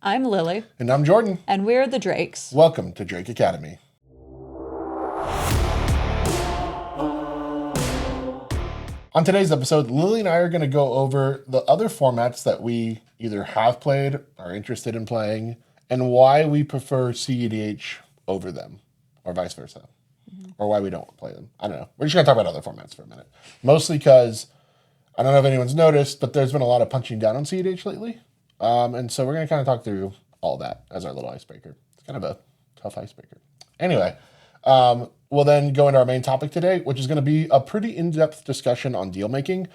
I'm Lily. And I'm Jordan. And we're the Drakes. Welcome to Drake Academy. On today's episode, Lily and I are going to go over the other formats that we either have played, are interested in playing, and why we prefer CEDH over them, or vice versa, or why we don't play them. I don't know. We're just going to talk about other formats for a minute. Mostly because, I don't know if anyone's noticed, but there's been a lot of punching down on CEDH lately. And so we're going to kind of talk through all that as our little icebreaker. It's kind of a tough icebreaker. Anyway, we'll then go into our main topic today, which is going to be a pretty in-depth discussion on deal making.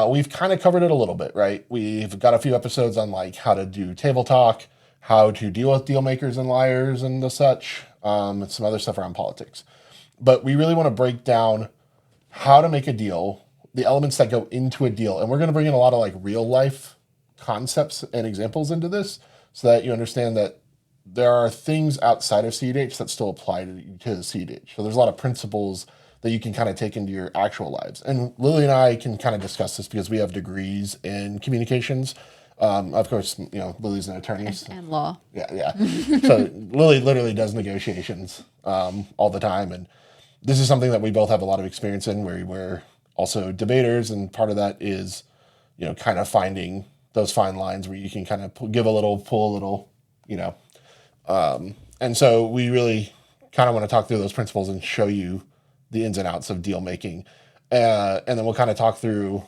We've kind of covered it a little bit, right? We've got a few episodes on like how to do table talk, how to deal with deal makers and liars and the such, and some other stuff around politics. But we really want to break down how to make a deal, the elements that go into a deal. And we're going to bring in a lot of like real life concepts and examples into this so that you understand that there are things outside of CEDH that still apply to CEDH. So there's a lot of principles that you can kind of take into your actual lives. And Lily and I can kind of discuss this because we have degrees in communications. Of course, you know, Lily's an attorney. And law. Yeah. So Lily literally does negotiations all the time. And this is something that we both have a lot of experience in, where we're also debaters. And part of that is, you know, kind of finding those fine lines where you can kind of give a little, pull a little, you know. And so we really kind of want to talk through those principles and show you the ins and outs of deal making. And then we'll kind of talk through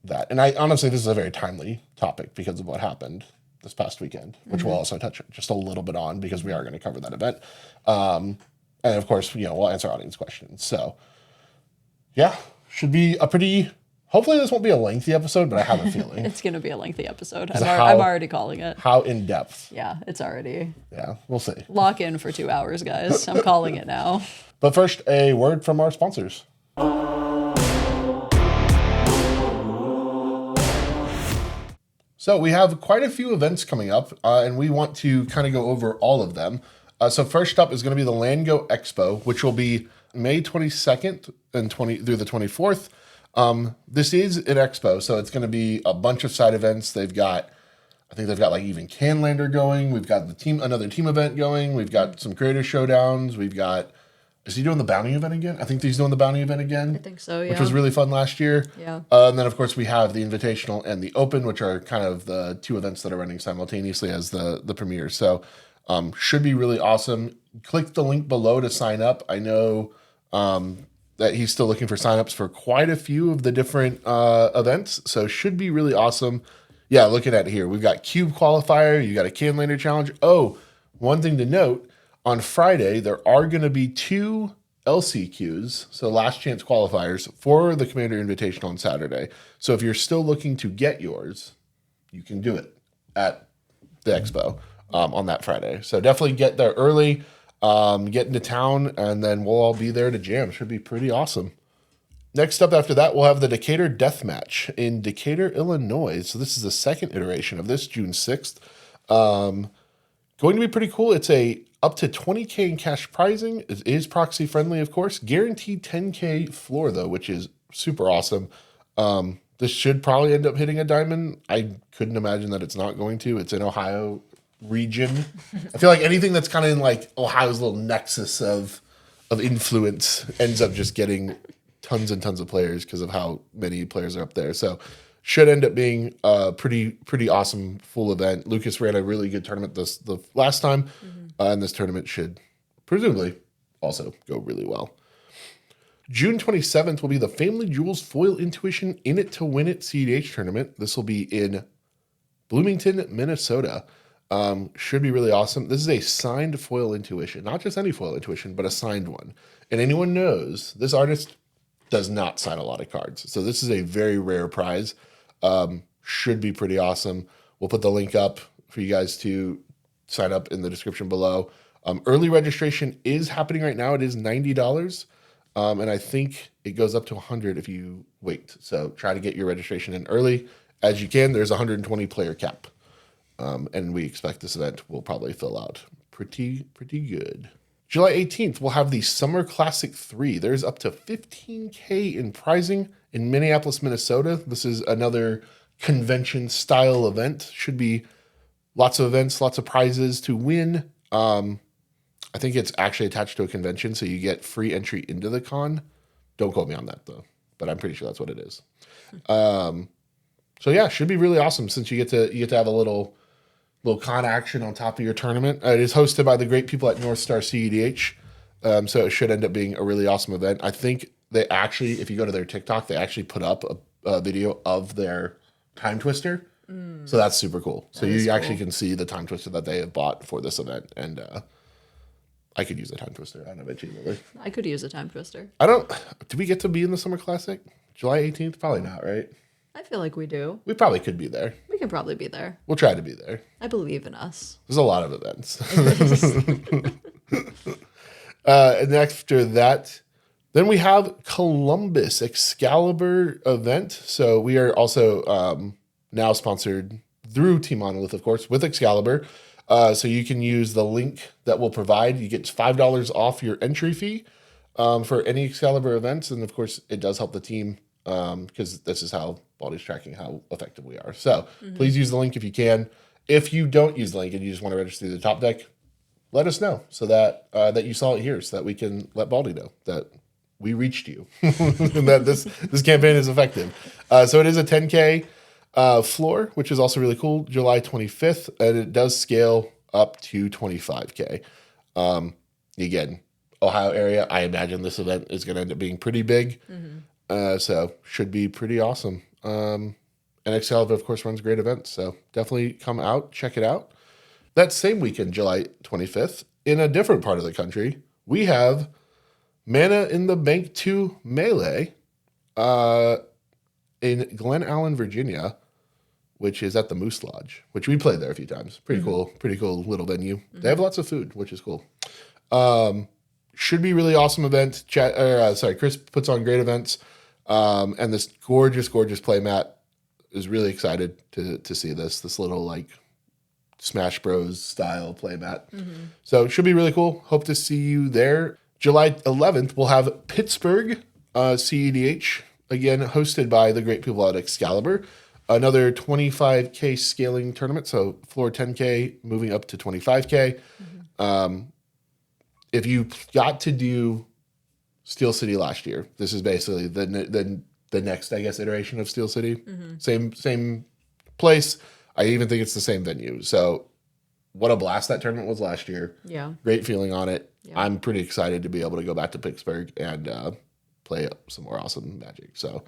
that. And I honestly, this is a very timely topic because of what happened this past weekend, which we'll also touch just a little bit on because we are going to cover that event. And of course, you know, we'll answer audience questions. So yeah, should be a pretty... Hopefully this won't be a lengthy episode, but I have a feeling. It's going to be a lengthy episode. I'm already calling it. How in-depth? Yeah, it's already. Yeah, we'll see. Lock in for 2 hours, guys. I'm calling it now. But first, a word from our sponsors. So we have quite a few events coming up, and we want to kind of go over all of them. So first up is going to be the Landgo Expo, which will be May 22nd and through the 24th. This is an expo, so it's going to be a bunch of side events. I think they've got like even Canlander going. We've got another team event going. We've got some creator showdowns. Is he doing the bounty event again? I think he's doing the bounty event again. I think so, yeah. Which was really fun last year. Yeah. And then of course we have the Invitational and the Open, which are kind of the two events that are running simultaneously as the premiere. So, should be really awesome. Click the link below to sign up. I know, that he's still looking for signups for quite a few of the different events. So should be really awesome. Yeah, looking at it here, we've got Cube Qualifier. You got a Canlander Challenge. Oh, one thing to note, on Friday, there are going to be 2 LCQs, so last chance qualifiers, for the Commander Invitational on Saturday. So if you're still looking to get yours, you can do it at the expo on that Friday. So definitely get there early. Get into town, and then we'll all be there to jam. Should be pretty awesome. Next up after that, we'll have the Decatur Deathmatch in Decatur, Illinois. So this is the second iteration of this, June 6th. Going to be pretty cool. It's up to 20K in cash prizing. It is proxy friendly, of course. Guaranteed 10K floor, though, which is super awesome. This should probably end up hitting a diamond. I couldn't imagine that it's not going to. It's in Ohio region. I feel like anything that's kind of in like Ohio's little nexus of influence ends up just getting tons and tons of players because of how many players are up there. So should end up being a pretty awesome full event. Lucas ran a really good tournament the last time, and this tournament should presumably also go really well. June 27th will be the Family Jewels Foil Intuition In It to Win It CEDH tournament. This will be in Bloomington, Minnesota. Should be really awesome. This is a signed foil intuition, not just any foil intuition, but a signed one. And anyone knows this artist does not sign a lot of cards. So this is a very rare prize. Should be pretty awesome. We'll put the link up for you guys to sign up in the description below. Early registration is happening right now. It is $90. And I think it goes up to $100 if you wait. So try to get your registration in early as you can. There's a 120 player cap. And we expect this event will probably fill out pretty good. July 18th, we'll have the Summer Classic 3. There's up to 15K in prizing in Minneapolis, Minnesota. This is another convention-style event. Should be Lots of events, lots of prizes to win. I think it's actually attached to a convention, so you get free entry into the con. Don't quote me on that though, but I'm pretty sure that's what it is. So yeah, should be really awesome since you get to have a little con action on top of your tournament. It is hosted by the great people at North Star CEDH, so it should end up being a really awesome event. I think they actually, if you go to their TikTok, they actually put up a video of their time twister. So that's super cool. So you actually can see the time twister that they have bought for this event, and I could use a time twister. I don't know about you, Lily. I could use a time twister. Do we get to be in the Summer Classic? July 18th? Probably not, right? I feel like we do. We probably could be there. We can probably be there. We'll try to be there. I believe in us. There's a lot of events. And after that, then we have Columbus Excalibur event. So we are also now sponsored through Team Monolith, of course, with Excalibur. So you can use the link that we'll provide. You get $5 off your entry fee for any Excalibur events. And of course, it does help the team because this is how Baldy's tracking how effective we are. So please use the link if you can. If you don't use the link and you just want to register the top deck, let us know so that that you saw it here, so that we can let Baldy know that we reached you and that this campaign is effective. So it is a 10K floor, which is also really cool, July 25th, and it does scale up to 25K. Again, Ohio area, I imagine this event is going to end up being pretty big. So should be pretty awesome. And Excalibur, of course, runs great events. So definitely come out, check it out. That same weekend, July 25th, in a different part of the country, we have Mana in the Bank 2 Melee in Glen Allen, Virginia, which is at the Moose Lodge, which we played there a few times. Pretty cool little venue. They have lots of food, which is cool. Should be really awesome event. Chris puts on great events. And this gorgeous playmat is really excited to see this little like Smash Bros style playmat. So it should be really cool. Hope to see you there. July 11th, we'll have Pittsburgh CEDH, again, hosted by the great people at Excalibur. Another 25K scaling tournament. So floor 10K moving up to 25K. If you got to do Steel City last year, this is basically the next, I guess, iteration of Steel City. Same place. I even think it's the same venue. So what a blast that tournament was last year. Yeah. Great feeling on it. Yeah. I'm pretty excited to be able to go back to Pittsburgh and play some more awesome Magic. So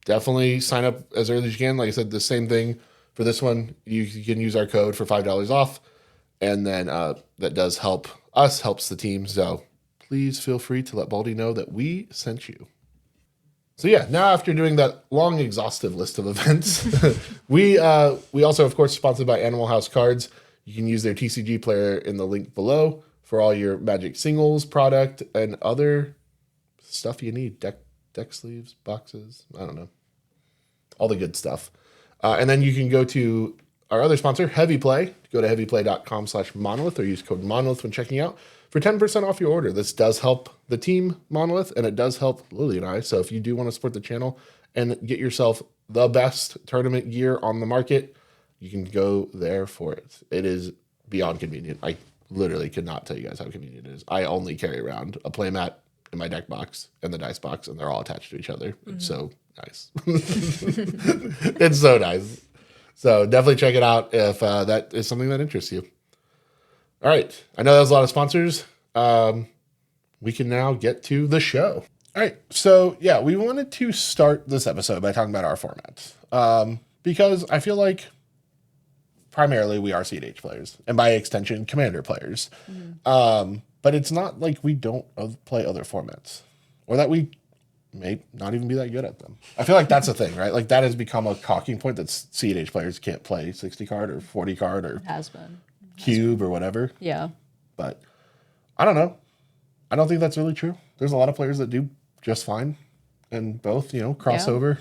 definitely sign up as early as you can. Like I said, the same thing for this one. You can use our code for $5 off. And then that does help us, helps the team. So please feel free to let Baldy know that we sent you. So yeah, now after doing that long, exhaustive list of events, we also, of course, sponsored by Animal House Cards. You can use their TCG player in the link below for all your Magic singles, product, and other stuff you need. Deck sleeves, boxes, I don't know. All the good stuff. And then you can go to our other sponsor, Heavy Play. Go to heavyplay.com/monolith or use code monolith when checking out for 10% off your order. This does help the team Monolith, and it does help Lily and I. So if you do want to support the channel and get yourself the best tournament gear on the market, you can go there for it. It is beyond convenient. I literally could not tell you guys how convenient it is. I only carry around a playmat in my deck box and the dice box, and they're all attached to each other. It's so nice. It's so nice. So definitely check it out if that is something that interests you. All right. I know that was a lot of sponsors. We can now get to the show. All right. So, yeah, we wanted to start this episode by talking about our format. Because I feel like primarily we are CEDH players. And by extension, Commander players. But it's not like we don't play other formats. Or that we may not even be that good at them. I feel like that's a thing, right? Like that has become a talking point that CEDH players can't play 60 card or 40 card or Has been. cube or whatever. Yeah. But I don't know. I don't think that's really true. There's a lot of players that do just fine and both, crossover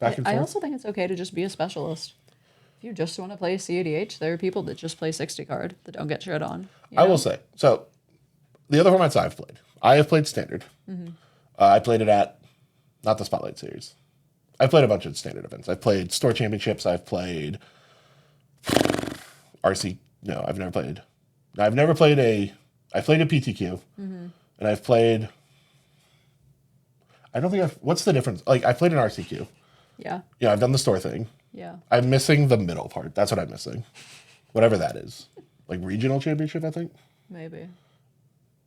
back and forth. I also think it's okay to just be a specialist. If you just want to play CEDH, there are people that just play 60 card that don't get shit on. I will say. So the other formats I've played. I have played Standard. I played it at, not the Spotlight Series. I've played a bunch of Standard events. I've played Store Championships. I've played RC. No, I've never played. I've never played a. I played a PTQ, and I've played. I don't think I've. What's the difference? Like I played an RCQ. Yeah. Yeah, I've done the store thing. Yeah. I'm missing the middle part. That's what I'm missing. Whatever that is, like regional championship, I think. Maybe.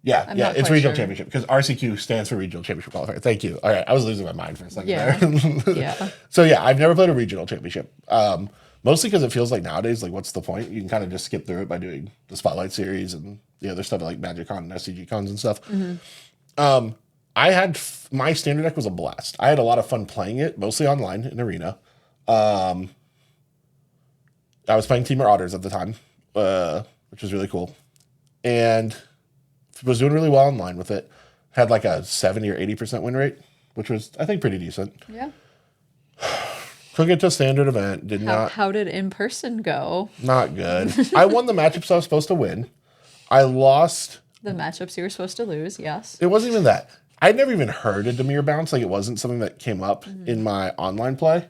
Yeah, I'm yeah, not it's quite regional sure. championship because RCQ stands for regional championship qualifier. Thank you. All right, I was losing my mind for a second Yeah. there. Yeah. So yeah, I've never played a regional championship. Mostly because it feels like nowadays, like what's the point? You can kind of just skip through it by doing the Spotlight Series and the other stuff like Magic Con and SCG cons and stuff. I had my standard deck was a blast. I had a lot of fun playing it, mostly online in Arena. I was playing Team Marauders at the time, which was really cool, and was doing really well online with it. Had like a 70 or 80% win rate, which was I think pretty decent. Yeah. Took it to standard event. How did in person go? Not good. I won the matchups I was supposed to win. I lost. The matchups you were supposed to lose, yes. It wasn't even that. I'd never even heard of Demir bounce. Like it wasn't something that came up in my online play.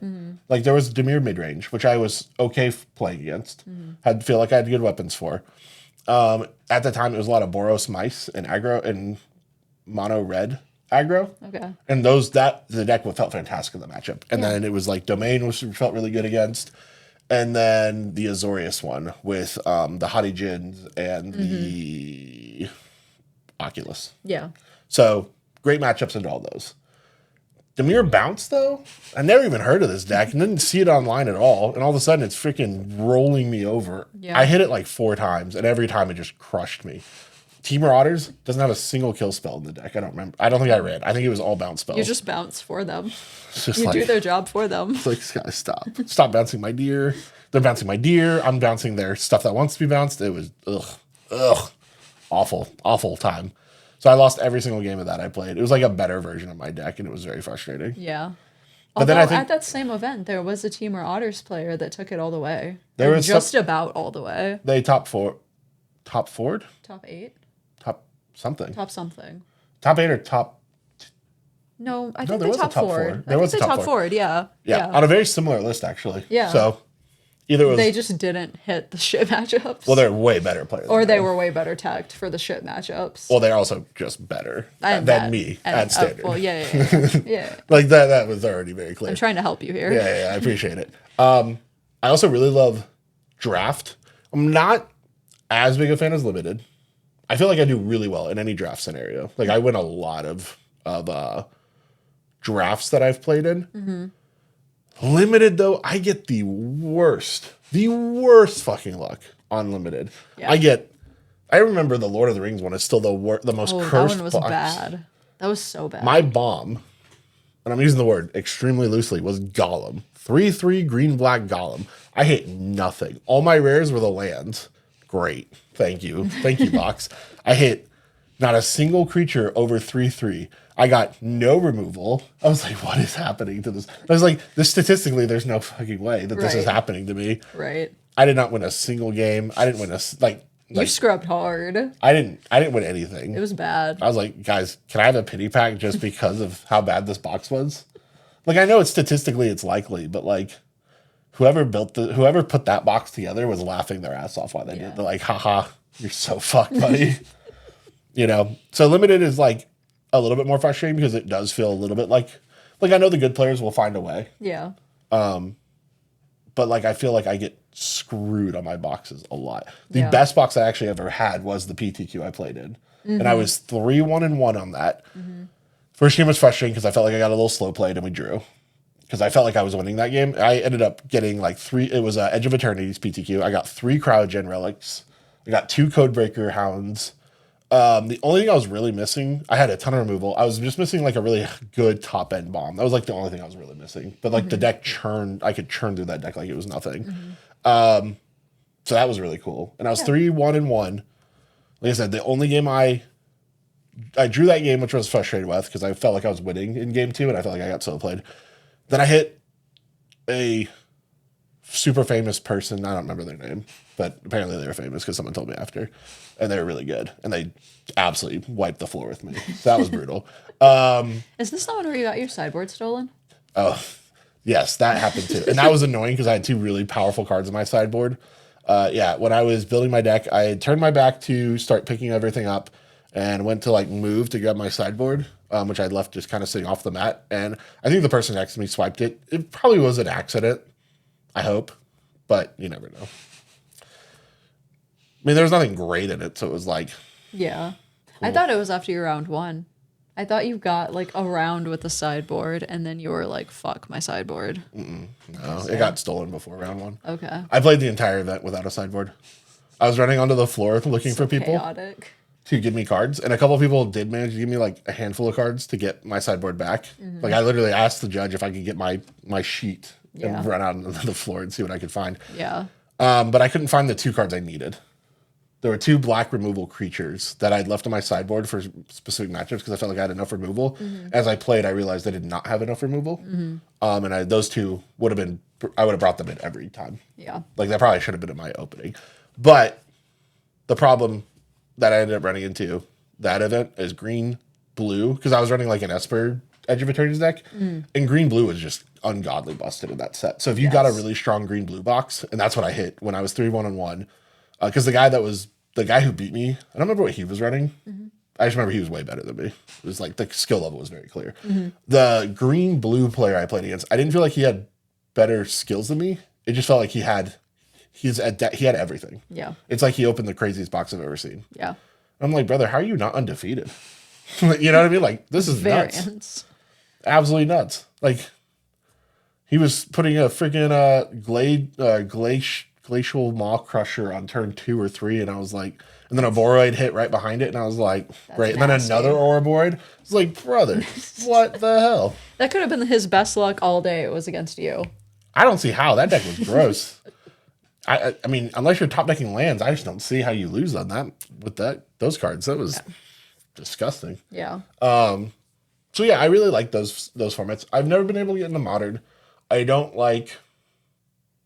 Like there was Demir mid range, which I was okay playing against. Had feel like I had good weapons for. At the time, it was a lot of Boros mice and aggro and mono red aggro. Okay. And the deck felt fantastic in the matchup. And then it was like Domain, which felt really good against. And then the Azorius one with the Hottie Jins and the Oculus. Yeah. So great matchups into all those. Demir Bounce, though, I never even heard of this deck and didn't see it online at all. And all of a sudden, it's freaking rolling me over. Yeah. I hit it like 4 times, and every time it just crushed me. Team Marauders doesn't have a single kill spell in the deck. I don't remember. I don't think I ran. I think it was all bounce spells. You just bounce for them. It's just You like, do their job for them. it's like, guys, stop. Stop bouncing my deer. They're bouncing my deer. I'm bouncing their stuff that wants to be bounced. It was, awful time. So I lost every single game of that I played. It was like a better version of my deck, and it was very frustrating. Yeah. But Although then I think at that same event, there was a Team or Otters player that took it all the way. There Like, was just about all the way. they top forward, Top 8? top something, Top something. top 8 or top. No, I No, think there they was a top top forward. four. There I was think a they top top four. forward, yeah. Yeah, on a very similar list actually. Yeah. So either it was They just didn't hit the shit matchups. well, they're way better players. or than they me. were way better tagged for the shit matchups. Well, they're also just better And than that- me and- at standard. well, yeah. Yeah. Like that was already very clear. I'm trying to help you here. Yeah, I appreciate it. I also really love draft. I'm not as big a fan as limited. I feel like I do really well in any draft scenario. Like I win a lot of drafts that I've played in. Limited though, I get the worst fucking luck on limited. Yeah. I remember the Lord of the Rings one is still the most Oh, that cursed one was box. bad. That was so bad. My bomb, and I'm using the word extremely loosely, was Gollum. 3/3 green black Gollum. I hit nothing. All my rares were the lands. Great. Thank you. Thank you, box. I hit not a single creature over 3/3. I got no removal. I was like, what is happening to this? I was like, statistically, there's no fucking way that this is Right. happening to me. right. I did not win a single game. I didn't win You scrubbed hard. I didn't win anything. It was bad. I was like, guys, can I have a pity pack just because of how bad this box was? Like, I know it's statistically it's likely, but like, whoever put that box together was laughing their ass off while they did. They're like, haha, you're so fucked, buddy. So limited is like a little bit more frustrating because it does feel a little bit like I know the good players will find a way, Yeah. but like I feel like I get screwed on my boxes a lot. The Yeah. best box I actually ever had was the PTQ I played in, and I was 3-1-1 on that. First game was frustrating because I felt like I got a little slow played and we drew. Because I felt like I was winning that game. I ended up getting like 3. It was Edge of Eternity's PTQ. I got 3 Cryogen relics. I got 2 Codebreaker hounds. The only thing I was really missing, I had a ton of removal. I was just missing like a really good top end bomb. That was like the only thing I was really missing. But like the deck churned, I could churn through that deck like it was nothing. So that was really cool. And I was 3-1-1. Like I said, the only game I drew that game, which I was frustrated with because I felt like I was winning in game 2 and I felt like I got solo played. Then I hit a super famous person. I don't remember their name, but apparently they were famous because someone told me after. And they were really good. And they absolutely wiped the floor with me. So that was brutal. Is this the one where you got your sideboard stolen? Oh, yes, that happened too. And that was annoying because I had 2 really powerful cards in my sideboard. Yeah, when I was building my deck, I had turned my back to start picking everything up and went to like move to grab my sideboard, which I'd left just kind of sitting off the mat. And I think the person next to me swiped it. It probably was an accident, I hope, but you never know. I mean, there was nothing great in it, so it was like, Yeah. I Cool. thought it was after your round one. I thought you got like a round with the sideboard and then you were like, fuck my sideboard. no, it got stolen before round one. Okay. I played the entire event without a sideboard. I was running onto the floor looking for people Chaotic. to give me cards, and a couple of people did manage to give me like a handful of cards to get my sideboard back. Like I literally asked the judge if I could get my sheet Yeah. and run out onto the floor and see what I could find. Yeah. But I couldn't find the 2 cards I needed. There were 2 black removal creatures that I'd left on my sideboard for specific matchups because I felt like I had enough removal. As I played, I realized I did not have enough removal. And those 2 would have been, I would have brought them in every time. Yeah. Like that probably should have been in my opening. But the problem that I ended up running into that event is green, blue, because I was running like an Esper Edge of Eternity's deck, and green, blue was just ungodly busted in that set. So if you got a really strong green, blue box, and that's what I hit when I was 3-1-1, because the guy who beat me, I don't remember what he was running. I just remember he was way better than me. It was like the skill level was very clear. The green blue player I played against, I didn't feel like he had better skills than me. It just felt like he had everything. Yeah. It's like he opened the craziest box I've ever seen. Yeah. I'm like, brother, how are you not undefeated? You know what I mean? Like this is nuts. Variants. Absolutely nuts. Like he was putting a freaking glacial maw crusher on turn 2 or 3, and I was like, and then a Boroid hit right behind it, and I was like, great. And then nasty. another Ouroboid. I was like, brother, what the hell? That could have been his best luck all day. It was against you. I don't see how that deck was gross. I mean, unless you're top decking lands, I just don't see how you lose on that with those cards. That was disgusting. Yeah. So yeah, I really like those formats. I've never been able to get into Modern. I don't like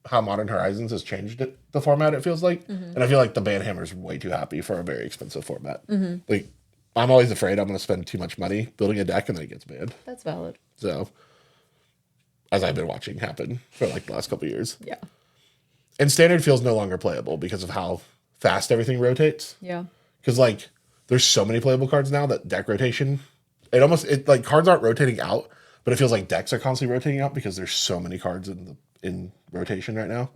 how Modern Horizons has changed the format, it feels like. And I feel like the Banhammer's way too happy for a very expensive format. Like, I'm always afraid I'm going to spend too much money building a deck and then it gets banned. That's valid. So, as I've been watching happen for like the last couple of years. Yeah. And Standard feels no longer playable because of how fast everything rotates. Yeah. Because, like, there's so many playable cards now that deck rotation, like, cards aren't rotating out, but it feels like decks are constantly rotating out because there's so many cards in rotation right now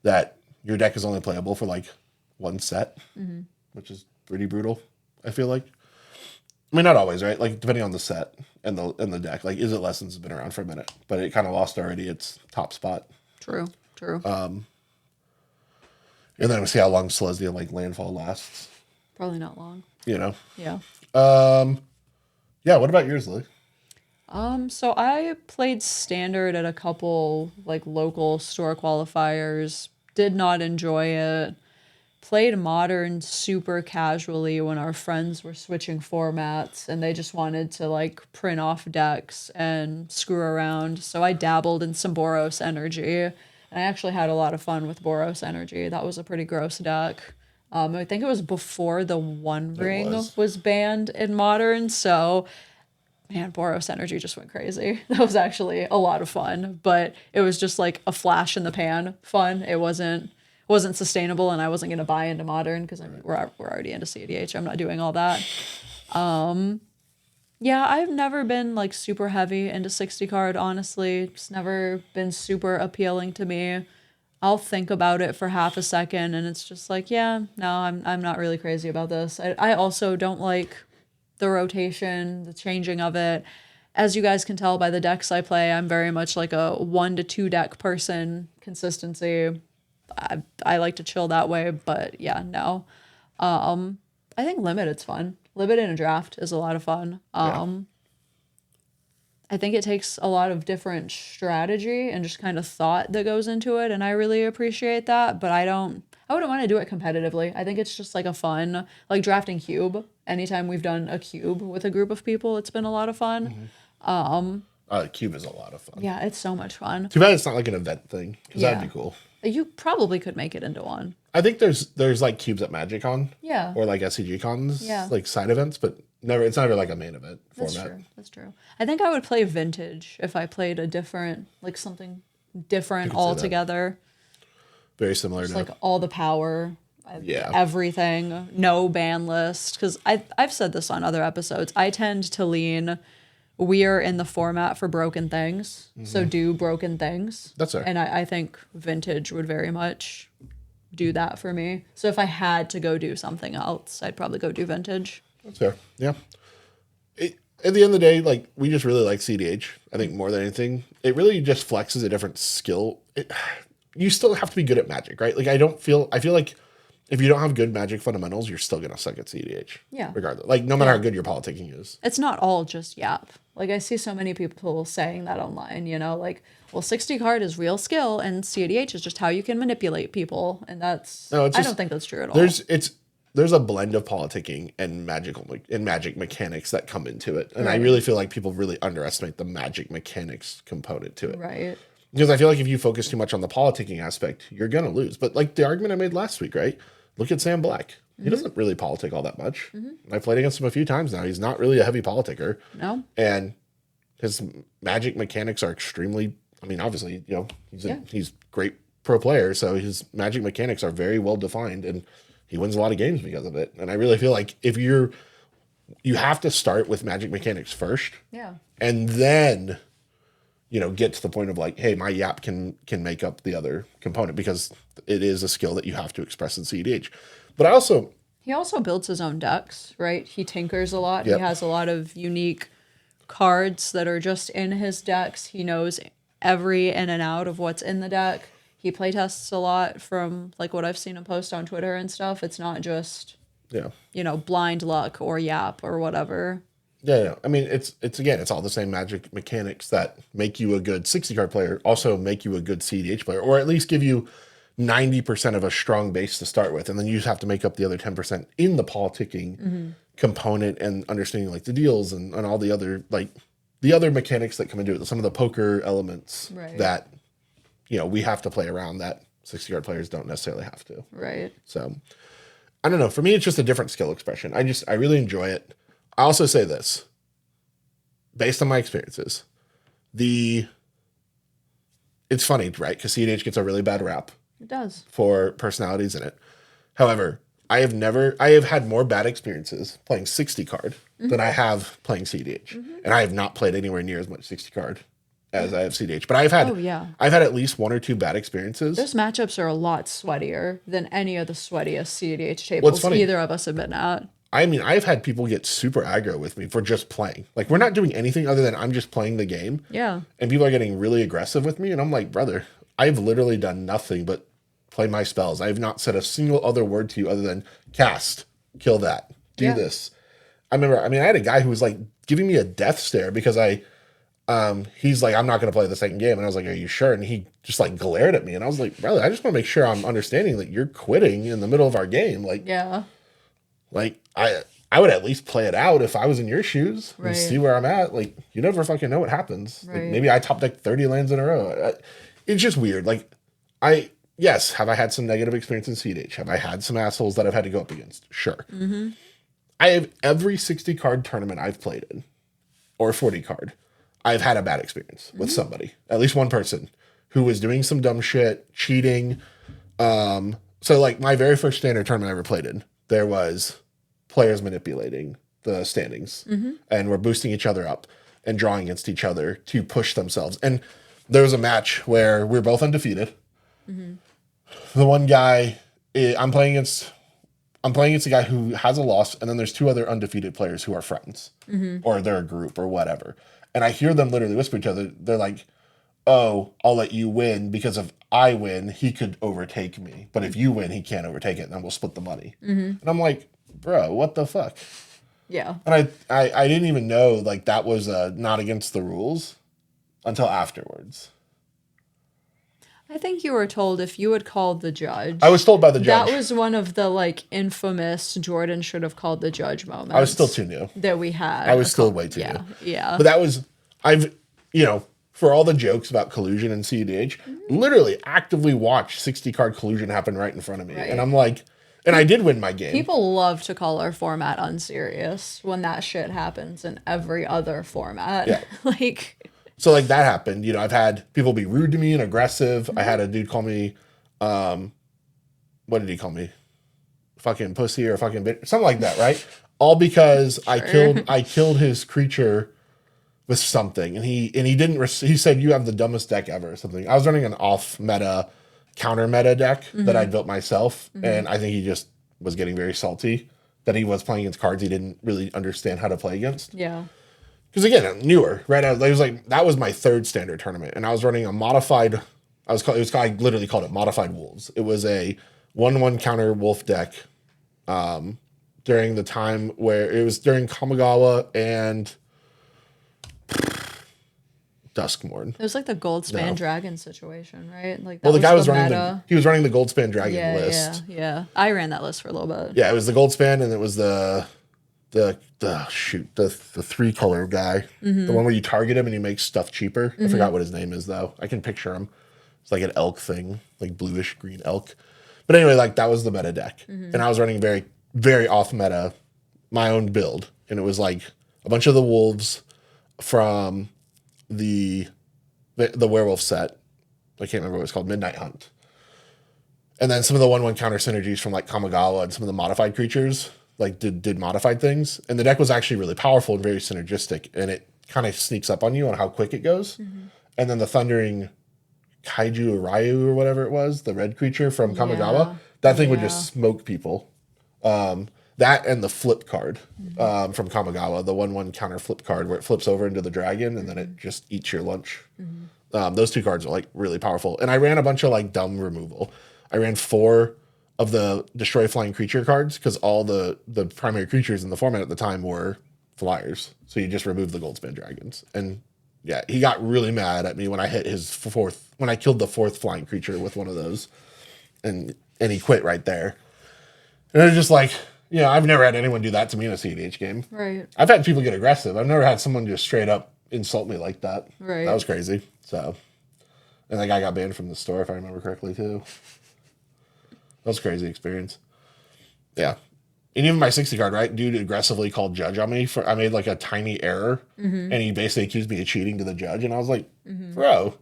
that your deck is only playable for like one set, which is pretty brutal, I feel like. I mean, not always, right? Like, depending on the set and the deck. Like, Is It Lessons has been around for a minute, but it kind of lost already its top spot. True. And then we see how long Celestia, like, Landfall lasts, Probably not long. you know? Yeah. Yeah, what about yours, Lily? So I played Standard at a couple like local store qualifiers. Did not enjoy it. Played Modern super casually when our friends were switching formats and they just wanted to like print off decks and screw around. So I dabbled in some Boros Energy. And I actually had a lot of fun with Boros Energy. That was a pretty gross deck. I think it was before the One Ring was banned in Modern, so man, Boros Energy just went crazy. That was actually a lot of fun, but it was just like a flash in the pan fun. It wasn't sustainable, and I wasn't gonna buy into Modern because we're already into CEDH. I'm not doing all that. Yeah, I've never been like super heavy into 60 card. Honestly, it's never been super appealing to me. I'll think about it for half a second, and it's just like, yeah, no, I'm not really crazy about this. I also don't like the rotation, the changing of it. As you guys can tell by the decks I play, I'm very much like a 1 to 2 deck person. Consistency. I like to chill that way, but yeah, no. I think Limited's fun. Limited in a draft is a lot of fun. I think it takes a lot of different strategy and just kind of thought that goes into it, and I really appreciate that, but I wouldn't want to do it competitively. I think it's just like a fun, like drafting cube. Anytime we've done a cube with a group of people, it's been a lot of fun. Cube is a lot of fun. Yeah, it's so much fun. Too bad it's not like an event thing, because Yeah. that'd be cool. You probably could make it into one. I think there's like cubes at MagicCon. Yeah. Or like SCG cons. Yeah. Like side events, but it's never like a main event That's format. true. That's true. I think I would play Vintage if I played a different, like something different I could see that. altogether. very similar Just to like all the power, yeah. everything, no ban list. Because I've said this on other episodes. I tend to lean, we're in the format for broken things. So do broken things. That's fair. And I think vintage would very much do that for me. So if I had to go do something else, I'd probably go do vintage. That's fair. Yeah. At the end of the day, like we just really like CDH. I think more than anything, it really just flexes a different skill. You still have to be good at Magic, right? Like I feel like if you don't have good Magic fundamentals, you're still gonna suck at CDH. Yeah. Regardless, like no matter how good your politicking is. It's not all just yap. Like I see so many people saying that online, like, well, 60 card is real skill and CEDH is just how you can manipulate people. And that's, No, it's I just, don't think that's true at all. There's a blend of politicking and magic mechanics that come into it. And I really feel like people really underestimate the magic mechanics component to it. Right. Because I feel like if you focus too much on the politicking aspect, you're going to lose. But like the argument I made last week, right? Look at Sam Black. He doesn't really politic all that much. I've played against him a few times now. He's not really a heavy politicker. No. And his magic mechanics are extremely, I mean, obviously, he's great pro player. So his magic mechanics are very well defined and he wins a lot of games because of it. And I really feel like if you have to start with magic mechanics first. Yeah. And then get to the point of like, hey, my yap can make up the other component because it is a skill that you have to express in CEDH. But he also builds his own decks, right? He tinkers a lot. Yep. He has a lot of unique cards that are just in his decks. He knows every in and out of what's in the deck. He playtests a lot from like what I've seen him post on Twitter and stuff. It's not just blind luck or yap or whatever. Yeah. I mean, it's all the same magic mechanics that make you a good 60 card player, also make you a good CEDH player, or at least give you 90% of a strong base to start with. And then you just have to make up the other 10% in the politicking component and understanding like the deals and all the other, like the other mechanics that come into it, some of the poker elements that, we have to play around that 60 card players don't necessarily have to. Right. So I don't know. For me, it's just a different skill expression. I really enjoy it. I also say this, based on my experiences, it's funny, right? Because CEDH gets a really bad rap. It does. For personalities in it. However, I have had more bad experiences playing 60 card than I have playing CEDH. And I have not played anywhere near as much 60 card as I have CEDH. But I've had at least one or two bad experiences. Those matchups are a lot sweatier than any of the sweatiest CEDH tables either of us have been at. I mean, I've had people get super aggro with me for just playing. Like, we're not doing anything other than I'm just playing the game. Yeah. And people are getting really aggressive with me. And I'm like, brother, I've literally done nothing but play my spells. I have not said a single other word to you other than cast, kill that, do this. I had a guy who was like giving me a death stare because he's like, I'm not going to play the second game. And I was like, are you sure? And he just like glared at me. And I was like, brother, I just want to make sure I'm understanding that you're quitting in the middle of our game. Like, yeah. Like, I would at least play it out if I was in your shoes and see where I'm at. Like, you never fucking know what happens. Like, maybe I top deck 30 lands in a row. It's just weird. Like, have I had some negative experience in CEDH? Have I had some assholes that I've had to go up against? Sure. I have every 60 card tournament I've played in, or 40 card, I've had a bad experience with somebody, at least one person who was doing some dumb shit, cheating. So like my very first standard tournament I ever played in, there was players manipulating the standings and were boosting each other up and drawing against each other to push themselves. And there was a match where we were both undefeated. The one guy, I'm playing against a guy who has a loss, and then there's two other undefeated players who are friends or they're a group or whatever. And I hear them literally whisper to each other. They're like, oh, I'll let you win because if I win, he could overtake me. But if you win, he can't overtake it, and then we'll split the money. And I'm like, bro, what the fuck? Yeah. And I didn't even know like that was not against the rules until afterwards. I think you were told if you had called the judge. I was told by the judge. That was one of the like infamous Jordan should have called the judge moments. I was still too new. That we had. I was still way too new. Yeah. But that was, for all the jokes about collusion and CEDH, literally actively watched 60 card collusion happen right in front of me. Right. And I'm like, and I did win my game. People love to call our format unserious when that shit happens in every other format. Yeah. Like. So like that happened, I've had people be rude to me and aggressive. I had a dude call me What did he call me? Fucking pussy or fucking bitch, something like that, right? All because Sure. I killed his creature with something, and he didn't. He said you have the dumbest deck ever or something. I was running an off meta, counter meta deck that I built myself, and I think he just was getting very salty that he was playing against cards he didn't really understand how to play against. Yeah. Because again, I'm newer, right? I was like, that was my third standard tournament, and I was running a modified. I literally called it modified wolves. It was a 1/1 counter wolf deck. During the time where it was during Kamigawa and Duskmorn. It was like the Goldspan No. Dragon situation, right? Like Well, that the guy was was the running meta. he was running the Goldspan Dragon Yeah, list. yeah. I ran that list for a little bit. Yeah, it was the Goldspan, and it was the 3-color guy, the one where you target him and he makes stuff cheaper. I forgot what his name is though. I can picture him. It's like an elk thing, like bluish green elk. But anyway, like that was the meta deck, and I was running very very off meta, my own build, and it was like a bunch of the wolves from the werewolf set. I can't remember what it's called, Midnight Hunt. And then some of the 1/1 counter synergies from like Kamigawa and some of the modified creatures, like did modified things. And the deck was actually really powerful and very synergistic, and it kind of sneaks up on you on how quick it goes. And then the Thundering Kaiju Ryu or whatever it was, the red creature from Kamigawa, that thing would just smoke people. That and the flip card from Kamigawa, the 1/1 counter flip card where it flips over into the dragon and then it just eats your lunch. Those two cards are like really powerful. And I ran a bunch of like dumb removal. I ran 4 of the destroy flying creature cards because all the primary creatures in the format at the time were flyers. So you just remove the Goldspan dragons. And yeah, he got really mad at me when I hit when I killed the 4th flying creature with one of those. And he quit right there. And it was just like, I've never had anyone do that to me in a CEDH game. Right. I've had people get aggressive. I've never had someone just straight up insult me like that. Right. That was crazy. So, and that guy got banned from the store, if I remember correctly, too. That was a crazy experience. Yeah. And even my 60 card, right? Dude aggressively called judge on me I made like a tiny error, and he basically accused me of cheating to the judge. And I was like, bro,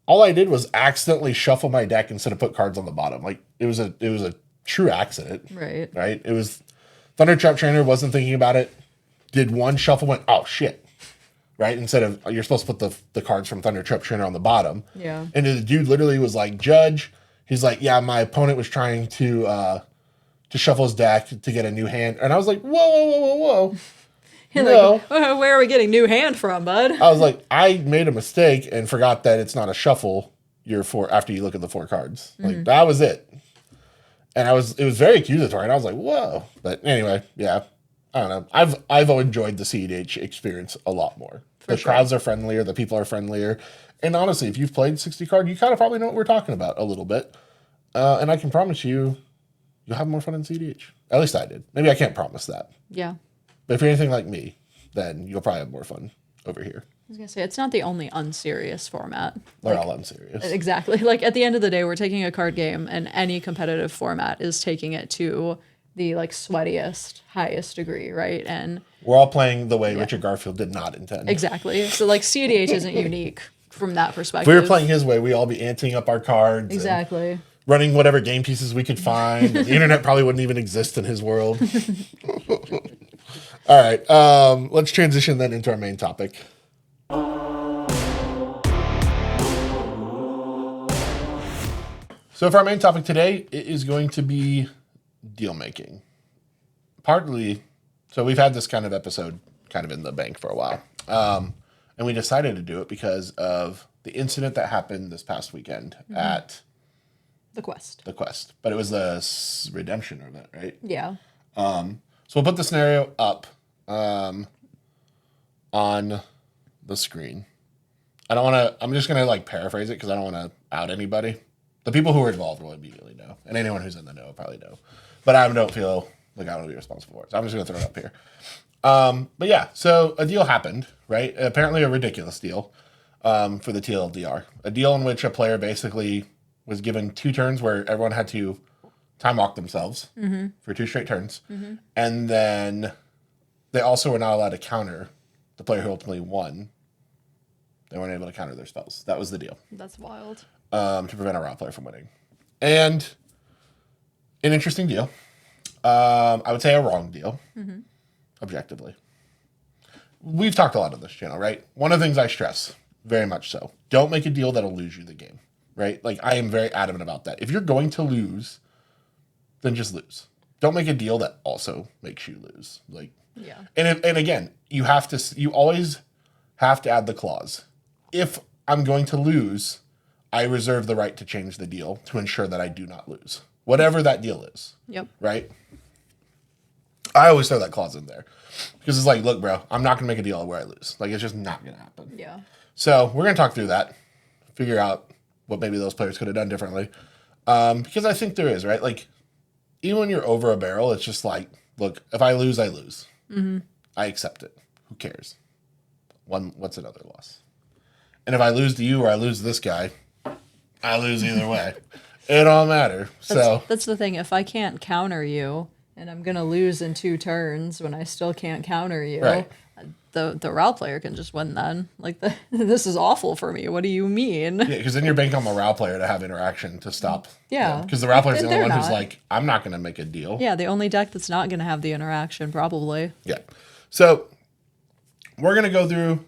all I did was accidentally shuffle my deck instead of put cards on the bottom. Like it was a true accident. Right. Right? It was Thunder Trap Trainer wasn't thinking about it. Did one shuffle, went, oh shit. Right? Instead of you're supposed to put the cards from Thunder Trap Trainer on the bottom. Yeah. And the dude literally was like, judge. He's like, yeah, my opponent was trying to shuffle his deck to get a new hand. And I was like, whoa. You're No. like, where are we getting new hand from, bud? I was like, I made a mistake and forgot that it's not a shuffle after you look at the 4 cards. Like that was it. And it was very accusatory, and I was like, whoa. But anyway, yeah. I don't know. I've enjoyed the CEDH experience a lot more. The crowds are friendlier, the people are friendlier. And honestly, if you've played 60 card, you kind of probably know what we're talking about a little bit. And I can promise you'll have more fun in CEDH. At least I did. Maybe I can't promise that. Yeah. But if you're anything like me, then you'll probably have more fun over here. I was going to say, it's not the only unserious format. They're all unserious. Exactly. Like at the end of the day, we're taking a card game, and any competitive format is taking it to the like sweatiest, highest degree, right? And We're all playing the way Richard Garfield did not intend. exactly. So like CEDH isn't unique from that perspective. If we were playing his way, we'd all be anting up our cards. Exactly. Running whatever game pieces we could find. The internet probably wouldn't even exist in his world. All right. Let's transition then into our main topic. So for our main topic today, it is going to be deal making. Partly, so we've had this kind of episode kind of in the bank for a while. And we decided to do it because of the incident that happened this past weekend at The Quest. the Quest. But it was the redemption event, right? Yeah. So we'll put the scenario up on the screen. I'm just going to like paraphrase it because I don't want to out anybody. The people who were involved will immediately know. And anyone who's in the know probably know. But I don't feel like I want to be responsible for it. So I'm just going to throw it up here. But yeah, so a deal happened, right? Apparently a ridiculous deal for the TLDR. A deal in which a player basically was given 2 turns where everyone had to time walk themselves for 2 straight turns. And then they also were not allowed to counter the player who ultimately won. They weren't able to counter their spells. That was the deal. That's wild. To prevent a raw player from winning. And an interesting deal. I would say a wrong deal, objectively. We've talked a lot on this channel, right? One of the things I stress, very much so, don't make a deal that'll lose you the game, right? Like, I am very adamant about that. If you're going to lose, then just lose. Don't make a deal that also makes you lose. Like, Yeah. and again, you always have to add the clause. If I'm going to lose, I reserve the right to change the deal to ensure that I do not lose. Whatever that deal is. Yep. Right? I always throw that clause in there. Because it's like, look, bro, I'm not going to make a deal where I lose. Like, it's just not going to happen. Yeah. So we're going to talk through that. Figure out what maybe those players could have done differently. Because I think there is, right? Like, even when you're over a barrel, it's just like, look, if I lose, I lose. I accept it. Who cares? What's another loss? And if I lose to you or I lose to this guy, I lose either way. It don't matter. That's the thing. If I can't counter you and I'm gonna lose in 2 turns when I still can't counter you, Right. the morale player can just win then. Like this is awful for me. What do you mean? Yeah, because then you're banking on the morale player to have interaction to stop. Yeah. Because the morale player's the only They're one who's not. like, I'm not going to make a deal. Yeah, the only deck that's not gonna have the interaction probably. Yeah. So we're going to go through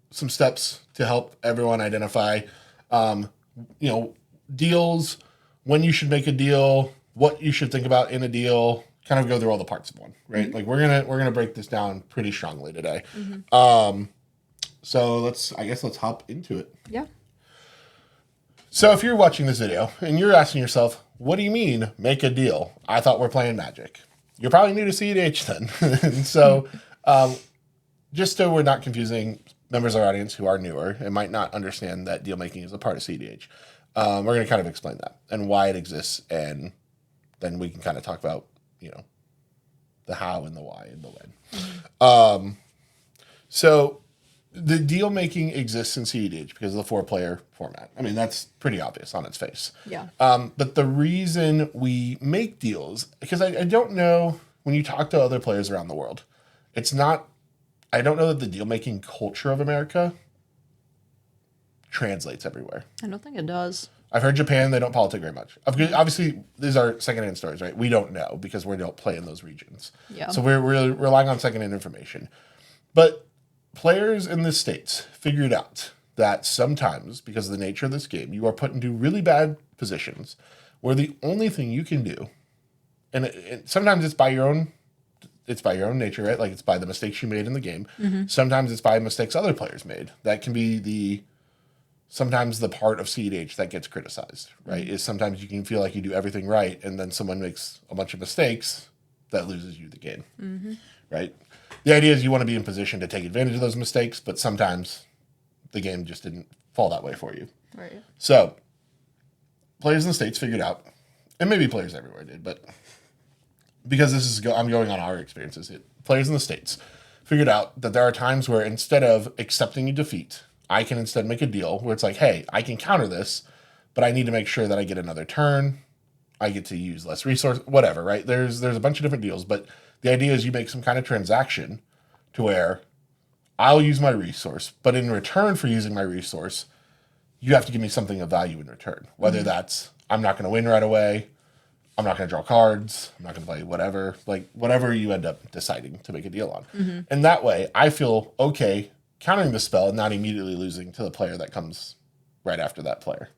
some steps to help everyone identify, deals, when you should make a deal, what you should think about in a deal, kind of go through all the parts of one, right? Like we're gonna break this down pretty strongly today. So let's hop into it. Yeah. So if you're watching this video and you're asking yourself, what do you mean make a deal? I thought we're playing Magic. You're probably new to CEDH then. And so just so we're not confusing members of our audience who are newer and might not understand that deal making is a part of CEDH, we're going to kind of explain that and why it exists, and then we can kind of talk about, the how and the why and the when. So the deal making exists in CEDH because of the 4-player format. I mean, that's pretty obvious on its face. Yeah. But the reason we make deals, because I don't know, when you talk to other players around the world, I don't know that the deal making culture of America translates everywhere. I don't think it does. I've heard Japan, they don't politic very much. Obviously, these are secondhand stories, right? We don't know because we don't play in those regions. Yeah. So we're relying on secondhand information. But players in the States figured out that sometimes, because of the nature of this game, you are put into really bad positions where the only thing you can do, and sometimes it's by your own nature, right? Like it's by the mistakes you made in the game. Sometimes it's by mistakes other players made. That can be sometimes the part of CEDH that gets criticized, right? Is sometimes you can feel like you do everything right, and then someone makes a bunch of mistakes that loses you the game, right? The idea is you want to be in position to take advantage of those mistakes, but sometimes the game just didn't fall that way for you. Right. So players in the States figured out, and maybe players everywhere did, but because I'm going on our experiences, players in the States figured out that there are times where instead of accepting a defeat, I can instead make a deal where it's like, hey, I can counter this, but I need to make sure that I get another turn. I get to use less resource, whatever, right? There's a bunch of different deals, but the idea is you make some kind of transaction to where I'll use my resource, but in return for using my resource, you have to give me something of value in return. Whether that's I'm not going to win right away, I'm not going to draw cards, I'm not going to play whatever you end up deciding to make a deal on. And that way, I feel okay countering the spell and not immediately losing to the player that comes right after that player,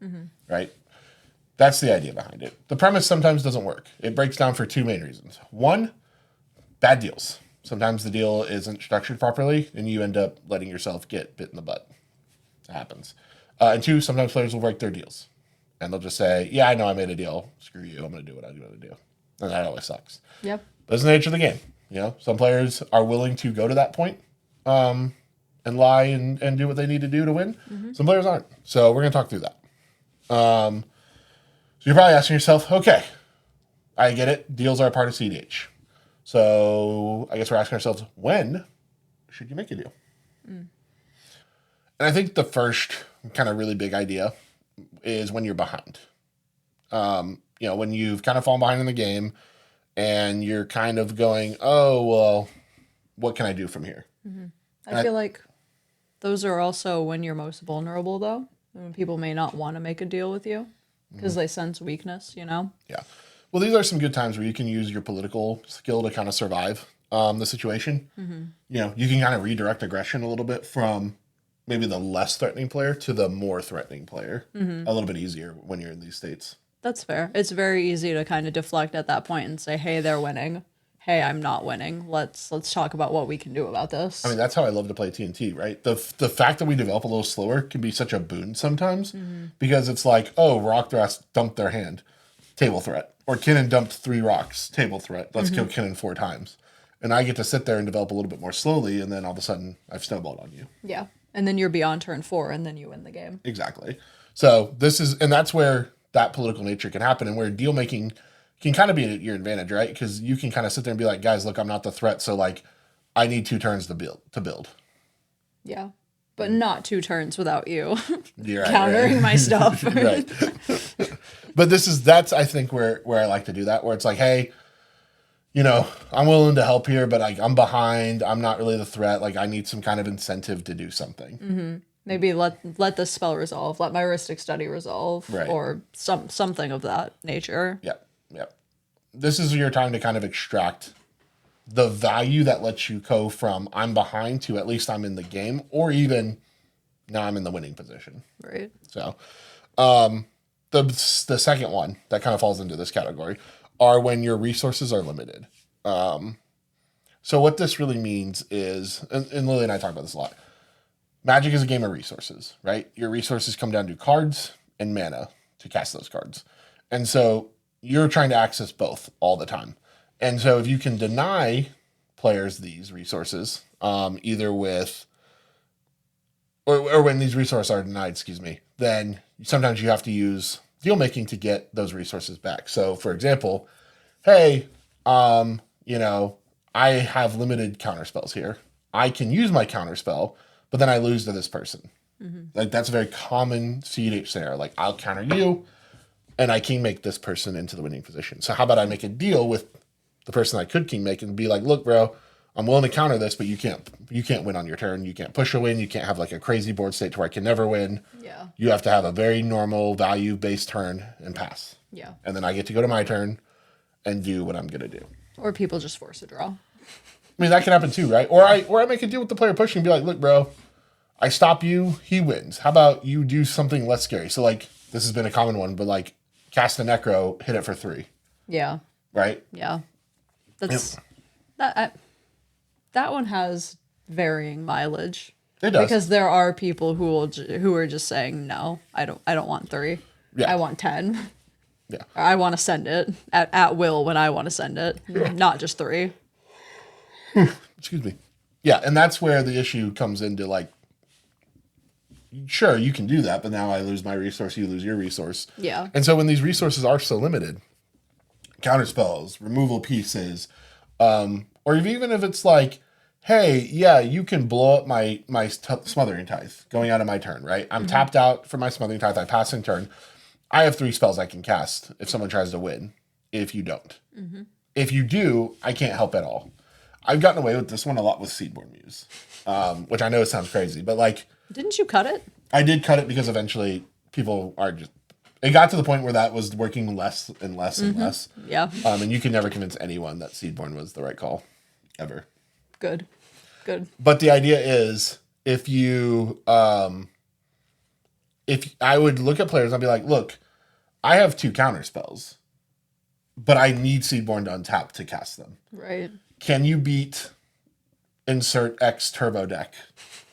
right? That's the idea behind it. The premise sometimes doesn't work. It breaks down for 2 main reasons. 1, bad deals. Sometimes the deal isn't structured properly, and you end up letting yourself get bit in the butt. That happens. And 2, sometimes players will break their deals. And they'll just say, yeah, I know I made a deal. Screw you. I'm going to do what I'm going to do. And that always sucks. Yep. But it's the nature of the game. Some players are willing to go to that point and lie and do what they need to do to win. Some players aren't. So we're going to talk through that. So you're probably asking yourself, okay, I get it. Deals are a part of CDH. So I guess we're asking ourselves, when should you make a deal? And I think the first kind of really big idea is when you're behind. When you've kind of fallen behind in the game and you're kind of going, oh, well, what can I do from here? I feel like those are also when you're most vulnerable, though, and when people may not want to make a deal with you. because they sense weakness, you know? Yeah. Well, these are some good times where you can use your political skill to kind of survive the situation. You know, you can kind of redirect aggression a little bit from maybe the less threatening player to the more threatening player a little bit easier when you're in these states. That's fair. It's very easy to kind of deflect at that point and say, hey, they're winning. Hey, I'm not winning. Let's talk about what we can do about this. I mean, that's how I love to play TNT, right? The fact that we develop a little slower can be such a boon sometimes because it's like, oh, Rock Thrust dumped their hand, table threat. Or Kinnan dumped 3 rocks, table threat. Let's kill Kinnan 4 times. And I get to sit there and develop a little bit more slowly, and then all of a sudden I've snowballed on you. Yeah. And then you're beyond turn 4, and then you win the game. Exactly. So and that's where that political nature can happen, and where deal making can kind of be at your advantage, right? Because you can kind of sit there and be like, guys, look, I'm not the threat, so like I need 2 turns to build. Yeah. But not 2 turns without you You're right, countering right. my stuff. Right. But that's I think where I like to do that, where it's like, hey, you know, I'm willing to help here, but I'm behind. I'm not really the threat. Like I need some kind of incentive to do something. Maybe let this spell resolve. Let my heuristic study resolve, Right. or something of that nature. Yep. Yep. This is your time to kind of extract the value that lets you go from I'm behind to at least I'm in the game, or even now I'm in the winning position. Right. So, the second one that kind of falls into this category are when your resources are limited. So what this really means is, and Lily and I talk about this a lot. Magic is a game of resources, right? Your resources come down to cards and mana to cast those cards. And so you're trying to access both all the time. And so if you can deny players these resources, either with, or when these resources are denied, excuse me, then sometimes you have to use deal making to get those resources back. So for example, hey, you know, I have limited counter spells here. I can use my counter spell, but then I lose to this person. Like that's a very common CEDH scenario. Like I'll counter you and I king make this person into the winning position. So how about I make a deal with the person I could king make and be like, look, bro, I'm willing to counter this, but you can't win on your turn. You can't push a win. You can't have like a crazy board state to where I can never win. Yeah. You have to have a very normal value based turn and pass. Yeah. And then I get to go to my turn and do what I'm gonna do. Or people just force a draw. I mean that can happen too, right? Or I make a deal with the player pushing and be like, look, bro, I stop you, he wins. How about you do something less scary? So like this has been a common one, but like cast a necro, hit it for 3. Yeah. Right? Yeah. That's that one has varying mileage. It does. Because there are people who are just saying no, I don't want 3. Yeah. I want 10. Yeah. I want to send it at will when I want to send it, not just 3. Excuse me. Yeah, and that's where the issue comes into like, sure, you can do that, but now I lose my resource, you lose your resource. Yeah. And so when these resources are so limited, counter spells, removal pieces, or even if it's like, hey, yeah, you can blow up my Smothering Tithe going out of my turn, right? I'm tapped out for my Smothering Tithe. I pass in turn. I have 3 spells I can cast if someone tries to win. If you don't. If you do, I can't help at all. I've gotten away with this one a lot with Seedborn Muse, which I know sounds crazy, but like... Didn't you cut it? I did cut it because eventually people are just... It got to the point where that was working less and less and less. Yeah. And you can never convince anyone that Seedborn was the right call. Ever. Good. But the idea is, if I would look at players, I'd be like, look, I have 2 counter spells, but I need Seedborn to untap to cast them. Right. Can you beat insert X turbo deck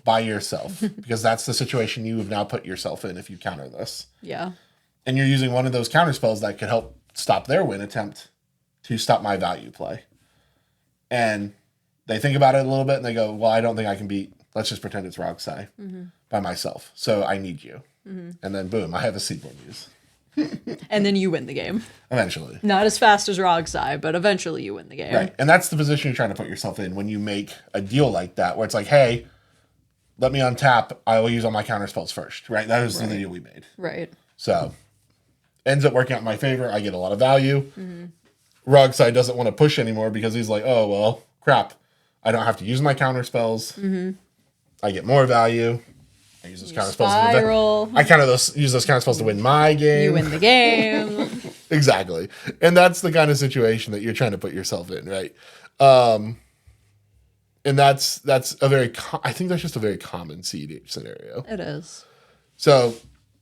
by yourself? Because that's the situation you have now put yourself in if you counter this. Yeah. And you're using one of those counter spells that could help stop their win attempt to stop my value play. And they think about it a little bit and they go, well, I don't think I can beat, let's just pretend it's Rogsai by myself. So I need you. And then boom, I have a Seedborn Muse. And then you win the game. Eventually. Not as fast as Rogsai, but eventually you win the game. Right. And that's the position you're trying to put yourself in when you make a deal like that, where it's like, hey, let me untap. I will use all my counter spells first. Right. That was the deal we made. Right. So ends up working out in my favor. I get a lot of value. Rogsai doesn't want to push anymore because he's like, oh, well, crap. I don't have to use my counter spells. I get more value. I use those You counter spells to win spiral. I kind of use those counter spells to win my game. You win the game. Exactly. And that's the kind of situation that you're trying to put yourself in, right? And that's a very, I think that's just a very common CEDH scenario. It is. So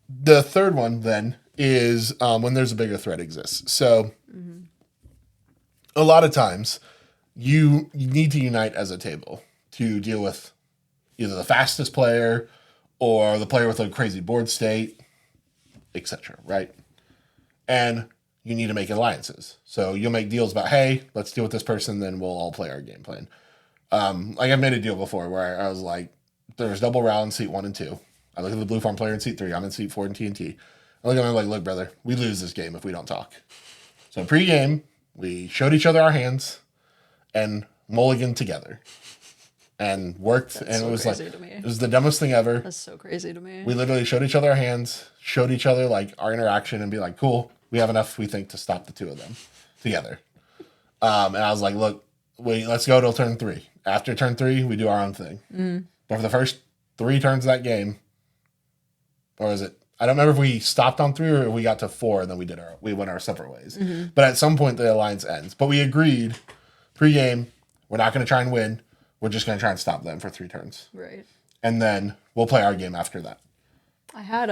the third one then is when there's a bigger threat exists. So a lot of times you need to unite as a table to deal with either the fastest player or the player with a crazy board state, etc. Right? And you need to make alliances. So you'll make deals about, hey, let's deal with this person, then we'll all play our game plan. Like I've made a deal before where I was like, there's double round seat 1 and 2. I look at the blue farm player in seat 3. I'm in seat 4 in TNT. I look at him like, look, brother, we lose this game if we don't talk. So pre-game, we showed each other our hands and mulliganed together. And worked, That's and so it was crazy like, to me. it was the dumbest thing ever. That's so crazy to me. We literally showed each other our hands, showed each other like our interaction, and be like, cool, we have enough, we think, to stop the two of them together. And I was like, look, let's go till turn 3. After turn 3, we do our own thing. But for the first 3 turns of that game, or was it? I don't remember if we stopped on 3 or if we got to 4 and then we went our separate ways. But at some point the alliance ends. But we agreed pre-game, we're not going to try and win. We're just going to try and stop them for 3 turns. Right. And then we'll play our game after that. I had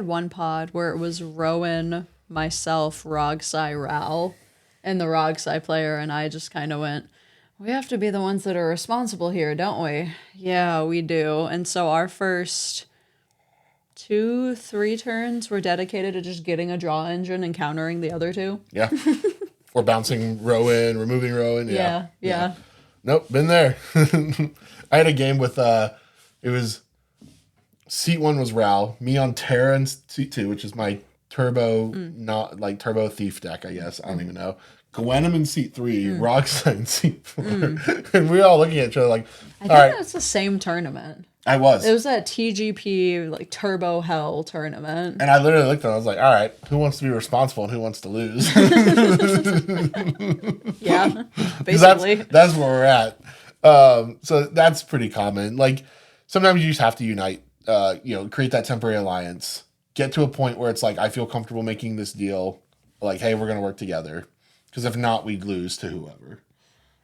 one pod where it was Rowan, myself, Rogsai, Ral, and the Rogsai player, and I just kind of went, we have to be the ones that are responsible here, don't we? Yeah, we do. And so our first 2-3 turns were dedicated to just getting a draw engine and countering the other 2. Yeah. Or bouncing Rowan, removing Rowan. Yeah. Nope, been there. I had a game with, it was, seat 1 was Ral, me on Terra in seat 2, which is my turbo, not like turbo thief deck, I guess. I don't even know. Gwenham in seat 3, Roxanne in seat 4. And we were all looking at each other like, I think that's the same tournament. I was. It was that TGP, like, Turbo Hell tournament. And I literally looked at it, I was like, all right, who wants to be responsible and who wants to lose? Yeah, basically. That's where we're at. So that's pretty common. Like, sometimes you just have to unite, create that temporary alliance, get to a point where it's like, I feel comfortable making this deal. Like, hey, we're going to work together. Because if not, we'd lose to whoever.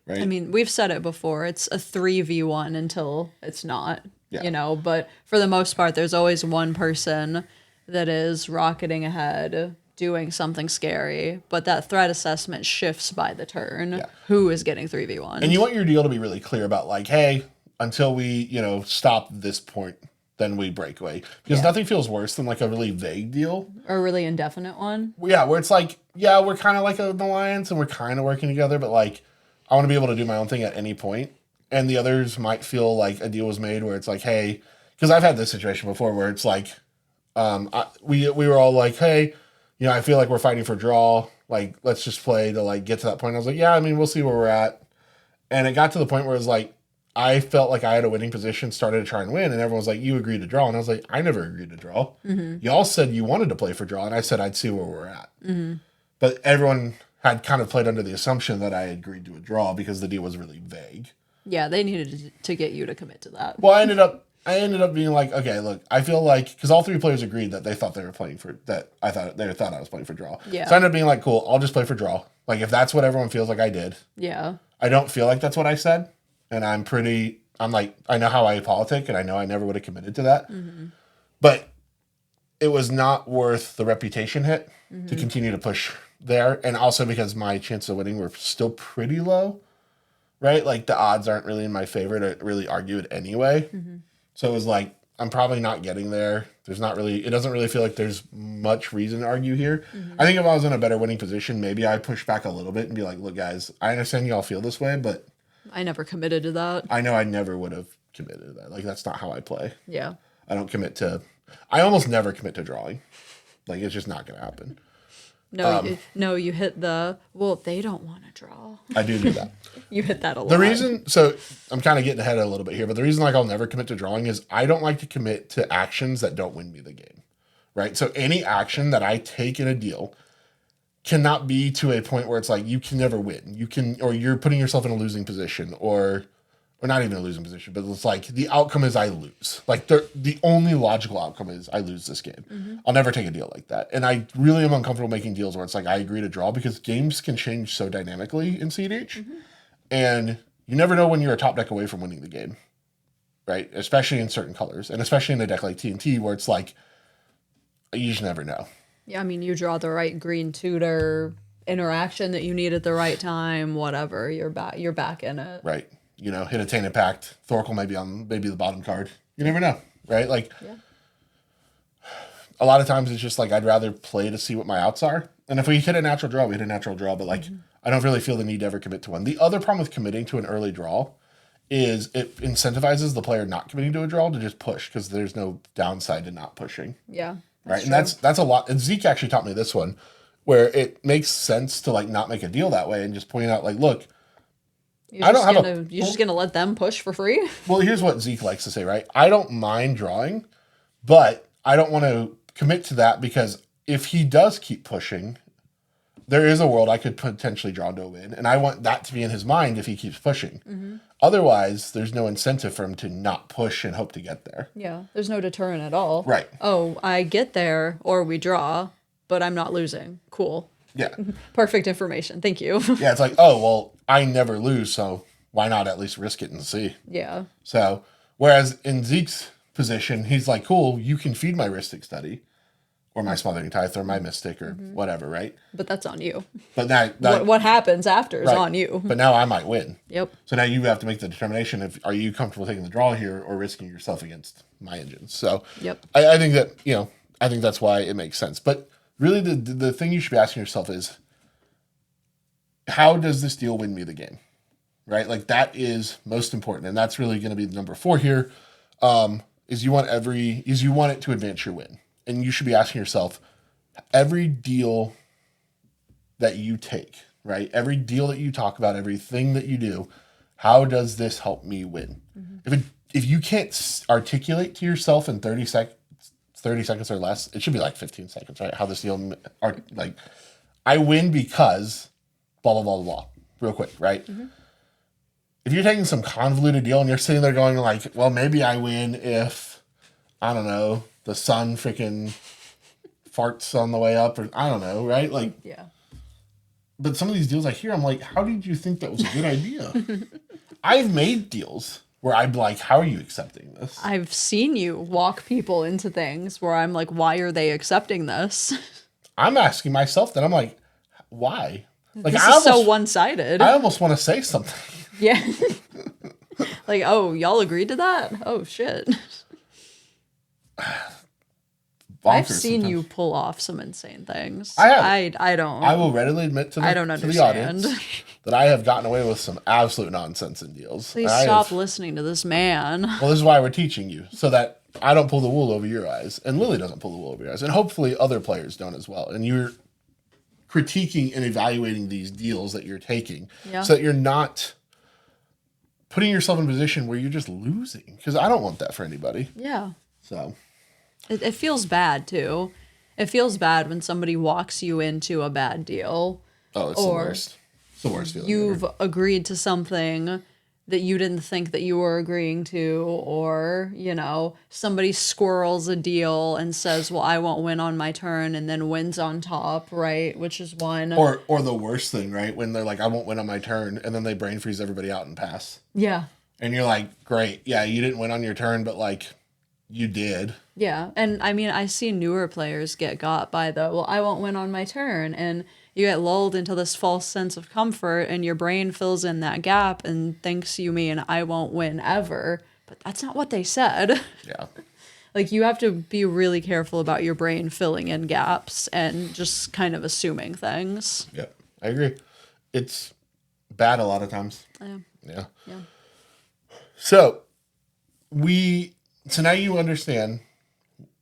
Right? I mean, we've said it before. It's a 3v1 until it's not, but for the most part, there's always one person that is rocketing ahead, doing something scary, but that threat assessment shifts by the turn. Yeah. Who is getting 3v1? And you want your deal to be really clear about like, hey, until we, stop this point, then we break away. Because nothing feels worse than like a really vague deal. Or a really indefinite one. Yeah, where it's like, yeah, we're kind of like an alliance and we're kind of working together, but like, I want to be able to do my own thing at any point. And the others might feel like a deal was made where it's like, hey, because I've had this situation before where it's like, we were all like, hey, I feel like we're fighting for draw. Like, let's just play to like get to that point. I was like, yeah, I mean, we'll see where we're at. And it got to the point where it was like, I felt like I had a winning position, started to try and win, and everyone was like, you agreed to draw. And I was like, I never agreed to draw. Y'all said you wanted to play for draw, and I said I'd see where we're at. But everyone had kind of played under the assumption that I agreed to a draw because the deal was really vague. Yeah, they needed to get you to commit to that. Well, I ended up being like, okay, look, I feel like, because all 3 players agreed that they thought they were playing for, that I thought I was playing for draw. Yeah. So I ended up being like, cool, I'll just play for draw. Like, if that's what everyone feels like I did. Yeah. I don't feel like that's what I said. And I'm like, I know how I politic, and I know I never would have committed to that. But it was not worth the reputation hit to continue to push there. And also because my chances of winning were still pretty low, right? Like, the odds aren't really in my favor to really argue it anyway. So it was like, I'm probably not getting there. It doesn't really feel like there's much reason to argue here. I think if I was in a better winning position, maybe I'd push back a little bit and be like, look, guys, I understand y'all feel this way, but I never committed to that. I know I never would have committed to that. Like, that's not how I play. Yeah. I almost never commit to drawing. Like, it's just not going to happen. No, you hit they don't want to draw. I do that. You hit that a lot. The reason, so I'm kind of getting ahead a little bit here, but the reason like I'll never commit to drawing is I don't like to commit to actions that don't win me the game, right? So any action that I take in a deal cannot be to a point where it's like, you can never win. Or you're putting yourself in a losing position, or or not even a losing position, but it's like the outcome is I lose. Like the only logical outcome is I lose this game. I'll never take a deal like that. And I really am uncomfortable making deals where it's like I agree to draw because games can change so dynamically in CEDH. And you never know when you're a top deck away from winning the game, right? Especially in certain colors. And especially in a deck like TNT where it's like, you just never know. Yeah, I mean, you draw the right green tutor interaction that you need at the right time, whatever, you're back in it. Right. You know, hit a Tainted Pact. Thorkel may be on maybe the bottom card. You never know, right? Like, a lot of times it's just like I'd rather play to see what my outs are. And if we hit a natural draw, we hit a natural draw. But like, I don't really feel the need to ever commit to one. The other problem with committing to an early draw is it incentivizes the player not committing to a draw to just push because there's no downside to not pushing. Yeah. Right. And that's a lot. And Zeke actually taught me this one where it makes sense to like not make a deal that way and just point out like, look, You're just gonna let them push for free? well, here's what Zeke likes to say, right? I don't mind drawing, but I don't want to commit to that because if he does keep pushing, there is a world I could potentially draw to a win. And I want that to be in his mind if he keeps pushing. Otherwise, there's no incentive for him to not push and hope to get there. Yeah, there's no deterrent at all. Right. Oh, I get there or we draw, but I'm not losing. Cool. Yeah. Perfect information. Thank you. Yeah, it's like, oh, well, I never lose, so why not at least risk it and see? Yeah. So, whereas in Zeke's position, he's like, cool, you can feed my Ristic Study or my Smothering Tithe or my Mystic or whatever, right? But that's on you. But now What happens after is right. on you. But now I might win. Yep. So now you have to make the determination of are you comfortable taking the draw here or risking yourself against my engines? So Yep. I think that, I think that's why it makes sense. But really the thing you should be asking yourself is how does this deal win me the game? Right? Like that is most important. And that's really going to be the number 4 here. Is you want it to advance your win. And you should be asking yourself, every deal that you take, right? Every deal that you talk about, everything that you do, how does this help me win? If you can't articulate to yourself in 30 seconds or less, it should be like 15 seconds, right? How this deal, like, I win because blah, blah, blah, blah, blah, real quick, right? If you're taking some convoluted deal and you're sitting there going like, well, maybe I win if, I don't know, the sun freaking farts on the way up or I don't know, right? Like, Yeah. But some of these deals I hear, I'm like, how did you think that was a good idea? I've made deals where I'm like, how are you accepting this? I've seen you walk people into things where I'm like, why are they accepting this? I'm asking myself that. I'm like, why? Like, This is so one-sided. I almost want to say something. Yeah. Like, oh, y'all agreed to that? Oh, shit. I've seen you pull off some insane things. I have. I don't. I will readily admit to I don't the understand. audience that I have gotten away with some absolute nonsense in deals. Please stop listening to this man. Well, this is why we're teaching you, so that I don't pull the wool over your eyes, and Lily doesn't pull the wool over your eyes, and hopefully other players don't as well. And you're critiquing and evaluating these deals that you're taking, so that you're not putting yourself in a position where you're just losing. Because I don't want that for anybody. Yeah. So It feels bad, too. It feels bad when somebody walks you into a bad deal. Oh, it's the worst. It's the worst feeling. You've ever. agreed to something that you didn't think that you were agreeing to, or, somebody squirrels a deal and says, well, I won't win on my turn, and then wins on top, right? Which is one. Or the worst thing, right? When they're like, I won't win on my turn, and then they brain freeze everybody out and pass. Yeah. And you're like, great. Yeah, you didn't win on your turn, but like, you did. Yeah. And I mean, I see newer players get got by well, I won't win on my turn. And you get lulled into this false sense of comfort and your brain fills in that gap and thinks you mean I won't win ever. But that's not what they said. Yeah. Like, you have to be really careful about your brain filling in gaps and just kind of assuming things. Yeah, I agree. It's bad a lot of times. Yeah. So now you understand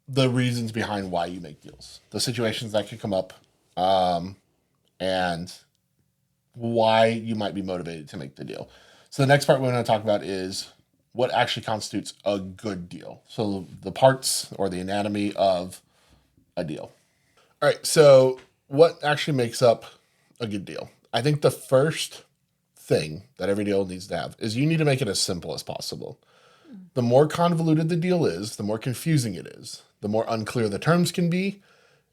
the reasons behind why you make deals, the situations that could come up, and why you might be motivated to make the deal. So the next part we're going to talk about is what actually constitutes a good deal. So the parts or the anatomy of a deal. All right. So what actually makes up a good deal? I think the first thing that every deal needs to have is you need to make it as simple as possible. The more convoluted the deal is, the more confusing it is, the more unclear the terms can be,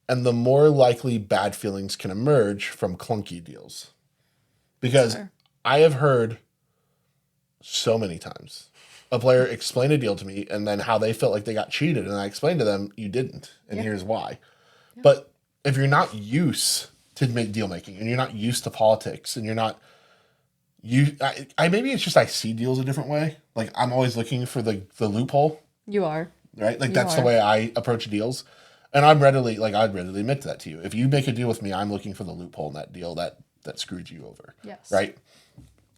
and the more likely bad feelings can emerge from clunky deals. Because Sure. I have heard so many times a player explain a deal to me and then how they felt like they got cheated. And I explained to them, you didn't. And here's why. Yeah. But if you're not used to make deal making and you're not used to politics and you're not, maybe it's just I see deals a different way. Like I'm always looking for the loophole. You are. Right? Like that's the way I approach deals. And I'd readily admit that to you. If you make a deal with me, I'm looking for the loophole in that deal that screwed you over. Yes. Right?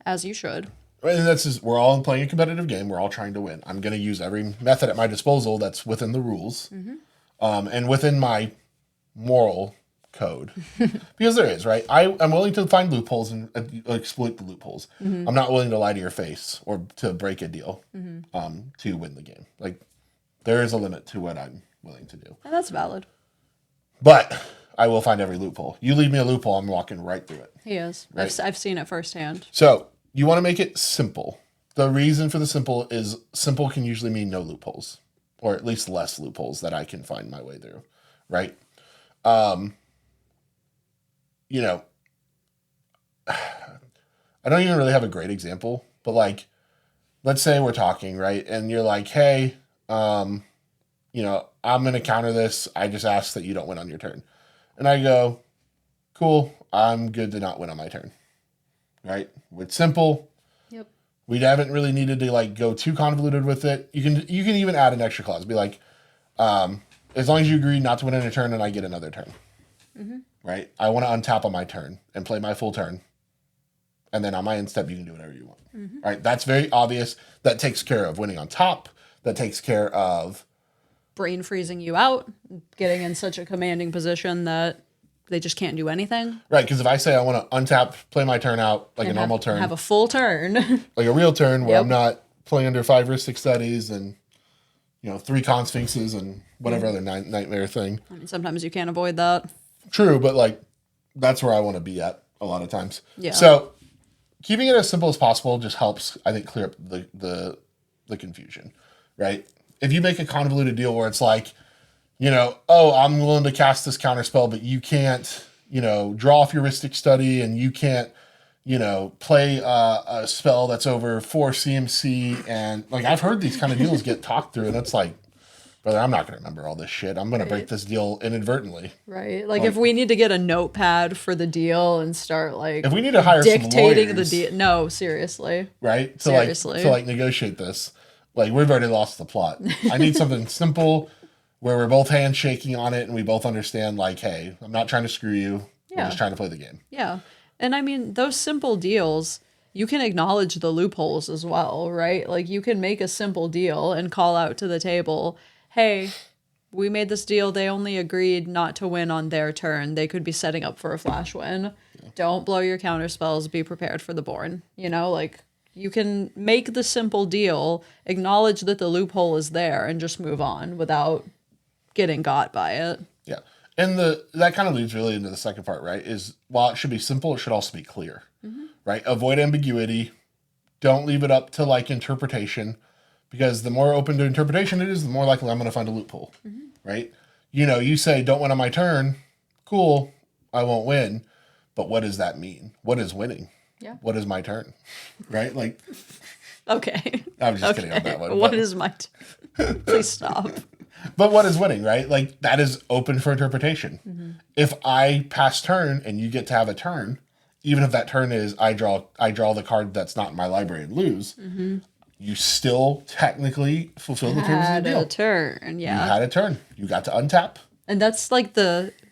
As you should. And we're all playing a competitive game. We're all trying to win. I'm going to use every method at my disposal that's within the rules and within my moral code. Because there is, right? I'm willing to find loopholes and exploit the loopholes. I'm not willing to lie to your face or to break a deal to win the game. Like, there is a limit to what I'm willing to do. And that's valid. But I will find every loophole. You leave me a loophole, I'm walking right through it. He is. Right? I've seen it firsthand. So you want to make it simple. The reason for the simple is simple can usually mean no loopholes, or at least less loopholes that I can find my way through, right? You know, I don't even really have a great example, but like, let's say we're talking, right? And you're like, hey, you know, I'm going to counter this. I just ask that you don't win on your turn. And I go, cool, I'm good to not win on my turn, right? It's simple. Yep. We haven't really needed to like go too convoluted with it. You can even add an extra clause. Be like, as long as you agree not to win on your turn and I get another turn, right? I want to untap on my turn and play my full turn. And then on my end step, you can do whatever you want. Right? That's very obvious. That takes care of winning on top. That takes care of brain freezing you out, getting in such a commanding position that they just can't do anything. Right, because if I say I want to untap, play my turn out like and a normal turn. Have a full turn. Like a real turn where I'm not playing under 5 Ristic Studies and, you know, 3 Con Sphinxes and whatever other nightmare thing. I mean, sometimes you can't avoid that. True, but like that's where I want to be at a lot of times. Yeah. So keeping it as simple as possible just helps, I think, clear up the confusion, right? If you make a convoluted deal where it's like, you know, oh, I'm willing to cast this counter spell, but you can't, you know, draw off your Ristic Study and you can't, you know, play a spell that's over 4 CMC. And like, I've heard these kind of deals get talked through and it's like, brother, I'm not going to remember all this shit. I'm going to break this deal inadvertently. Right. Like if we need to get a notepad for the deal and start like if we need to hire dictating some the lawyers, deal. No, seriously. right? Seriously. To negotiate this. Like we've already lost the plot. I need something simple where we're both handshaking on it and we both understand like, hey, I'm not trying to screw you. We're just trying to play the game. Yeah. And I mean, those simple deals, you can acknowledge the loopholes as well, right? Like you can make a simple deal and call out to the table, hey, we made this deal. They only agreed not to win on their turn. They could be setting up for a flash win. Yeah. Don't blow your counter spells. Be prepared for the bourne. You know, like you can make the simple deal, acknowledge that the loophole is there, and just move on without getting got by it. Yeah. And that kind of leads really into the second part, right? Is while it should be simple, it should also be clear, right? Avoid ambiguity. Don't leave it up to like interpretation, because the more open to interpretation it is, the more likely I'm going to find a loophole, right? You know, you say, don't win on my turn. Cool. I won't win. But what does that mean? What is winning? Yeah. What is my turn? Right? Like, okay. I was just kidding on that one. What is my Please stop. But what is winning, right? Like that is open for interpretation. If I pass turn and you get to have a turn, even if that turn is I draw the card that's not in my library and lose, you still technically fulfill the terms of the deal. Had a turn, yeah. You had a turn. You got to untap. And that's like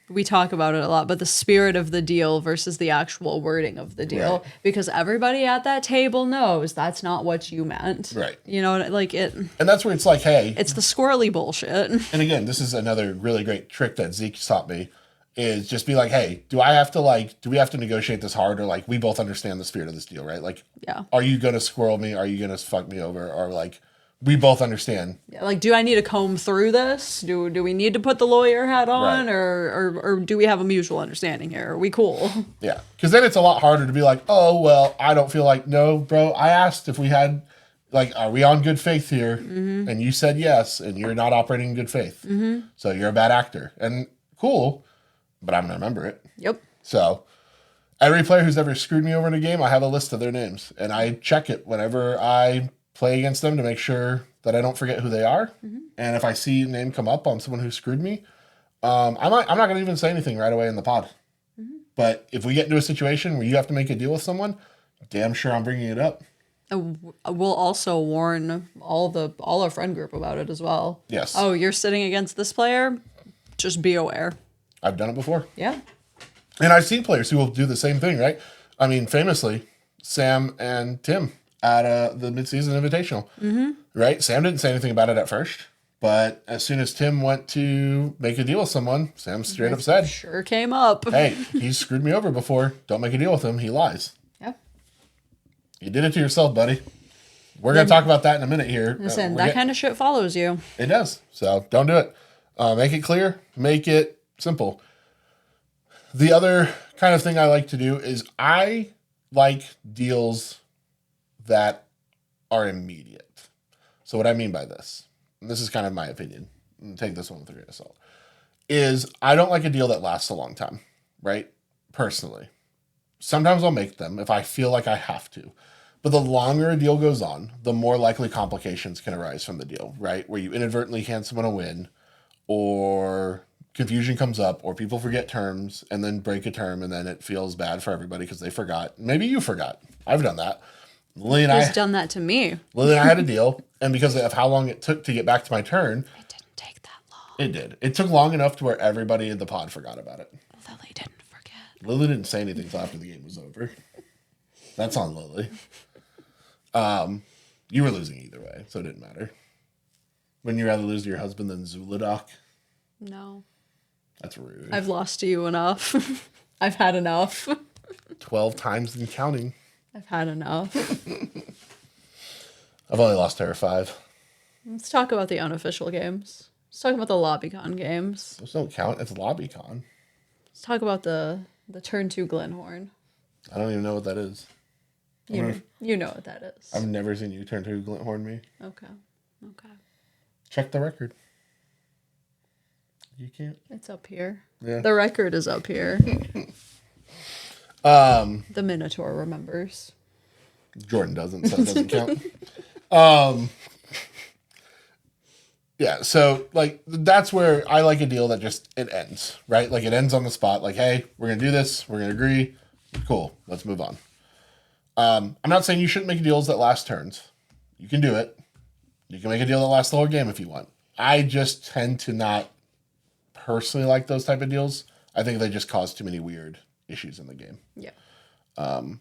we talk about it a lot, but the spirit of the deal versus the actual wording of the deal. Right. Because everybody at that table knows that's not what you meant. Right. You know, like it. And that's where it's like, hey. It's the squirrely bullshit. And again, this is another really great trick that Zeke taught me, is just be like, hey, do we have to negotiate this hard, or like we both understand the spirit of this deal, right? Like, yeah. Are you going to squirrel me? Are you going to fuck me over? Or like, we both understand. Yeah, like, do I need to comb through this? Do we need to put the lawyer hat on, Right. or do we have a mutual understanding here? Are we cool? Yeah. Because then it's a lot harder to be like, oh, well, I don't feel like, no, bro, I asked if we had, like, are we on good faith here? Mm-hmm. And you said yes, and you're not operating in good faith. Mm-hmm. So you're a bad actor. And cool, but I'm going to remember it. Yep. So every player who's ever screwed me over in a game, I have a list of their names. And I check it whenever I play against them to make sure that I don't forget who they are. Mm-hmm. And if I see a name come up on someone who screwed me, I'm not going to even say anything right away in the pod. Mm-hmm. But if we get into a situation where you have to make a deal with someone, damn sure I'm bringing it up. We'll also warn all our friend group about it as well. Yes. Oh, you're sitting against this player? Just be aware. I've done it before. Yeah. And I've seen players who will do the same thing, right? I mean, famously, Sam and Tim at the midseason invitational, right? Sam didn't say anything about it at first, but as soon as Tim went to make a deal with someone, Sam straight up said, Sure came up. hey, he's screwed me over before. Don't make a deal with him. He lies. Yep. You did it to yourself, buddy. We're going to talk about that in a minute here. Listen, that kind of shit follows you. It does. So don't do it. Make it clear. Make it simple. The other kind of thing I like to do is I like deals that are immediate. So what I mean by this, and this is kind of my opinion, and take this one with a grain of salt, is I don't like a deal that lasts a long time, right? Personally. Sometimes I'll make them if I feel like I have to. But the longer a deal goes on, the more likely complications can arise from the deal, right? Where you inadvertently hand someone a win, or confusion comes up, or people forget terms and then break a term, and then it feels bad for everybody because they forgot. Maybe you forgot. I've done that. Lily and Who's done that to me? Lily and I had a deal, and because of how long it took to get back to my turn, It didn't take that long. it did. It took long enough to where everybody in the pod forgot about it. Lily didn't forget. Lily didn't say anything until after the game was over. That's on Lily. You were losing either way, so it didn't matter. Wouldn't you rather lose to your husband than Zuladoc? No. That's rude. I've lost to you enough. I've had enough. 12 times and counting. I've had enough. I've only lost to her 5. Let's talk about the unofficial games. Let's talk about the LobbyCon games. Those don't count. It's LobbyCon. Let's talk about the Turn 2 Glenhorn. I don't even know what that is. You know what that is. I've never seen you turn to Glinthorn me. Okay. Check the record. You can't. It's up here. Yeah. The record is up here. The Minotaur remembers. Jordan doesn't, so it doesn't count. Yeah, so like that's where I like a deal that just it ends, right? Like it ends on the spot. Like, hey, we're gonna do this. We're gonna agree. Cool. Let's move on. I'm not saying you shouldn't make deals that last turns. You can do it. You can make a deal that lasts the whole game if you want. I just tend to not personally like those type of deals. I think they just cause too many weird issues in the game. Yeah. And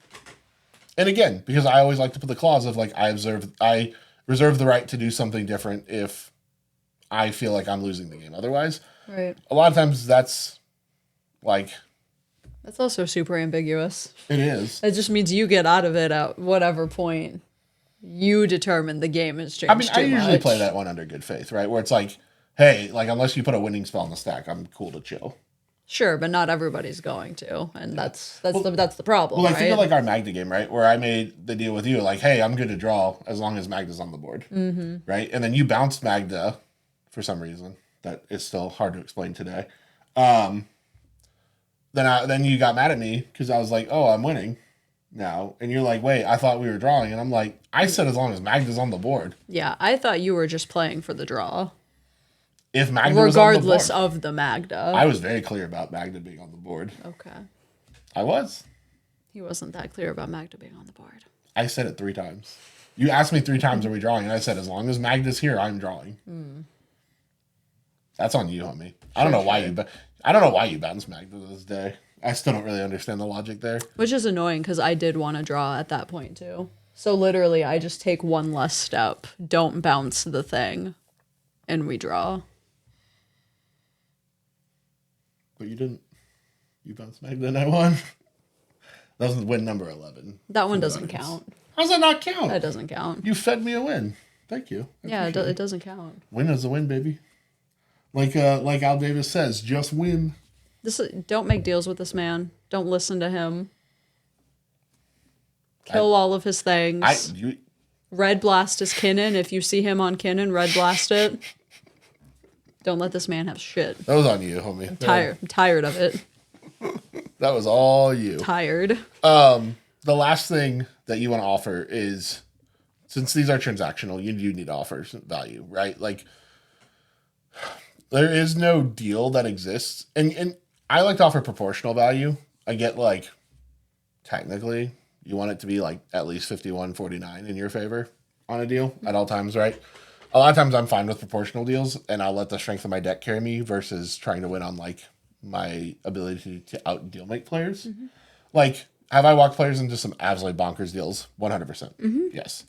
again, because I always like to put the clause of like I reserve the right to do something different if I feel like I'm losing the game. Otherwise, Right. a lot of times that's like That's also super ambiguous. it is. It just means you get out of it at whatever point you determine the game has changed. I mean, I usually play that one under good faith, right? Where it's like, hey, like unless you put a winning spell on the stack, I'm cool to chill. Sure, but not everybody's going to, and that's the problem. Well, I right? think of like our Magda game, right? Where I made the deal with you, like, hey, I'm good to draw as long as Magda's on the board, right? And then you bounced Magda for some reason that is still hard to explain today. Then you got mad at me because I was like, oh, I'm winning now, and you're like, wait, I thought we were drawing, and I'm like, I said as long as Magda's on the board. Yeah, I thought you were just playing for the draw. If Magda regardless was on the board, of the Magda. I was very clear about Magda being on the board. Okay. I was. He wasn't that clear about Magda being on the board. I said it 3 times. You asked me 3 times, are we drawing? And I said, as long as Magda's here, I'm drawing. That's on you, homie. I don't know why you bounced Magda this day. I still don't really understand the logic there. Which is annoying because I did want to draw at that point too. So literally, I just take one less step, don't bounce the thing, and we draw. But you didn't. You bounced Magda and I won. That was win number 11. That one doesn't count. How does that not count? That doesn't count. You fed me a win. Thank you. Yeah, it doesn't count. Win is a win, baby. Like Al Davis says, just win. Don't make deals with this man. Don't listen to him. Kill all of his things. Red blast his Kinnan. If you see him on Kinnan, red blast it. Don't let this man have shit. That was on you, homie. I'm tired of it. That was all you. Tired. The last thing that you want to offer is, since these are transactional, you do need to offer value, right? Like, there is no deal that exists. And I like to offer proportional value. I get, like, technically, you want it to be, like, at least 51-49 in your favor on a deal at all times, right? A lot of times I'm fine with proportional deals, and I'll let the strength of my deck carry me versus trying to win on, like, my ability to out deal make players. Mm-hmm. Like, have I walked players into some absolutely bonkers deals? 100%. Mm-hmm. Yes.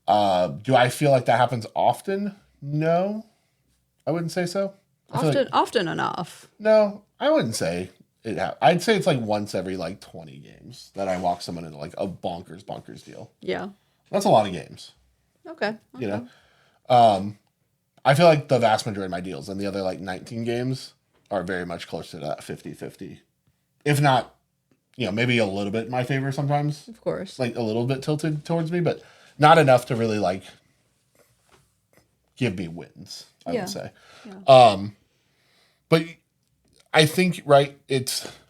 Do I feel like that happens often? No, I wouldn't say so. Often enough. No, I wouldn't say it. I'd say it's like once every like 20 games that I walk someone into like a bonkers deal. Yeah. That's a lot of games. Okay. You know? I feel like the vast majority of my deals and the other like 19 games are very much close to that 50-50. If not, maybe a little bit in my favor sometimes. Of course. Like a little bit tilted towards me, but not enough to really like give me wins, I would say. Yeah. But I think, right,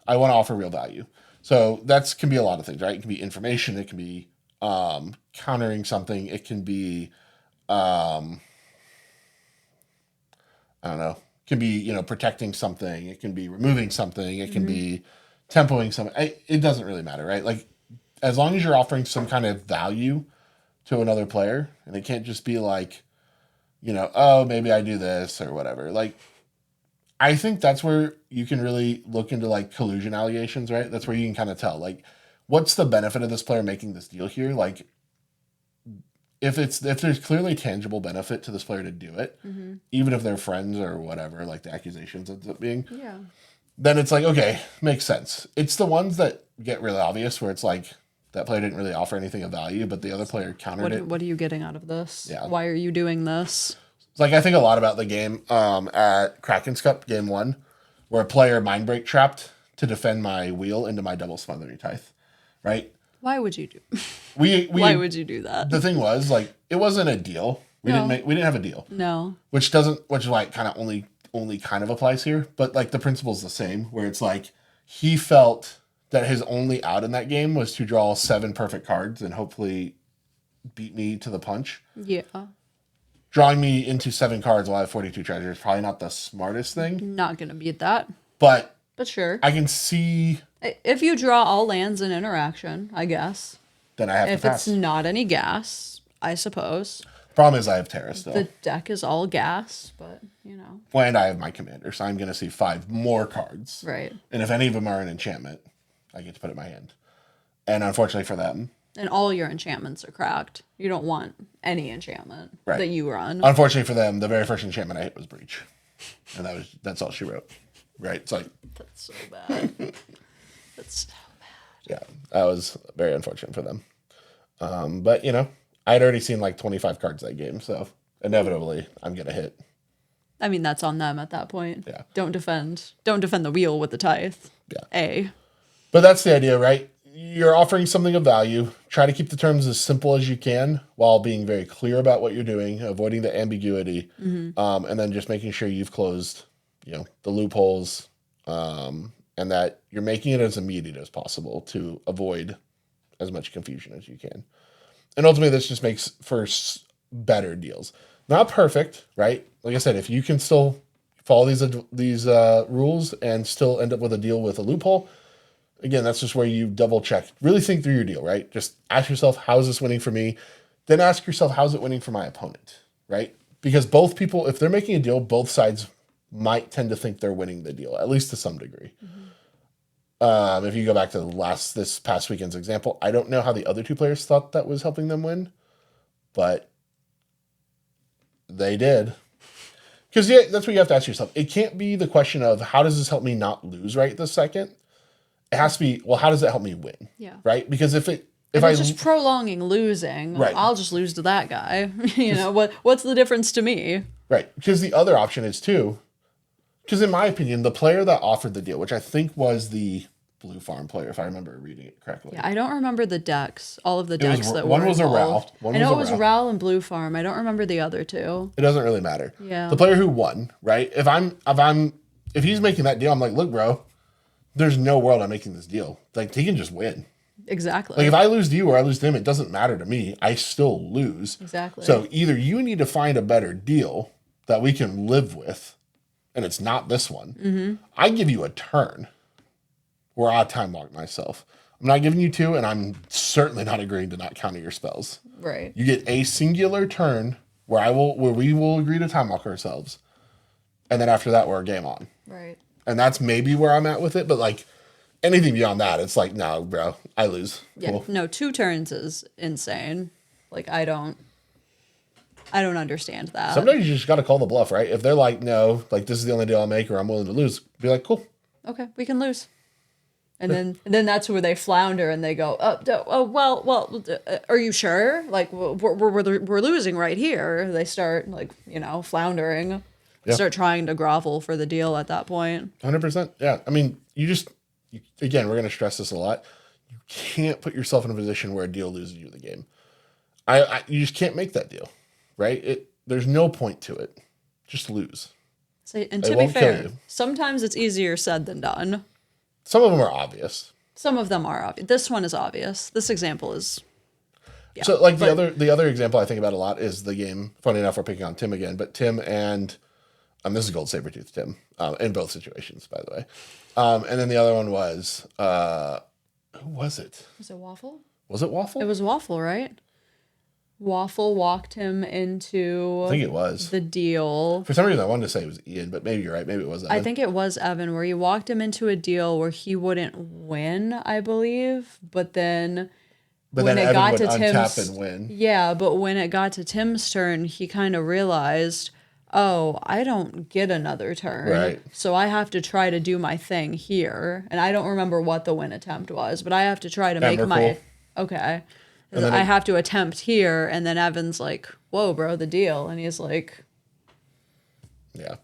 I want to offer real value. So that can be a lot of things, right? It can be information. It can be countering something. It can be, I don't know, it can be, protecting something. It can be removing something. It can be tempoing something. It doesn't really matter, right? Like, as long as you're offering some kind of value to another player, and it can't just be like, oh, maybe I do this or whatever. Like, I think that's where you can really look into like collusion allegations, right? That's where you can kind of tell, like, what's the benefit of this player making this deal here? Like, if there's clearly tangible benefit to this player to do it, even if they're friends or whatever, like the accusations ends up being, then it's like, okay, makes sense. It's the ones that get really obvious where it's like, that player didn't really offer anything of value, but the other player countered it. What are you getting out of this? Yeah. Why are you doing this? It's like, I think a lot about the game at Kraken's Cup, game 1, where a player mind break trapped to defend my wheel into my double smothering tithe, right? Why would you do? Why would you do that? The thing was, like, it wasn't a deal. We didn't have a deal. No. Which is why it kind of only kind of applies here, but like the principle's the same, where it's like he felt that his only out in that game was to draw 7 perfect cards and hopefully beat me to the punch. Yeah. Drawing me into 7 cards while I have 42 treasures is probably not the smartest thing. Not gonna beat that. But sure. I can see. If you draw all lands in interaction, I guess. Then I have to pass. If it's not any gas, I suppose. Problem is I have Terra still. The deck is all gas, but Well, and I have my commander, so I'm going to see 5 more cards. Right. And if any of them are an enchantment, I get to put it in my hand. And unfortunately for them. And all your enchantments are cracked. You don't want any enchantment that you run. Unfortunately for them, the very first enchantment I hit was Breach. And that's all she wrote. Right? It's like. That's so bad. That's so bad. Yeah, that was very unfortunate for them. But, I'd already seen like 25 cards that game, so inevitably I'm going to hit. I mean, that's on them at that point. Yeah. Don't defend the wheel with the tithe. Yeah. But that's the idea, right? You're offering something of value. Try to keep the terms as simple as you can while being very clear about what you're doing, avoiding the ambiguity, and then just making sure you've closed, the loopholes, and that you're making it as immediate as possible to avoid as much confusion as you can. And ultimately, this just makes for better deals. Not perfect, right? Like I said, if you can still follow these rules and still end up with a deal with a loophole, again, that's just where you double check. Really think through your deal, right? Just ask yourself, how is this winning for me? Then ask yourself, how's it winning for my opponent, right? Because both people, if they're making a deal, both sides might tend to think they're winning the deal, at least to some degree. If you go back to this past weekend's example, I don't know how the other 2 players thought that was helping them win, but they did. Because that's what you have to ask yourself. It can't be the question of how does this help me not lose right this second. It has to be, well, how does it help me win? Yeah. Right? Because if if It's just prolonging losing. Right. I'll just lose to that guy. What's the difference to me? Right. Because the other option is too, because in my opinion, the player that offered the deal, which I think was the Blue Farm player, if I remember reading it correctly. Yeah, I don't remember the decks, all of the decks that one were was involved. a Ral. I know it was Ral and Blue Farm. I don't remember the other two. It doesn't really matter. Yeah. The player who won, right? If he's making that deal, I'm like, look, bro, there's no world I'm making this deal. Like, he can just win. Exactly. Like, if I lose to you or I lose to him, it doesn't matter to me. I still lose. Exactly. So either you need to find a better deal that we can live with, and it's not this one. Mm-hmm. I give you a turn where I time lock myself. I'm not giving you 2, and I'm certainly not agreeing to not counter your spells. Right. You get a singular turn where we will agree to time lock ourselves, and then after that we're game on. Right. And that's maybe where I'm at with it, but like anything beyond that, it's like, no, bro, I lose. Yeah. Cool. No, 2 turns is insane. Like I don't understand that. Sometimes you just got to call the bluff, right? If they're like, no, like this is the only deal I'll make, or I'm willing to lose, be like, cool. Okay, we can lose. And then that's where they flounder and they go, well, are you sure? Like we're losing right here. They start like floundering, Yeah. start trying to grovel for the deal at that point. 100%. Yeah. I mean, again, we're going to stress this a lot. You can't put yourself in a position where a deal loses you the game. You just can't make that deal, right? There's no point to it. Just lose. And to be fair, sometimes it's easier said than done. Some of them are obvious. Some of them are obvious. This one is obvious. This example is. Yeah, so like the other example I think about a lot is the game. Funny enough, we're picking on Tim again, but Tim and this is Gold Sabertooth Tim in both situations, by the way. And then the other one was who was it? Was it Waffle? Was it Waffle? It was Waffle, right? Waffle walked him into I think it was the deal. For some reason, I wanted to say it was Ian, but maybe you're right. Maybe it was Evan. I think it was Evan, where he walked him into a deal where he wouldn't win, I believe. But then when it got to Tim's, and win. Yeah, but when it got to Tim's turn, he kind of realized, oh, I don't get another turn. Right. So I have to try to do my thing here. And I don't remember what the win attempt was, but I have to try to make my... Okay. I have to attempt here, and then Evan's like, whoa, bro, the deal. And he's like... Yeah.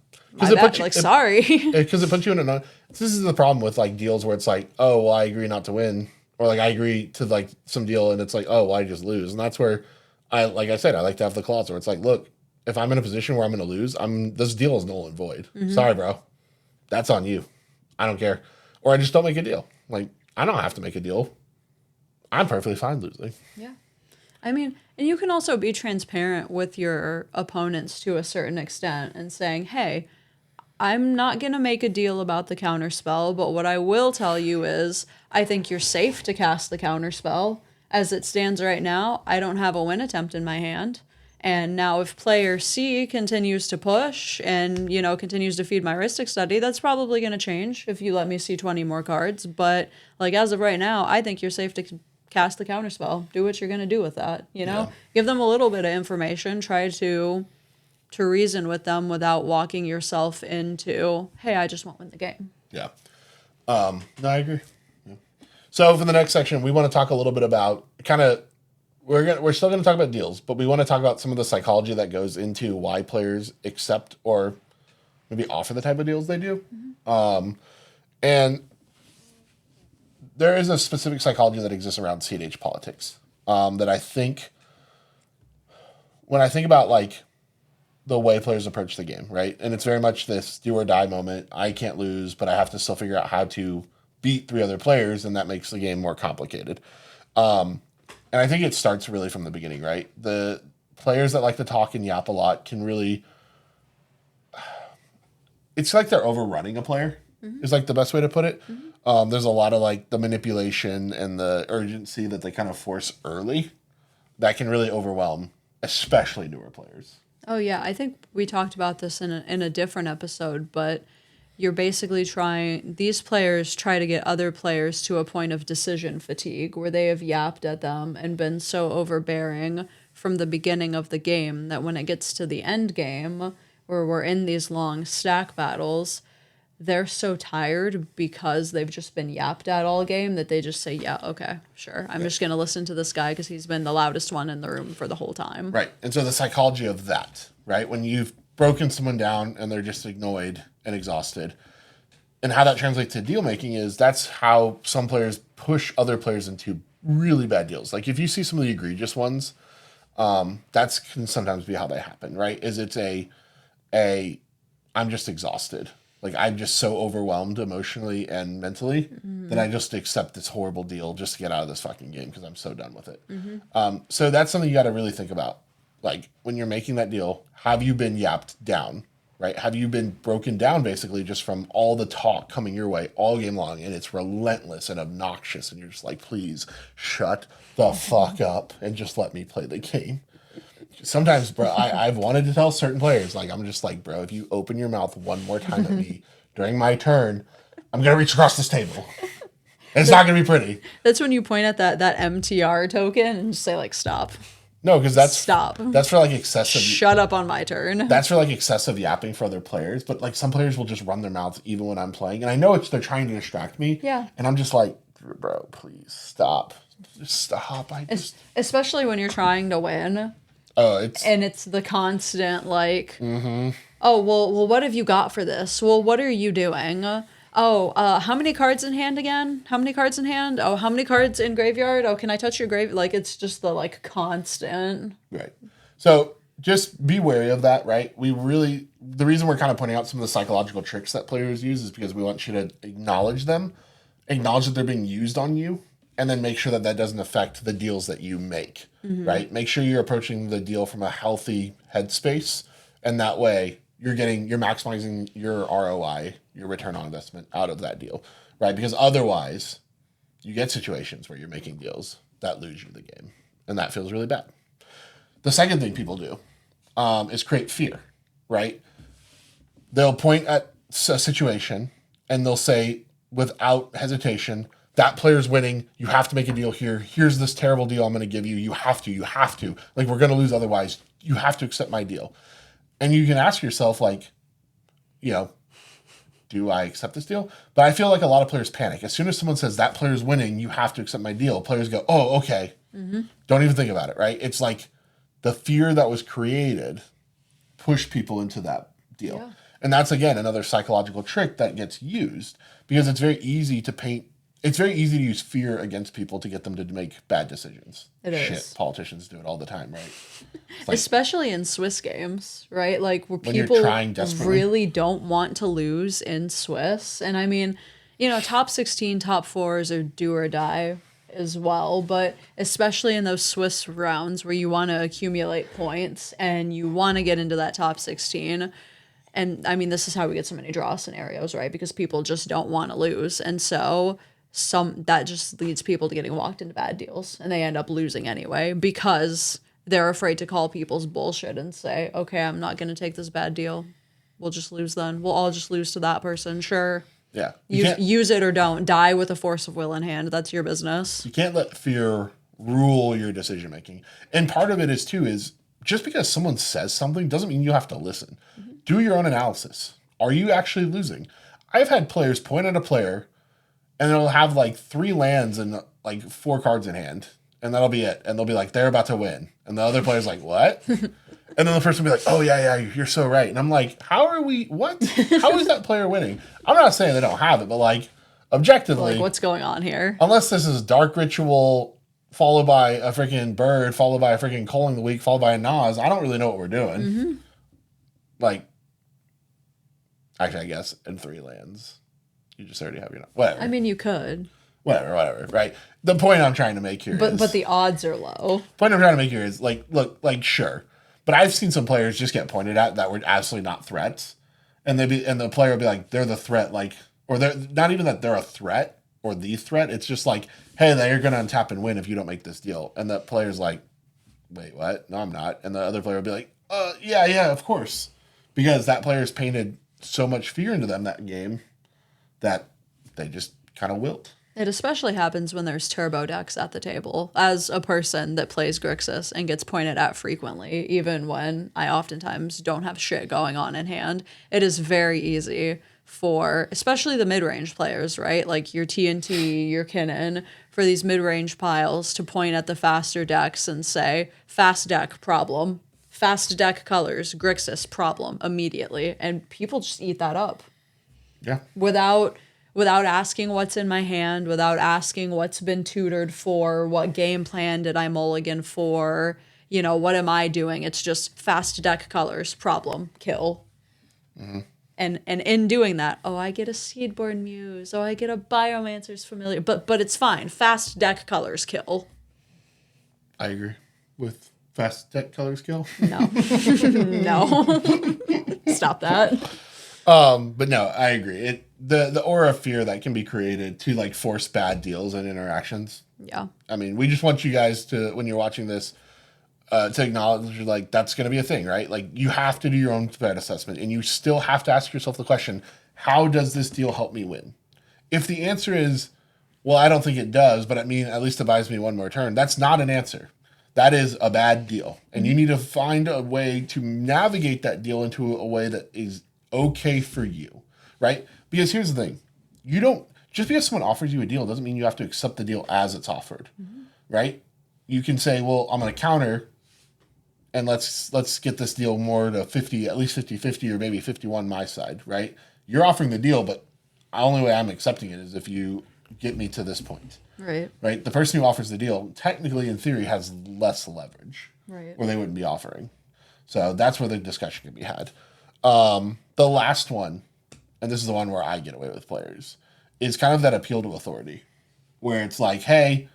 Sorry. Because it puts you in a... This is the problem with like deals where it's like, oh, well, I agree not to win. Or like I agree to like some deal, and it's like, oh, well, I just lose. And that's where, like I said, I like to have the clause where it's like, look, if I'm in a position where I'm going to lose, this deal is null and void. Mm-hmm. Sorry, bro. That's on you. I don't care. Or I just don't make a deal. Like, I don't have to make a deal. I'm perfectly fine losing. Yeah. I mean, and you can also be transparent with your opponents to a certain extent and saying, hey, I'm not going to make a deal about the counterspell, but what I will tell you is I think you're safe to cast the counterspell. As it stands right now, I don't have a win attempt in my hand. And now if player C continues to push and, continues to feed my heuristic study, that's probably going to change if you let me see 20 more cards. But like as of right now, I think you're safe to cast the counterspell. Do what you're going to do with that, Yeah. Give them a little bit of information. Try to reason with them without walking yourself into, hey, I just won't win the game. Yeah. No, I agree. Yeah. So for the next section, we want to talk a little bit about we're still going to talk about deals, but we want to talk about some of the psychology that goes into why players accept or maybe offer the type of deals they do. Mm-hmm. And there is a specific psychology that exists around CEDH politics that I think, when I think about like the way players approach the game, right? And it's very much this do or die moment. I can't lose, but I have to still figure out how to beat 3 other players, and that makes the game more complicated. And I think it starts really from the beginning, right? The players that like to talk and yap a lot can really... It's like they're overrunning a player, is like the best way to put it. Mm-hmm. There's a lot of like the manipulation and the urgency that they kind of force early that can really overwhelm, especially newer players. Oh, yeah. I think we talked about this in a different episode, but you're basically these players try to get other players to a point of decision fatigue where they have yapped at them and been so overbearing from the beginning of the game that when it gets to the end game where we're in these long stack battles, they're so tired because they've just been yapped at all game that they just say, yeah, okay, sure. I'm just going to listen to this guy because he's been the loudest one in the room for the whole time. Right. And so the psychology of that, right? When you've broken someone down and they're just annoyed and exhausted, and how that translates to deal making is that's how some players push other players into really bad deals. Like if you see some of the egregious ones, that's can sometimes be how they happen, right? Is it's a I'm just exhausted. Like I'm just so overwhelmed emotionally and mentally that I just accept this horrible deal just to get out of this fucking game because I'm so done with it. So that's something you got to really think about. Like when you're making that deal, have you been yapped down? Right? Have you been broken down basically just from all the talk coming your way all game long and it's relentless and obnoxious and you're just like, please shut the fuck up and just let me play the game. Sometimes, bro, I've wanted to tell certain players, like, I'm just like, bro, if you open your mouth one more time at me during my turn, I'm going to reach across this table. And it's not going to be pretty. That's when you point at that MTR token and just say, like, stop. No, because that's Stop. That's for like excessive. Shut up on my turn. That's for like excessive yapping for other players. But like some players will just run their mouths even when I'm playing, and I know they're trying to distract me. Yeah. And I'm just like, bro, please stop. Just stop. Especially when you're trying to win. Oh, it's the constant like, oh well, what have you got for this? Well, what are you doing? How many cards in hand again? How many cards in hand? Oh, how many cards in graveyard? Oh, can I touch your grave? Like, it's just the, like, constant. Right. So just be wary of that, right? The reason we're kind of pointing out some of the psychological tricks that players use is because we want you to acknowledge them, acknowledge that they're being used on you, and then make sure that that doesn't affect the deals that you make, right? Make sure you're approaching the deal from a healthy headspace, and that way you're maximizing your ROI, your return on investment out of that deal, right? Because otherwise, you get situations where you're making deals that lose you the game, and that feels really bad. The second thing people do is create fear, right? They'll point at a situation and they'll say without hesitation, that player's winning. You have to make a deal here. Here's this terrible deal I'm going to give you. You have to. Like, we're going to lose otherwise. You have to accept my deal. And you can ask yourself, like, do I accept this deal? But I feel like a lot of players panic. As soon as someone says that player's winning, you have to accept my deal, players go, oh, okay. Don't even think about it, right? It's like the fear that was created pushed people into that deal. Yeah. And that's, again, another psychological trick that gets used because it's very easy to use fear against people to get them to make bad decisions. Politicians do it all the time, right? Like, especially in Swiss games, right? Like where people really don't want to lose in Swiss. And I mean, top 16, top 4s are do or die as well. But especially in those Swiss rounds where you want to accumulate points and you want to get into that top 16. And I mean, this is how we get so many draw scenarios, right? Because people just don't want to lose. And so that just leads people to getting walked into bad deals and they end up losing anyway because they're afraid to call people's bullshit and say, okay, I'm not going to take this bad deal. We'll just lose then. We'll all just lose to that person. Sure. Yeah. Use it or don't. Die with a force of will in hand. That's your business. You can't let fear rule your decision making. And part of it is just because someone says something doesn't mean you have to listen. Do your own analysis. Are you actually losing? I've had players point at a player and they'll have like 3 lands and like 4 cards in hand. And that'll be it. And they'll be like, they're about to win. And the other player's like, what? And then the person will be like, oh, yeah, you're so right. And I'm like, what? How is that player winning? I'm not saying they don't have it, but like, objectively. Like, what's going on here? Unless this is Dark Ritual followed by a freaking Bird, followed by a freaking Culling the Week, followed by a Nas, I don't really know what we're doing. Like, actually, I guess in 3 lands. You just already have your... Whatever. I mean, you could. Whatever, right? The point I'm trying to make here is... But the odds are low. The point I'm trying to make here is, like, look, like, sure. But I've seen some players just get pointed at that were absolutely not threats. And the player will be like, they're the threat, like... Or they're not even that they're a threat or the threat. It's just like, hey, you're going to untap and win if you don't make this deal. And the player's like, wait, what? No, I'm not. And the other player will be like, yeah, of course. Because that player's painted so much fear into them that game that they just kind of wilt. It especially happens when there's turbo decks at the table. As a person that plays Grixis and gets pointed at frequently, even when I oftentimes don't have shit going on in hand, it is very easy for especially the mid-range players, right? Like your TNT, your Kinnan, for these mid-range piles to point at the faster decks and say, fast deck problem, fast deck colors, Grixis problem immediately. And people just eat that up. Yeah. Without asking what's in my hand, without asking what's been tutored for, what game plan did I mulligan for, what am I doing? It's just fast deck colors, problem, kill. Mm-hmm. And in doing that, I get a Seedborn Muse, I get a Biomancer's Familiar, but it's fine. Fast deck colors, kill. I agree with fast deck colors kill. No. No. Stop that. But no, I agree. The aura of fear that can be created to like force bad deals and interactions. Yeah. I mean, we just want you guys to, when you're watching this, to acknowledge like that's going to be a thing, right? Like you have to do your own threat assessment, and you still have to ask yourself the question: how does this deal help me win? If the answer is, well, I don't think it does, but at least it buys me one more turn. That's not an answer. That is a bad deal, and you need to find a way to navigate that deal into a way that is okay for you, right? Because here's the thing: you don't just because someone offers you a deal doesn't mean you have to accept the deal as it's offered, right? You can say, well, I'm going to counter. And let's get this deal more to 50, at least 50-50 or maybe 51 my side, right? You're offering the deal, but the only way I'm accepting it is if you get me to this point. Right. Right? The person who offers the deal, technically in theory, has less leverage. Right. Or they wouldn't be offering. So that's where the discussion can be had. The last one, and this is the one where I get away with players, is kind of that appeal to authority. Where it's like, hey,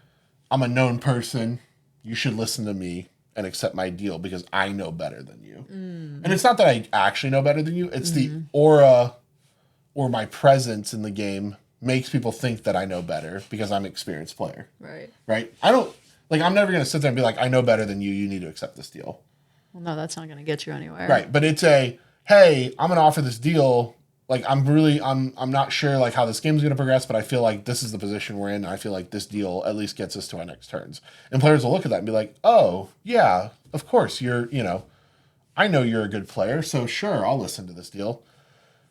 I'm a known person. You should listen to me and accept my deal because I know better than you. And it's not that I actually know better than you. It's the aura or my presence in the game makes people think that I know better because I'm an experienced player. Right. Right? I'm never going to sit there and be like, I know better than you. You need to accept this deal. Well, no, that's not going to get you anywhere. Right. But it's hey, I'm going to offer this deal. Like, I'm not sure like how this game's going to progress, but I feel like this is the position we're in. And I feel like this deal at least gets us to our next turns. And players will look at that and be like, oh, yeah, of course I know you're a good player. So sure, I'll listen to this deal.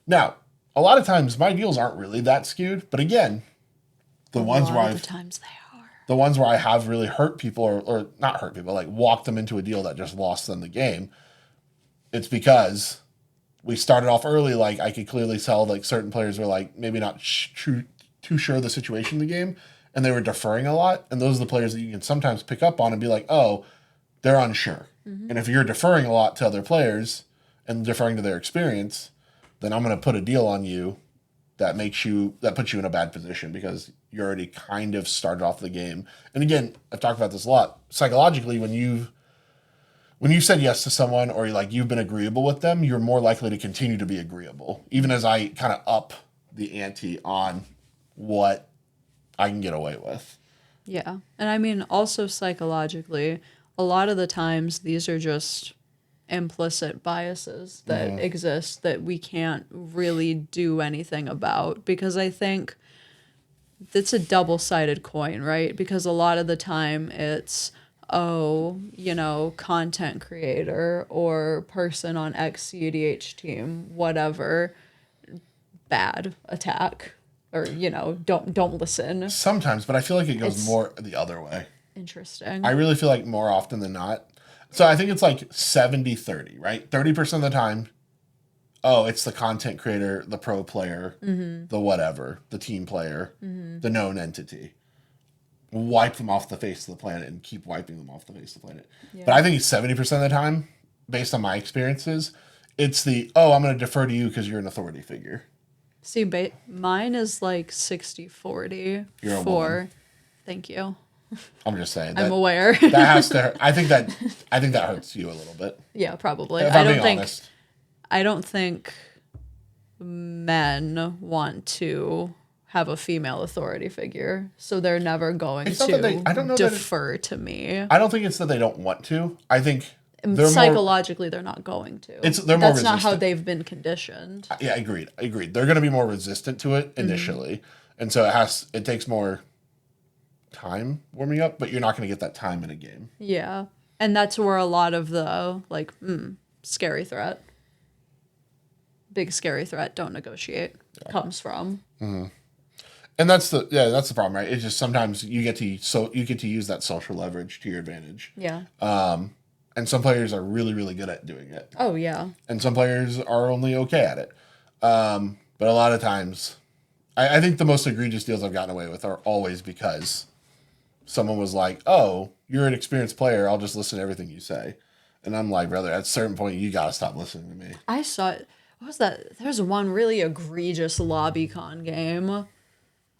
Now, a lot of times my deals aren't really that skewed. But again, the ones where I have really hurt people or not hurt people, like walked them into a deal that just lost them the game. It's because we started off early, like I could clearly tell like certain players were like maybe not too sure of the situation in the game, and they were deferring a lot. And those are the players that you can sometimes pick up on and be like, oh, they're unsure. And if you're deferring a lot to other players and deferring to their experience, then I'm going to put a deal on you that puts you in a bad position because you already kind of started off the game. And again, I've talked about this a lot. Psychologically, when you said yes to someone or like you've been agreeable with them, you're more likely to continue to be agreeable, even as I kind of up the ante on what I can get away with. Yeah. And I mean, also psychologically, a lot of the times these are just implicit biases that exist that we can't really do anything about, because I think it's a double-sided coin, right? Because a lot of the time it's, content creator or person on X CEDH team, whatever, bad attack, or, don't listen. Sometimes, but I feel like it goes more the other way. Interesting. I really feel like more often than not. So I think it's like 70-30, right? 30% of the time, it's the content creator, the pro player, the whatever, the team player, the known entity. Wipe them off the face of the planet and keep wiping them off the face of the planet. Yeah. But I think 70% of the time, based on my experiences, it's I'm going to defer to you because you're an authority figure. See, mine is like 60-40. You're a woman. Thank you. I'm just saying. I'm aware. That has to hurt. I think that hurts you a little bit. Yeah, probably. If I'm being honest. I don't think men want to have a female authority figure, so they're never going to defer to me. I don't think it's that they don't want to. I think psychologically they're not going to. They're more resistant. That's not how they've been conditioned. Yeah, agreed. They're going to be more resistant to it initially, and so it takes more time warming up, but you're not going to get that time in a game. Yeah, and that's where a lot of the scary threat. big scary threat, don't negotiate, comes from. And that's the problem, right? It's just sometimes you get to use that social leverage to your advantage. Yeah. And some players are really, really good at doing it. Oh, yeah. And some players are only okay at it. But a lot of times, I think the most egregious deals I've gotten away with are always because someone was like, "Oh, you're an experienced player. I'll just listen to everything you say." And I'm like, brother, at a certain point, you got to stop listening to me. I saw it. What was that? There's one really egregious lobby con game.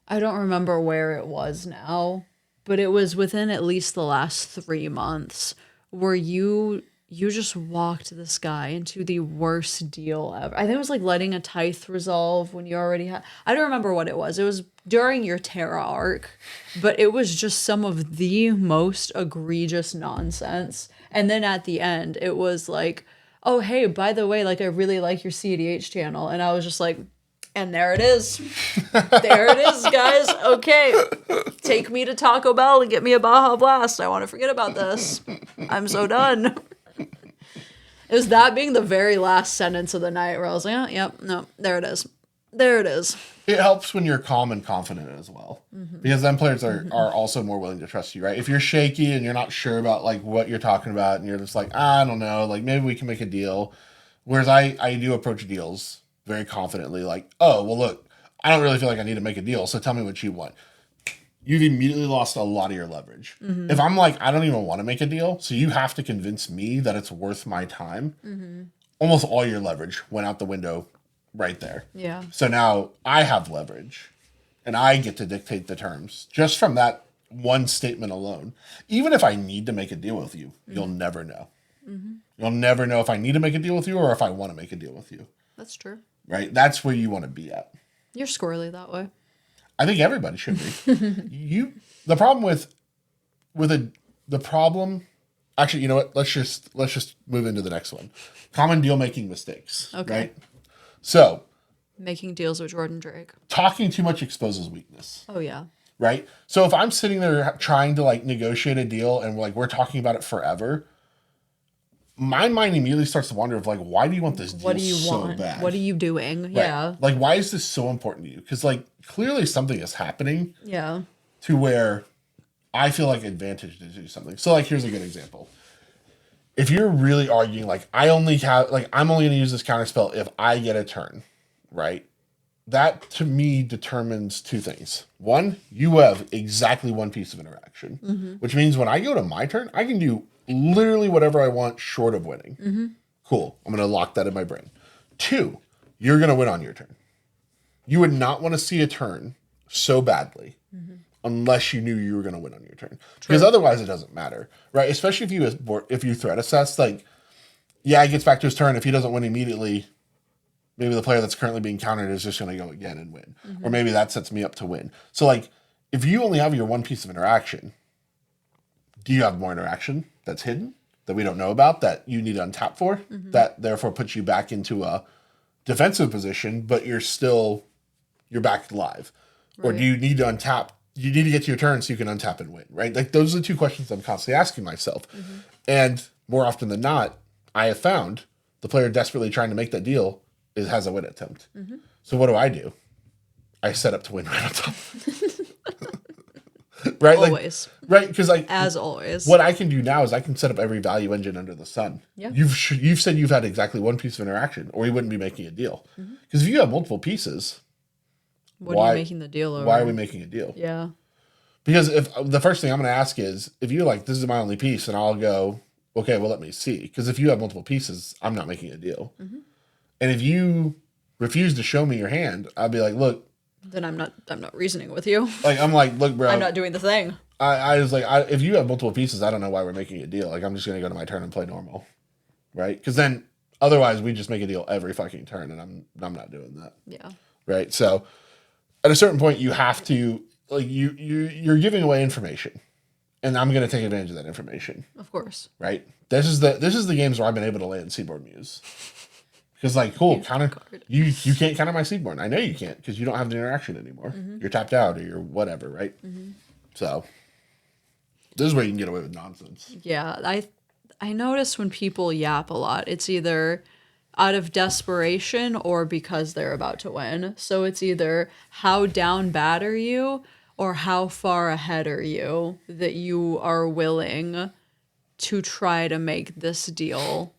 I don't remember where it was now, but it was within at least the last 3 months where you just walked this guy into the worst deal ever. I think it was like letting a tithe resolve when you already had. I don't remember what it was. It was during your Terra arc, but it was just some of the most egregious nonsense. And then at the end, it was like, "Oh, hey, by the way, like I really like your CEDH channel," and I was just like, "And there it is, there it is, guys. Okay, take me to Taco Bell and get me a Baja Blast. I want to forget about this. I'm so done." It was that being the very last sentence of the night where I was like, "Oh, yep, no, there it is. There it is." It helps when you're calm and confident as well. Because then players are also more willing to trust you, right? If you're shaky and you're not sure about like what you're talking about and you're just like, I don't know, like maybe we can make a deal. Whereas I do approach deals very confidently, like, "Oh, well, look, I don't really feel like I need to make a deal, so tell me what you want." You've immediately lost a lot of your leverage. If I'm like, I don't even want to make a deal, so you have to convince me that it's worth my time, almost all your leverage went out the window right there. Yeah. So now I have leverage and I get to dictate the terms just from that one statement alone. Even if I need to make a deal with you, you'll never know. You'll never know if I need to make a deal with you or if I want to make a deal with you. That's true. Right? That's where you want to be at. You're squirrely that way. I think everybody should be. The problem the problem. Actually, you know what? Let's just move into the next one. Common deal making mistakes. Okay. Right. So, Making deals with Jordan Drake. talking too much exposes weakness. Oh, yeah. Right. So if I'm sitting there trying to like negotiate a deal and like we're talking about it forever, my mind immediately starts to wonder of like, why do you want this deal What do you so want? bad? What are you doing? Right. Yeah. Like, why is this so important to you? Because like clearly something is happening Yeah. to where I feel like advantage to do something. So like, here's a good example. If you're really arguing like I'm only going to use this counterspell if I get a turn, right? That to me determines two things. One, you have exactly one piece of interaction, which means when I go to my turn, I can do literally whatever I want short of winning. Cool. I'm going to lock that in my brain. Two, you're going to win on your turn. You would not want to see a turn so badly unless you knew you were going to win on your turn. Because otherwise it doesn't matter, right? Especially if you threat assess, like, yeah, he gets back to his turn. If he doesn't win immediately, maybe the player that's currently being countered is just going to go again and win. Or maybe that sets me up to win. So like, if you only have your one piece of interaction, do you have more interaction that's hidden that we don't know about that you need to untap for? That therefore puts you back into a defensive position, but you're back live. Or do you need to untap? You need to get to your turn so you can untap and win, right? Like those are the two questions I'm constantly asking myself. And more often than not, I have found the player desperately trying to make that deal has a win attempt. So what do? I set up to win right on top. Right? Always. Like, right? Because like As always. what I can do now is I can set up every value engine under the sun. Yeah. You've said you've had exactly one piece of interaction, or you wouldn't be making a deal. Because if you have multiple pieces, What are you making the deal over? why are we making a deal? Yeah. Because if the first thing I'm going to ask is, if you're like, this is my only piece, and I'll go, okay, well, let me see. Because if you have multiple pieces, I'm not making a deal. And if you refuse to show me your hand, I'll be like, look. Then I'm not reasoning with you. Like, I'm like, look, bro. I'm not doing the thing. I was like, if you have multiple pieces, I don't know why we're making a deal. Like, I'm just going to go to my turn and play normal. Right? Because then, otherwise, we just make a deal every fucking turn, and I'm not doing that. Yeah. Right? So, at a certain point, you have to, like, you're giving away information. And I'm going to take advantage of that information. Of course. Right? This is the games where I've been able to land Seaboard Muse. Because like, cool, counter, you can't counter my Seaboard. I know you can't because you don't have the interaction anymore. You're tapped out or you're whatever, right? So this is where you can get away with nonsense. Yeah, I notice when people yap a lot, it's either out of desperation or because they're about to win. So it's either how down bad are you or how far ahead are you that you are willing to try to make this deal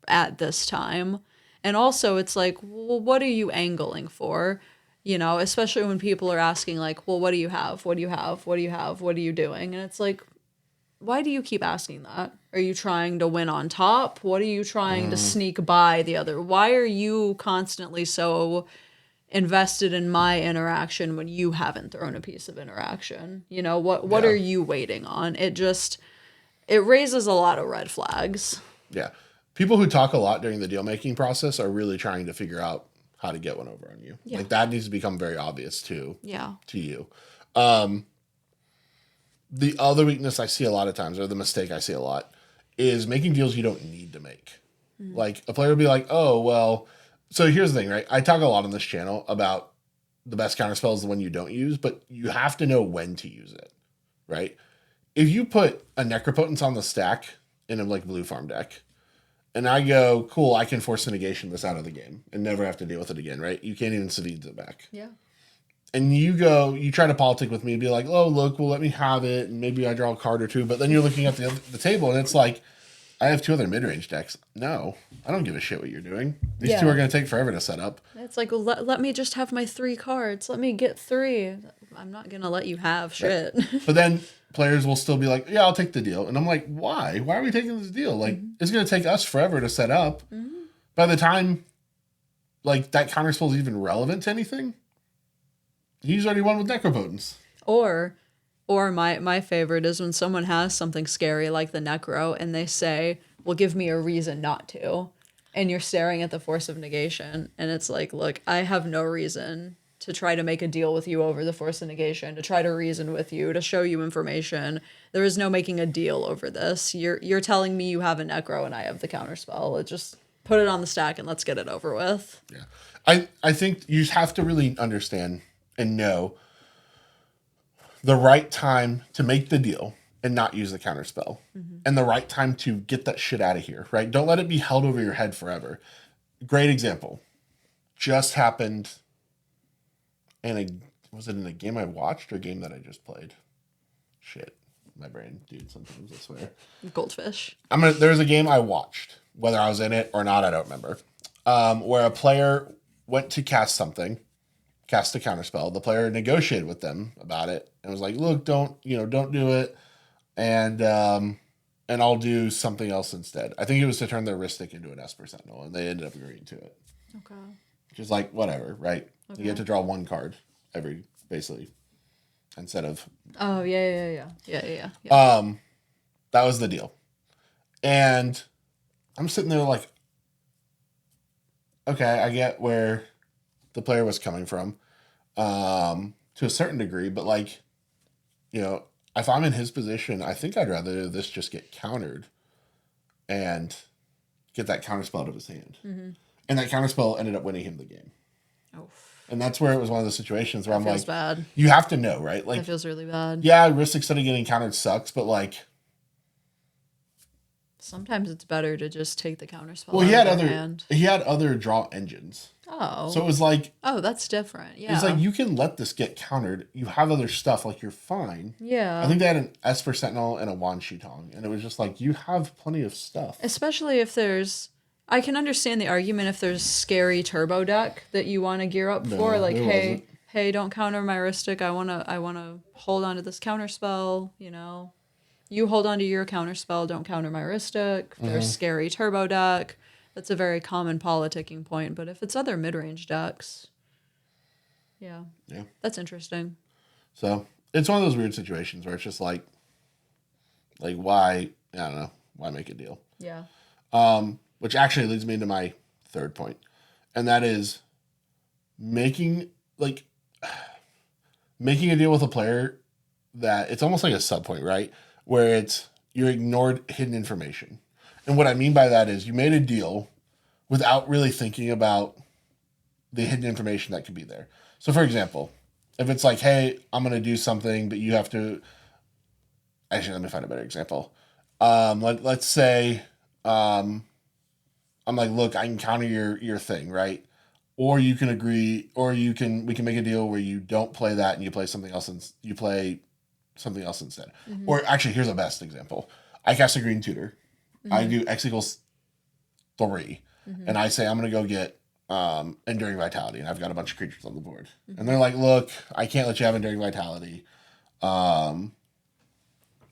at this time. And also it's like, well, what are you angling for? You know, especially when people are asking like, well, what do you have? What do you have? What do you have? What are you doing? And it's like, why do you keep asking that? Are you trying to win on top? What are you trying to sneak by the other? Why are you constantly so invested in my interaction when you haven't thrown a piece of interaction? You know, what Yeah. are you waiting on? It raises a lot of red flags. Yeah. People who talk a lot during the deal making process are really trying to figure out how to get one over on you. Yeah. Like that needs to become very obvious to you. The other weakness I see a lot of times, or the mistake I see a lot, is making deals you don't need to make. Like a player will be like, oh, well, so here's the thing, right? I talk a lot on this channel about the best counterspell is the one you don't use, but you have to know when to use it, right? If you put a Necropotence on the stack in a like blue farm deck, and I go, cool, I can force a negation this out of the game and never have to deal with it again, right? You can't even CEDH it back. Yeah. And you try to politic with me and be like, oh, look, well, let me have it. And maybe I draw a card or two. But then you're looking at the table and it's like, I have 2 other mid-range decks. No, I don't give a shit what you're doing. These 2 are going to take forever to set up. It's like, well, let me just have my 3 cards. Let me get 3. I'm not going to let you have shit. Right. But then players will still be like, yeah, I'll take the deal. And I'm like, why? Why are we taking this deal? Like, it's going to take us forever to set up. By the time, like, that counterspell is even relevant to anything, he's already won with Necropotence. Or my favorite is when someone has something scary like the Necro and they say, well, give me a reason not to. And you're staring at the force of negation. And it's like, look, I have no reason to try to make a deal with you over the force of negation, to try to reason with you, to show you information. There is no making a deal over this. You're telling me you have a Necro and I have the counterspell. Just put it on the stack and let's get it over with. Yeah. I think you have to really understand and know the right time to make the deal and not use the counterspell, and the right time to get that shit out of here, right? Don't let it be held over your head forever. Great example. Just happened was it in a game I watched or a game that I just played? Shit. My brain, dude, sometimes I swear. Goldfish. There's a game I watched, whether I was in it or not, I don't remember, where a player went to cast a counterspell. The player negotiated with them about it and was like, look, don't do it. And I'll do something else instead. I think it was to turn their Ristic into an Esper Sentinel, and they ended up agreeing to it. Okay. Which is like, whatever, right? Okay. You get to draw 1 card basically, instead of... Oh, yeah. That was the deal. And I'm sitting there like, okay, I get where the player was coming from, to a certain degree, but like, if I'm in his position, I think I'd rather this just get countered and get that counterspell out of his hand. And that counterspell ended up winning him the game. Oh. And that's where it was one of those situations where I'm like, bad. You have to know, right? Like, that feels really bad. Yeah, risk instead of getting countered sucks, but like, sometimes it's better to just take the counterspell. Well, he had other draw engines. Oh. So it was like, oh, that's different. Yeah. It's like, you can let this get countered. You have other stuff, like you're fine. Yeah. I think they had an Esper Sentinel and a Wan Shitong, and it was just like, you have plenty of stuff. Especially if I can understand the argument if there's scary turbo deck that you want to gear up for. Like, hey, don't counter my Ristic. I wanna hold on to this counterspell, You hold on to your counterspell, don't counter my Ristic. There's scary turbo deck. That's a very common politicking point. But if it's other mid-range decks, yeah, that's interesting. So it's one of those weird situations where it's just like why, I don't know, why make a deal? Yeah. Which actually leads me into my third point, and that is making a deal with a player that it's almost like a sub point, right? Where you ignored hidden information. And what I mean by that is you made a deal without really thinking about the hidden information that could be there. So for example, if it's like, hey, I'm going to do something, but you have to... Actually, let me find a better example. Let's say I'm I'm like, look, I can counter your thing, right? Or you can agree, or we can make a deal where you don't play that and you play something else, and you play something else instead. Mm-hmm. Or actually, here's a best example. I cast a green tutor. Mm-hmm. I do X equals 3, Mm-hmm. and I say I'm gonna go get Enduring Vitality, and I've got a bunch of creatures on the board. Mm-hmm. And they're like, look, I can't let you have Enduring Vitality. I'm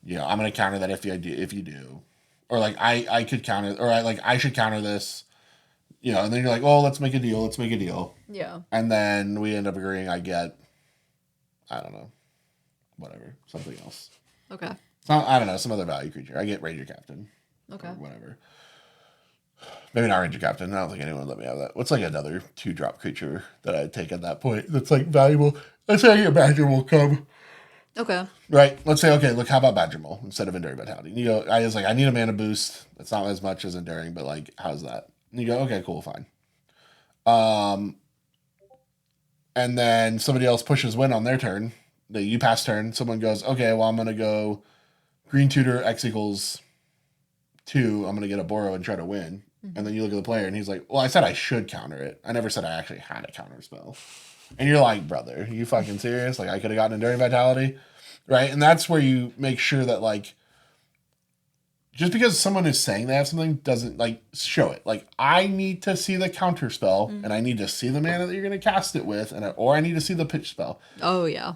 gonna counter that if you do. Or like I could counter, or I should counter this. And then you're like, oh, let's make a deal. Yeah. And then we end up agreeing I get, I don't know, whatever, something else. Okay. I don't know, some other value creature. I get Ranger Captain. Okay. Or whatever. Maybe not Ranger Captain. I don't think anyone would let me have that. What's like another 2-drop creature that I'd take at that point that's like valuable? Let's say I get Badger will come. Okay. Right. Let's say, okay, look, how about Badger Mole instead of Enduring Vitality? And you go, I was like, I need a mana boost. It's not as much as Enduring, but like, how's that? And you go, okay, cool, fine. And then somebody else pushes win on their turn. You pass turn. Someone goes, okay, well, I'm going to go green tutor X equals 2. I'm going to get a Borrow and try to win. Mm-hmm. And then you look at the player and he's like, well, I said I should counter it. I never said I actually had a counter spell. And you're like, brother, are you fucking serious? Like, I could have gotten Enduring Vitality. Right? And that's where you make sure that, like, just because someone is saying they have something doesn't, like, show it. Like, I need to see the counter spell, and I need to see the mana that you're going to cast it with, or I need to see the pitch spell. Oh, yeah.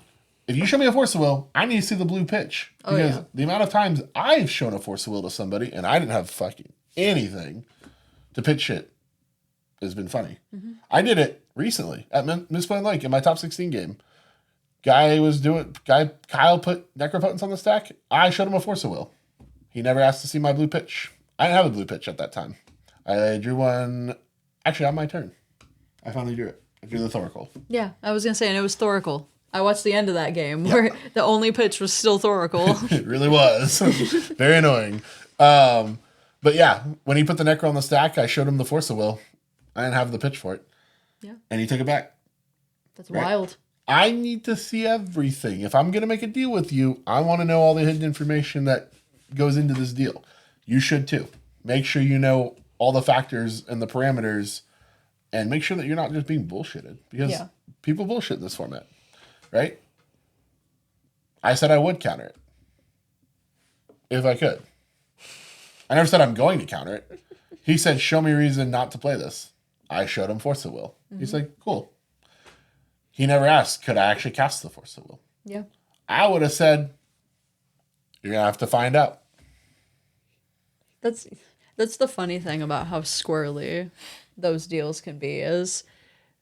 If you show me a Force of Will, I need to see the blue pitch. Because the amount of times I've shown a Force of Will to somebody, and I didn't have fucking anything to pitch it, has been funny. Mm-hmm. I did it recently at Mistplane Lake in my top 16 game. Kyle put Necropotence on the stack. I showed him a Force of Will. He never asked to see my blue pitch. I didn't have a blue pitch at that time. I drew one, actually on my turn. I finally drew it. I drew the Thoracle. Yeah, I was going to say, and it was Thoracle. I watched the end of that game where the only pitch was still Thoracle. It really was. Very annoying. But yeah, when he put the Necro on the stack, I showed him the Force of Will. I didn't have the pitch for it. Yeah. And he took it back. That's wild. I need to see everything. If I'm going to make a deal with you, I want to know all the hidden information that goes into this deal. You should too. Make sure you know all the factors and the parameters, and make sure that you're not just being bullshitted, because people bullshit in this format, right? I said I would counter it if I could. I never said I'm going to counter it. He said, show me a reason not to play this. I showed him Force of Will. Mm-hmm. He's like, cool. He never asked, could I actually cast the Force of Will? Yeah. I would have said, you're going to have to find out. That's the funny thing about how squirrely those deals can be, is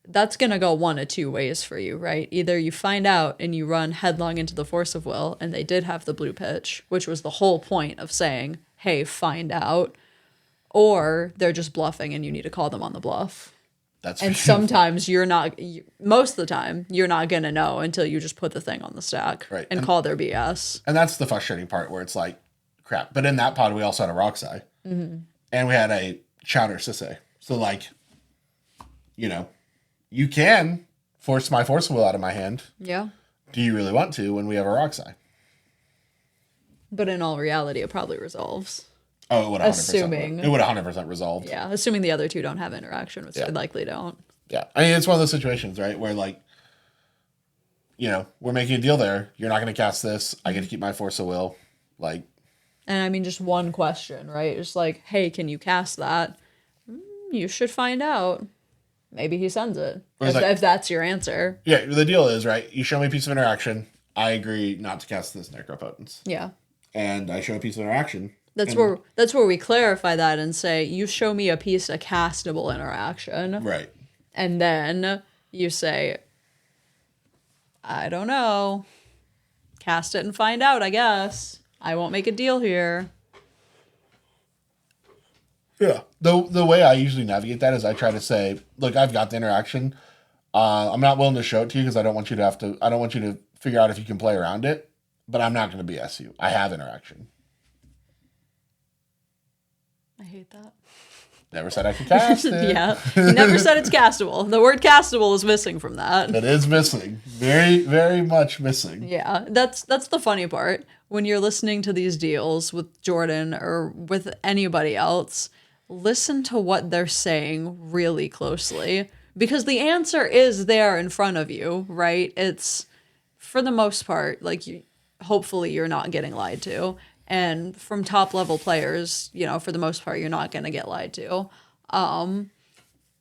that's going to go one of two ways for you, right? Either you find out and you run headlong into the Force of Will, and they did have the blue pitch, which was the whole point of saying, hey, find out, or they're just bluffing and you need to call them on the bluff. And sometimes most of the time, you're not going to know until you just put the thing on the stack and call their BS. And that's the frustrating part, where it's like, crap. But in that pod, we also had a Roxai. Mm-hmm. And we had a Chowder Sisay. So, like, you can force my Force of Will out of my hand. Yeah. Do you really want to when we have a Roxai? But in all reality, it probably resolves. Oh, it would 100%. It would 100% resolve. Yeah, assuming the other two don't have interaction, which they likely don't. Yeah. I mean, it's one of those situations, right, where, like, we're making a deal there. You're not going to cast this. I get to keep my Force of Will. Like. And I mean, just one question, right? Just like, hey, can you cast that? You should find out. Maybe he sends it. If that's your answer. Yeah, the deal is, right, you show me a piece of interaction. I agree not to cast this Necropotence. Yeah. And I show a piece of interaction. That's where we clarify that and say, you show me a piece of castable interaction. Right. And then you say, I don't know. Cast it and find out, I guess. I won't make a deal here. Yeah. The way I usually navigate that is I try to say, look, I've got the interaction. I'm not willing to show it to you because I don't want you to figure out if you can play around it, but I'm not going to BS you. I have interaction. I hate that. Never said I could cast it. Yeah. You never said it's castable. The word castable is missing from that. It is missing. Very, very much missing. Yeah. That's the funny part. When you're listening to these deals with Jordan or with anybody else, listen to what they're saying really closely, because the answer is there in front of you, right? It's, for the most part, like, hopefully you're not getting lied to. And from top level players, for the most part, you're not going to get lied to.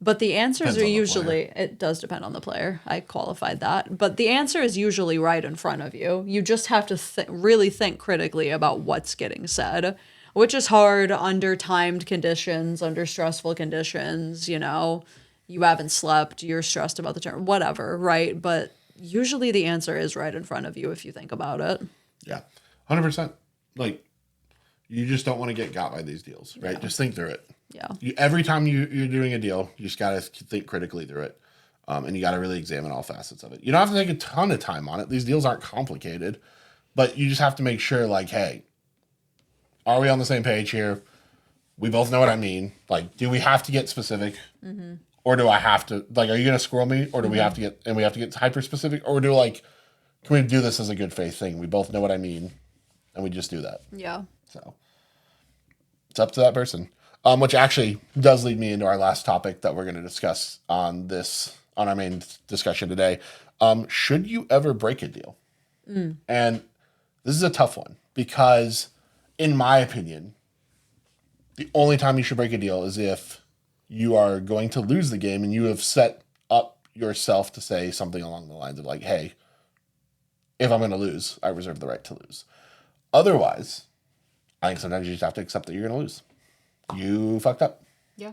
But the answers Depends are on the player. usually, it does depend on the player. I qualified that. But the answer is usually right in front of you. You just have to really think critically about what's getting said, which is hard under timed conditions, under stressful conditions. You haven't slept, you're stressed about the term, whatever, right? But usually the answer is right in front of you if you think about it. Yeah, 100%. Like, you just don't want to get got by these deals, right? Yeah. Just think through it. Yeah. Every time you're doing a deal, you just got to think critically through it. And you got to really examine all facets of it. You don't have to take a ton of time on it. These deals aren't complicated, but you just have to make sure, like, hey, are we on the same page here? We both know what I mean. Like, do we have to get specific? Mm-hmm. Or do I have to, like, are you going to squirrel me? Or do we have to get hyper specific? Or can we do this as a good faith thing? We both know what I mean. And we just do that. Yeah. So it's up to that person. Which actually does lead me into our last topic that we're going to discuss on our main discussion today. Should you ever break a deal? And this is a tough one because, in my opinion, the only time you should break a deal is if you are going to lose the game and you have set up yourself to say something along the lines of, like, hey, if I'm going to lose, I reserve the right to lose. Otherwise, I think sometimes you just have to accept that you're going to lose. You fucked up. Yeah.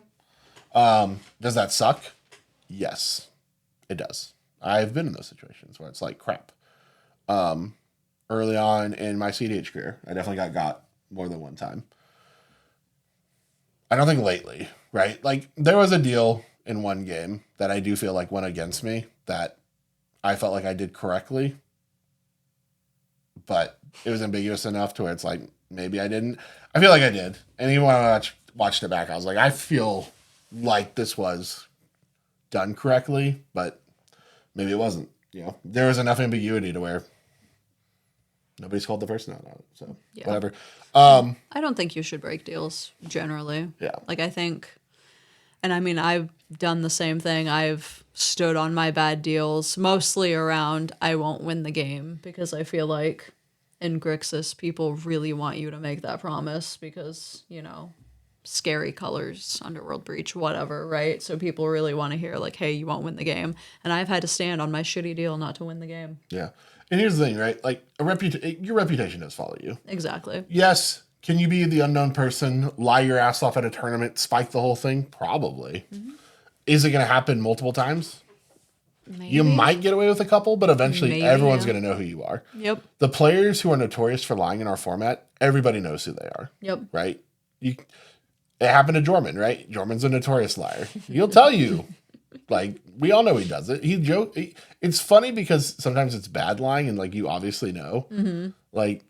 Does that suck? Yes, it does. I've been in those situations where it's like, crap. Early on in my CEDH career, I definitely got more than one time. I don't think lately, right? Like, there was a deal in one game that I do feel like went against me that I felt like I did correctly, but it was ambiguous enough to where it's like, maybe I didn't. I feel like I did. And even when I watched it back, I was like, I feel like this was done correctly, but maybe it wasn't. There was enough ambiguity to where nobody's called the person out on it. So, Yeah. whatever. I don't think you should break deals generally. Yeah. Like, I think, and I mean, I've done the same thing. I've stood on my bad deals, mostly around I won't win the game, because I feel like in Grixis, people really want you to make that promise because, scary colors, Underworld Breach, whatever, right? So people really want to hear, like, hey, you won't win the game. And I've had to stand on my shitty deal not to win the game. Yeah. And here's the thing, right? Like, your reputation does follow you. Exactly. Yes. Can you be the unknown person, lie your ass off at a tournament, spike the whole thing? Probably. Mm-hmm. Is it going to happen multiple times? Maybe. You might get away with a couple, but eventually Maybe, everyone's yeah. going to know who you are. Yep. The players who are notorious for lying in our format, everybody knows who they are. Yep. Right? It happened to Jorman, right? Jorman's a notorious liar. He'll tell you. Like, we all know he does it. It's funny because sometimes it's bad lying and, like, you obviously know. Mm-hmm. Like,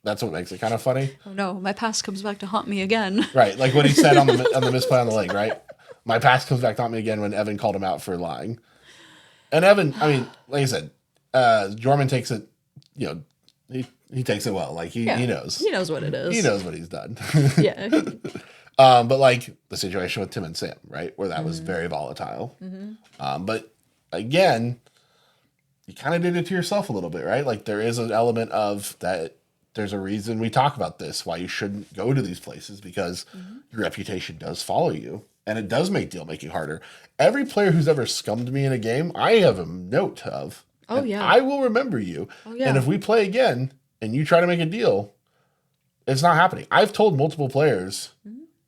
that's what makes it kind of funny. Oh no, my past comes back to haunt me again. Right, like what he said on the misplay on the leg, right? My past comes back to haunt me again when Evan called him out for lying. And Evan, I mean, like I said, Jorman takes it, he takes it well. Like, he knows. He knows what it is. He knows what he's done. Yeah. But like the situation with Tim and Sam, right? Where that was very volatile. Mm-hmm. But again, you kind of did it to yourself a little bit, right? Like, there is an element of that. There's a reason we talk about this, why you shouldn't go to these places, because your reputation does follow you and it does make deal making harder. Every player who's ever scummed me in a game, I have a note of. Oh, yeah. I will remember you. Oh, yeah. And if we play again and you try to make a deal, it's not happening. I've told multiple players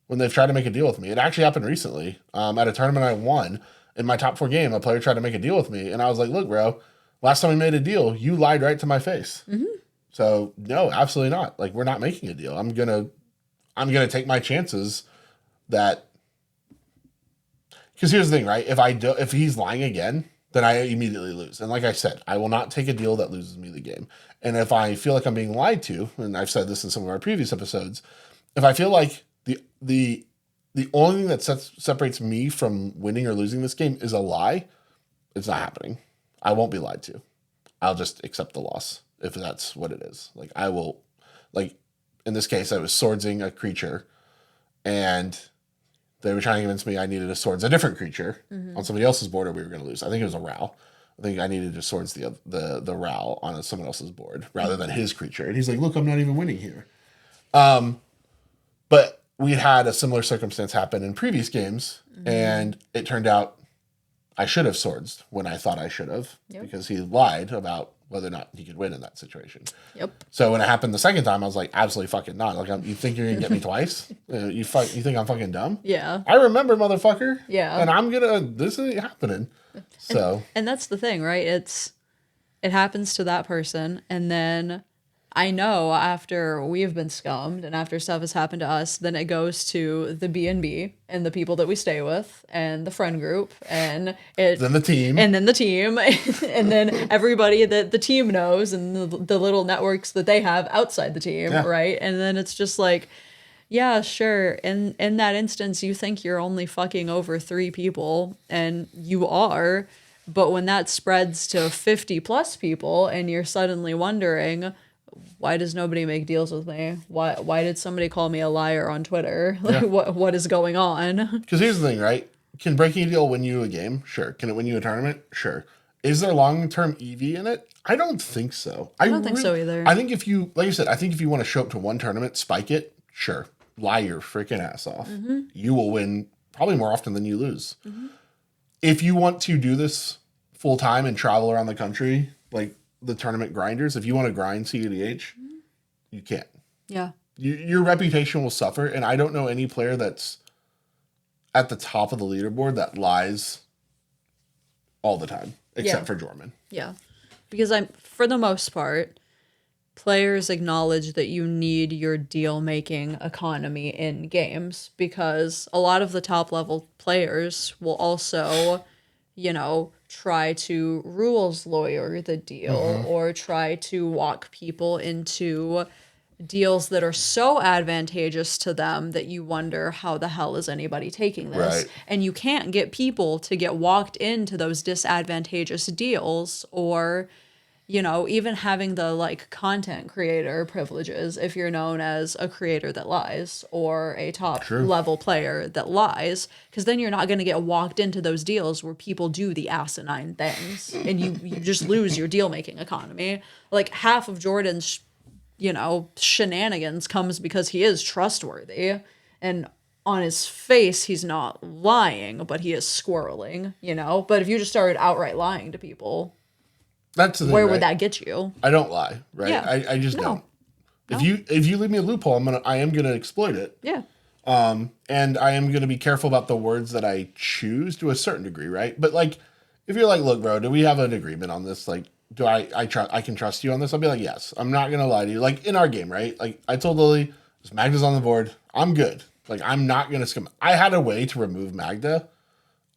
when they've tried to make a deal with me. It actually happened recently at a tournament I won. In my top 4 game, a player tried to make a deal with me. And I was like, look, bro, last time we made a deal, you lied right to my face. Mm-hmm. So no, absolutely not. Like, we're not making a deal. I'm gonna take my chances that, because here's the thing, right? If he's lying again, then I immediately lose. And like I said, I will not take a deal that loses me the game. And if I feel like I'm being lied to, and I've said this in some of our previous episodes, if I feel like the only thing that separates me from winning or losing this game is a lie, it's not happening. I won't be lied to. I'll just accept the loss if that's what it is. Like, I will, like, in this case, I was swordsing a creature and They were trying to convince me I needed to swords a different creature on somebody else's board, or we were going to lose. I think it was a Ral. I think I needed to swords the Ral on someone else's board rather than his creature. And he's like, "Look, I'm not even winning here." But we had a similar circumstance happen in previous games, and it turned out I should have swords when I thought I should have because he lied about whether or not he could win in that situation. Yep. So when it happened the second time, I was like, absolutely fucking not. Like, you think you're gonna get me twice? You think I'm fucking dumb? Yeah. I remember, motherfucker. Yeah. And this ain't happening. So. And that's the thing, right? It happens to that person, and then I know after we've been scummed and after stuff has happened to us, then it goes to the B&B and the people that we stay with and the friend group and then the team and then everybody that the team knows and the little networks that they have outside the team, right? And then it's just like, yeah, sure. In that instance, you think you're only fucking over 3 people, and you are. But when that spreads to 50 plus people and you're suddenly wondering, why does nobody make deals with me? Why did somebody call me a liar on Twitter? Like, what is going on? Because here's the thing, right? Can breaking a deal win you a game? Sure. Can it win you a tournament? Sure. Is there long-term EV in it? I don't think so. I don't think so either. I think if you, like you said, I think if you want to show up to one tournament, spike it, sure. Lie your freaking ass off. You will win probably more often than you lose. If you want to do this full time and travel around the country, like the tournament grinders, if you want to grind CEDH, you can't. Yeah. Your reputation will suffer, and I don't know any player that's at the top of the leaderboard that lies all the time, except for Jorman. Yeah. Because for the most part, players acknowledge that you need your deal-making economy in games, because a lot of the top-level players will also, try to rules lawyer the deal or try to walk people into deals that are so advantageous to them that you wonder, how the hell is anybody taking this? Right. And you can't get people to get walked into those disadvantageous deals, or even having the content creator privileges if you're known as a creator that lies or a top level player that lies, because then you're not going to get walked into those deals where people do the asinine things and you just lose your deal making economy. Like, half of Jordan's shenanigans comes because he is trustworthy, and on his face he's not lying, but he is squirreling, but if you just started outright lying to people, that's the thing, where would that get you? I don't lie, right? Yeah. I just don't. No. If you leave me a loophole, I am gonna exploit it. Yeah. And I am gonna be careful about the words that I choose to a certain degree, right? But if you're like, look, bro, do we have an agreement on this? Like, do I can trust you on this? I'll be like, yes. I'm not gonna lie to you. Like in our game, right? Like I told Lily, Magda's on the board. I'm good. Like I'm not gonna skim. I had a way to remove Magda,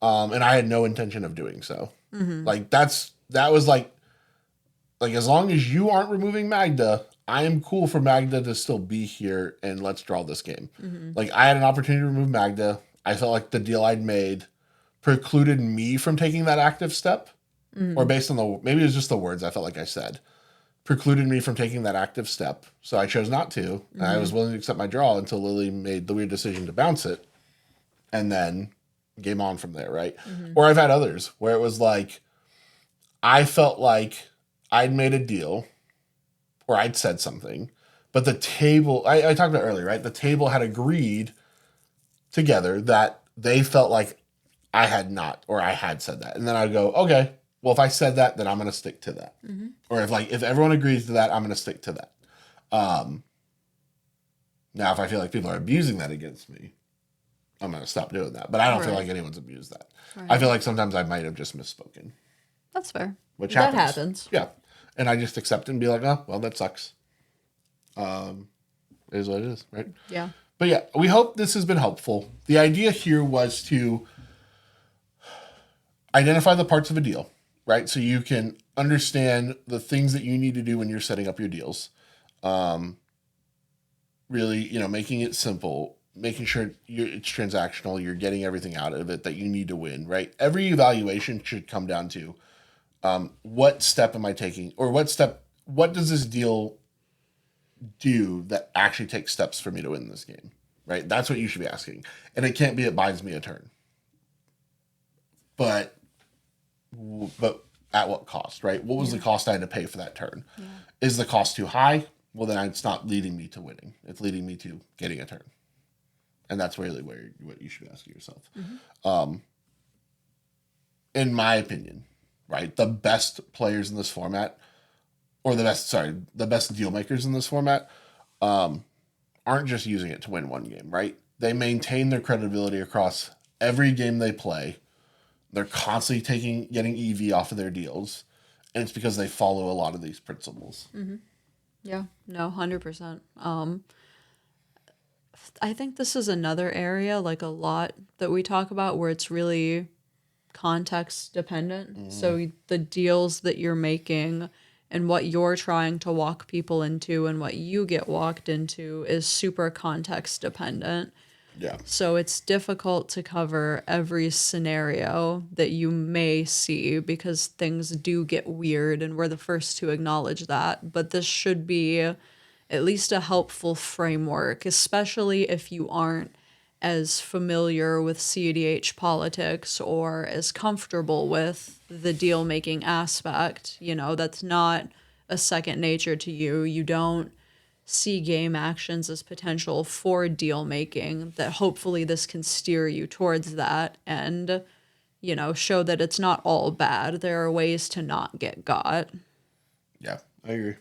and I had no intention of doing so. Like that was like as long as you aren't removing Magda, I am cool for Magda to still be here, and let's draw this game. Like I had an opportunity to remove Magda. I felt like the deal I'd made precluded me from taking that active step, or based on maybe it was just the words I felt like I said, precluded me from taking that active step. So I chose not to, and I was willing to accept my draw until Lily made the weird decision to bounce it, and then game on from there, right? Or I've had others where it was like, I felt like I'd made a deal or I'd said something, but the table, I talked about earlier, right? The table had agreed together that they felt like I had not, or I had said that. And then I'd go, okay, well, if I said that, then I'm going to stick to that. Or if everyone agrees to that, I'm going to stick to that. Now, if I feel like people are abusing that against me, I'm going to stop doing that. But I don't feel like anyone's abused that. I feel like sometimes I might have just misspoken. That's fair. Which that happens. Yeah. And I just accept it and be like, oh, well, that sucks. It is what it is, right? Yeah. But yeah, we hope this has been helpful. The idea here was to identify the parts of a deal, right? So you can understand the things that you need to do when you're setting up your deals. Really, making it simple, making sure it's transactional, you're getting everything out of it that you need to win, right? Every evaluation should come down to what step am I taking, or what does this deal do that actually takes steps for me to win this game? right? That's what you should be asking. And it can't be it buys me a turn. But at what cost, right? What was the cost I had to pay for that turn? Yeah. Is the cost too high? Well, then it's not leading me to winning. It's leading me to getting a turn. And that's really what you should be asking yourself. In my opinion, right, the best players in this format, or the best deal makers in this format, aren't just using it to win one game, right? They maintain their credibility across every game they play. They're constantly getting EV off of their deals, and it's because they follow a lot of these principles. Mm-hmm. Yeah, no, 100%. I think this is another area, like a lot that we talk about, where it's really context dependent. So the deals that you're making and what you're trying to walk people into and what you get walked into is super context dependent. Yeah. So it's difficult to cover every scenario that you may see because things do get weird, and we're the first to acknowledge that. But this should be at least a helpful framework, especially if you aren't as familiar with CEDH politics or as comfortable with the deal making aspect. You know, that's not a second nature to you. You don't see game actions as potential for deal making, that hopefully this can steer you towards that and, you know, show that it's not all bad. There are ways to not get got. Yeah, I agree.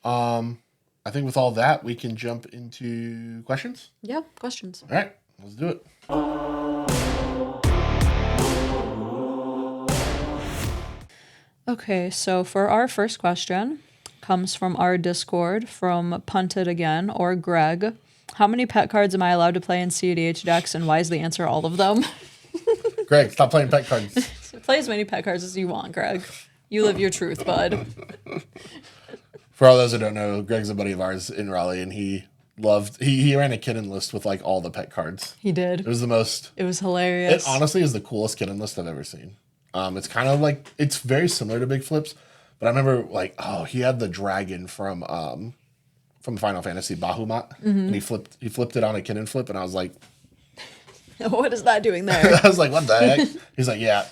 I think with all that, we can jump into questions. Yeah, questions. All right, let's do it. Okay, so for our first question, comes from our Discord from Punted Again or Greg. How many pet cards am I allowed to play in CEDH decks, and why is the answer all of them? Greg, stop playing pet cards. Play as many pet cards as you want, Greg. You live your truth, bud. For all those that don't know, Greg's a buddy of ours in Raleigh, and he ran a kitten list with like all the pet cards. He did. It was the most. It was hilarious. It honestly is the coolest kitten list I've ever seen. It's kind of like, it's very similar to Big Flips, but I remember like, he had the dragon from Final Fantasy Bahamut, and he flipped it on a kitten flip, and I was like, what is that doing there? I was like, what the heck? He's like, yeah,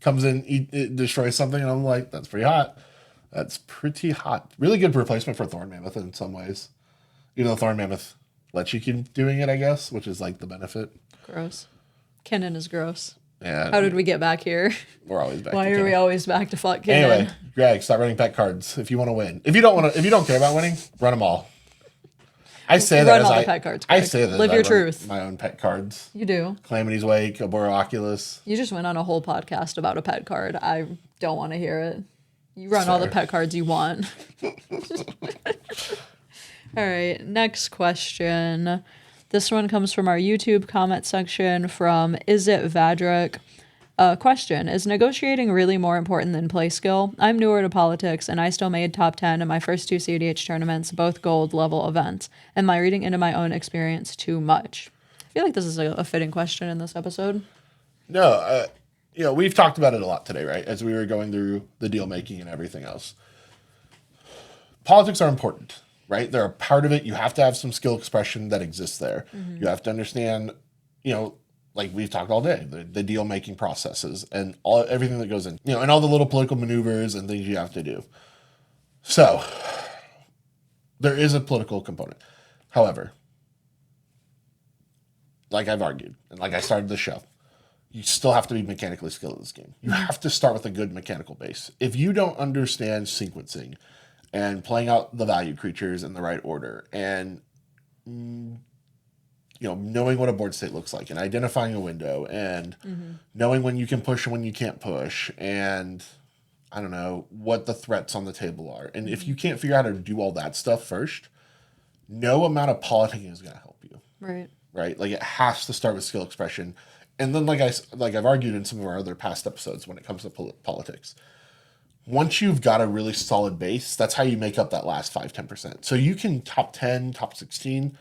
comes in, it destroys something, and I'm like, that's pretty hot. That's pretty hot. Really good replacement for Thorn Mammoth in some ways. Even though Thorn Mammoth lets you keep doing it, I guess, which is like the benefit. Gross. Kennen is gross. Yeah. How did we get back here? We're always back. Why are we always back to fuck Kennen? Anyway, Greg, stop running pet cards if you want to win. If you don't care about winning, run them all. I say that as pet cards, Greg. I say that live as your I truth. My own pet cards. You do. Calamity's Wake, Abora Oculus. You just went on a whole podcast about a pet card. I don't want to hear it. You run Fair. all the pet cards you want. All right, next question. This one comes from our YouTube comment section from Is It Vadrick? Question, is negotiating really more important than play skill? I'm newer to politics, and I still made top 10 in my first two CEDH tournaments, both gold level events. Am I reading into my own experience too much? I feel like this is a fitting question in this episode. No, we've talked about it a lot today, right? As we were going through the deal making and everything else. Politics are important, right? They're a part of it. You have to have some skill expression that exists there. Mm-hmm. You have to understand, like we've talked all day, the deal making processes and everything that goes in, and all the little political maneuvers and things you have to do. So there is a political component. However, like I've argued and like I started the show, you still have to be mechanically skilled in this game. You have to start with a good mechanical base. If you don't understand sequencing and playing out the value creatures in the right order and knowing what a board state looks like and identifying a window and knowing when you can push and when you can't push and I don't know what the threats on the table are. And if you can't figure out how to do all that stuff first, no amount of politicking is going to help you. Right? Like it has to start with skill expression. And then like I've argued in some of our other past episodes when it comes to politics, once you've got a really solid base, that's how you make up that last 5-10%. So you can top 10, top 16,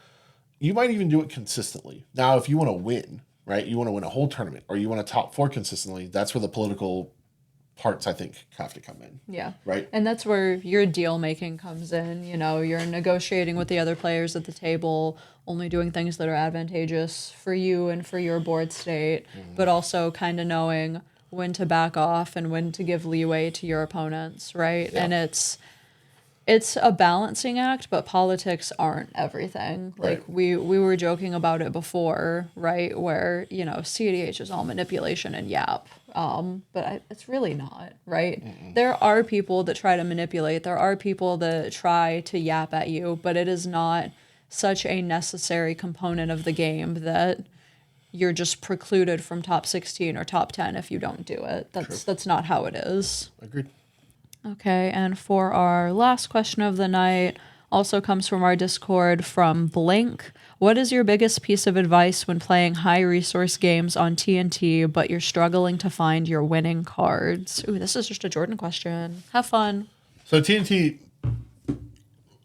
you might even do it consistently. Now, if you want to win, right, you want to win a whole tournament or you want to top 4 consistently, that's where the political parts I think have to come in. Yeah. Right. And that's where your deal making comes in. You know, you're negotiating with the other players at the table, only doing things that are advantageous for you and for your board state, but also kind of knowing when to back off and when to give leeway to your opponents, right? Yeah. And it's a balancing act, but politics aren't everything. Like Right. we were joking about it before, right? Where, you know, CEDH is all manipulation and yap. It's really not, right? There are people that try to manipulate. There are people that try to yap at you, but it is not such a necessary component of the game that you're just precluded from top 16 or top 10 if you don't do it. That's not how it is. Agreed. Okay, and for our last question of the night, also comes from our Discord from Blink. What is your biggest piece of advice when playing high resource games on TNT, but you're struggling to find your winning cards? Ooh, this is just a Jordan question. Have fun. So TNT,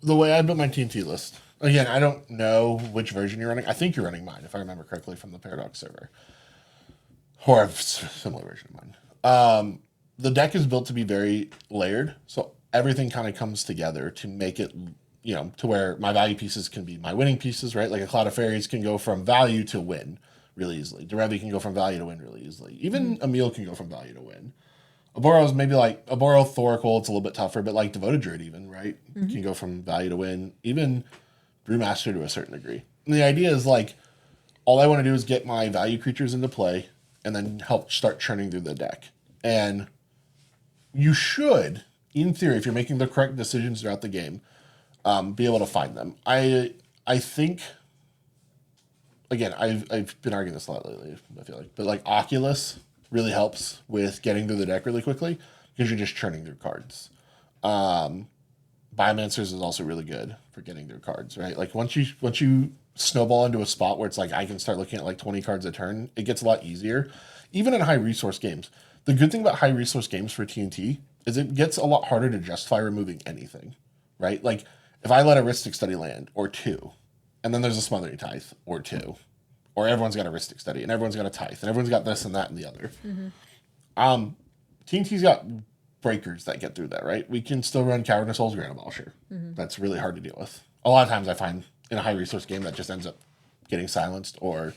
the way I built my TNT list, again, I don't know which version you're running. I think you're running mine, if I remember correctly, from the Paradox server. Or a similar version of mine. The deck is built to be very layered, so everything kind of comes together to make it, you know, to where my value pieces can be my winning pieces, right? Like a Cloud of Fairies can go from value to win really easily. Derevi can go from value to win really easily. Even Emil can go from value to win. Aboro's maybe like Aboro Thoracle, it's a little bit tougher, but like Devoted Druid even, right? Can go from value to win. Even Brewmaster to a certain degree. And the idea is like, all I want to do is get my value creatures into play and then help start churning through the deck. And you should, in theory, if you're making the correct decisions throughout the game, be able to find them. I think, again, I've been arguing this a lot lately, I feel like, but like Oculus really helps with getting through the deck really quickly because you're just churning through cards. Biomancers is also really good for getting through cards, right? Like once you snowball into a spot where it's like I can start looking at like 20 cards a turn, it gets a lot easier. Even in high resource games. The good thing about high resource games for TNT is it gets a lot harder to justify removing anything, right? Like if I let a Rhystic Study land or two, and then there's a Smothering Tithe or two, or everyone's got a Rhystic Study and everyone's got a Tithe and everyone's got this and that and the other. TNT's got breakers that get through that, right? We can still run Cavernous Souls Grand Abolisher. That's really hard to deal with. A lot of times I find in a high resource game that just ends up getting silenced or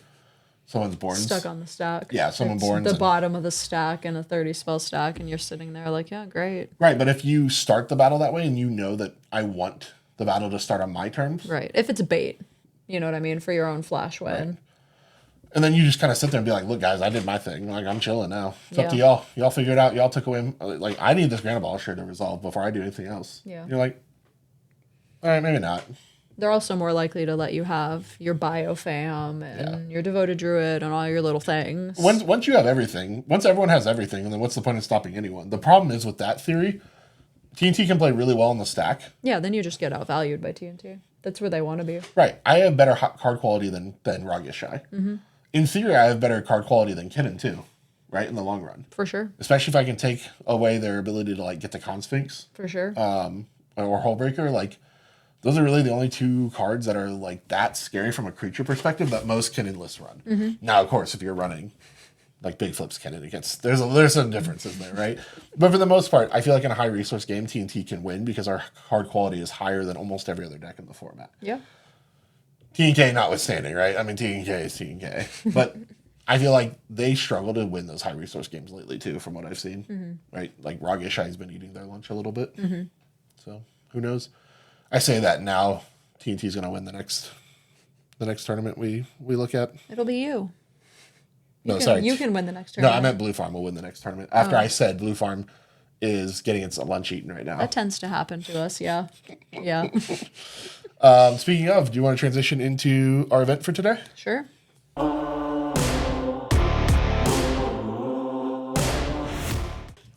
someone's born Stuck on the stack. Yeah, someone It's born the bottom of the stack in a 30 spell stack, and you're sitting there like, yeah, great. Right, but if you start the battle that way and you know that I want the battle to start on my terms. Right. If it's bait, you know what I mean, for your own flash win. Right. And then you just kind of sit there and be like, look, guys, I did my thing. Like, I'm chilling now. It's up to Yeah. y'all. Y'all figure it out. Y'all took away, like, I need this Grand Abolisher to resolve before I do anything else. Yeah. You're like, all right, maybe not. They're also more likely to let you have your biofam and your devoted druid and all your little things. Once you have everything, once everyone has everything, and then what's the point of stopping anyone? The problem is with that theory, TNT can play really well in the stack. Yeah, then you just get outvalued by TNT. That's where they want to be. Right. I have better card quality than Ragyashai. In theory, I have better card quality than Kinnan too, right, in the long run. For sure. Especially if I can take away their ability to, like, get the Consphinx. For sure. Or Hullbreaker, like, those are really the only two cards that are, like, that scary from a creature perspective that most Kinnan lists run. Now, of course, if you're running, like, Big Flips Kinnan, it gets, there's some differences there, right? But for the most part, I feel like in a high-resource game, TNT can win because our card quality is higher than almost every other deck in the format. Yeah. TNK notwithstanding, right? I mean, TNK is TNK. But I feel like they struggle to win those high-resource games lately, too, from what I've seen. Right? Like, Ragyashai's been eating their lunch a little bit. So, who knows? I say that now. TNT's going to win the next tournament we look at. It'll be you. Sorry. You can win the next No, tournament. I meant Blue Farm will win the next tournament. After I said Blue Farm is getting its lunch eaten right now. That tends to happen to us, yeah. Yeah. Speaking of, do you want to transition into our event for today? Sure.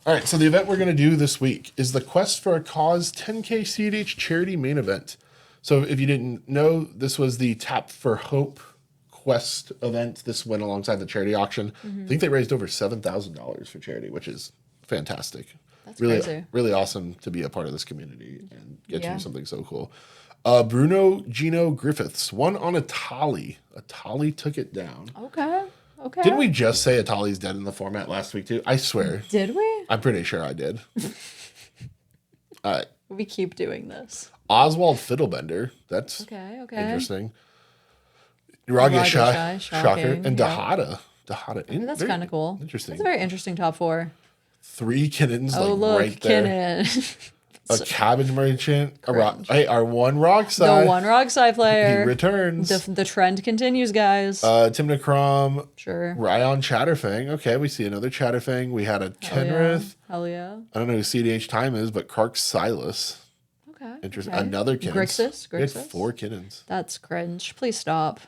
All right, so the event we're going to do this week is the Quest for a Cause 10K CEDH charity main event. So if you didn't know, this was the Tap for Hope Quest event. This went alongside the charity auction. I think they raised over $7,000 for charity, which is fantastic. That's really, crazy. really awesome to be a part of this community and get to Yeah. do something so cool. Bruno Gino Griffiths won on a Tali. A Tali took it down. Okay. Okay. Didn't we just say Atali's dead in the format last week too? I swear. Did we? I'm pretty sure I did. All right. We keep doing this. Oswald Fiddlebender. That's Okay. interesting. Ragisha, shocker. Shocking. And Yeah. Dahada. That's kind of cool. Interesting. That's a very interesting top 4. 3 Kinnons, Oh, like look, right there. Kinnan. A Cabbage Merchant. Cringe. Our one Rockside. The one Rogsai He player. returns. The trend continues, guys. Timnacrom. Sure. Ryan Chatterfang. Okay, we see another Chatterfang. We had a Tenrith. Hell yeah. I don't know who CDH time is, but Kark Silas. Okay. Interesting. Okay. Another Kinnons. Grixis. We had 4 Kinnons. That's cringe. Please stop.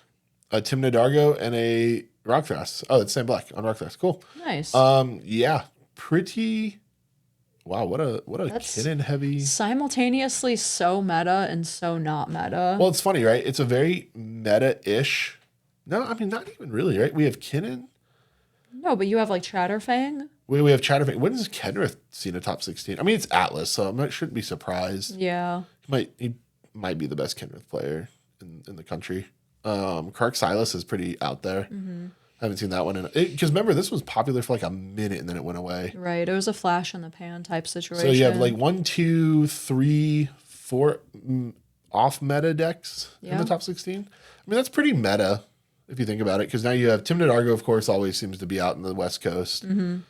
A Timna Dargo and a Rockthras. Oh, it's same black on Rockthras. Cool. Nice. Yeah. Pretty. Wow, what a That's Kinnan heavy. Simultaneously so meta and so not meta. Well, it's funny, right? It's a very meta-ish. No, I mean not even really, right? We have Kinnan. No, but you have like Chatterfang. We have Chatterfang. When has Kenrith seen a top 16? I mean, it's Atlas, so I shouldn't be surprised. Yeah. He might be the best Kenrith player in the country. Kark Silas is pretty out there. I haven't seen that one because remember this was popular for like a minute and then it went away. Right. It was a flash in the pan type situation. So you have like 1, 2, 3, 4 off meta decks in the top 16. I mean that's pretty meta if you think about it because now you have Timnid Argo, of course, always seems to be out in the West Coast. This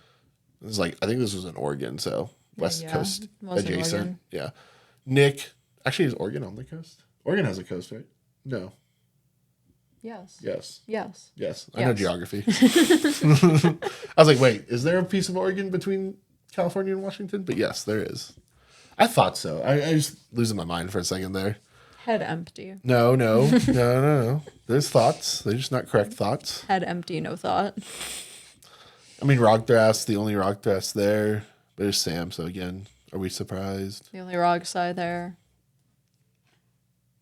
is like I think this was in Oregon, so West Coast adjacent. Yeah. Nick, actually, is Oregon on the coast? Oregon has a coast, right? No. Yes. I know geography. I was like, wait, is there a piece of Oregon between California and Washington? But yes, there is. I thought so. I just losing my mind for a second there. Head empty. No. There's thoughts. They're just not correct thoughts. Head empty, no thought. I mean, Rockthras, the only Rockthras there. But there's Sam, so again, are we surprised? The only Rog side there.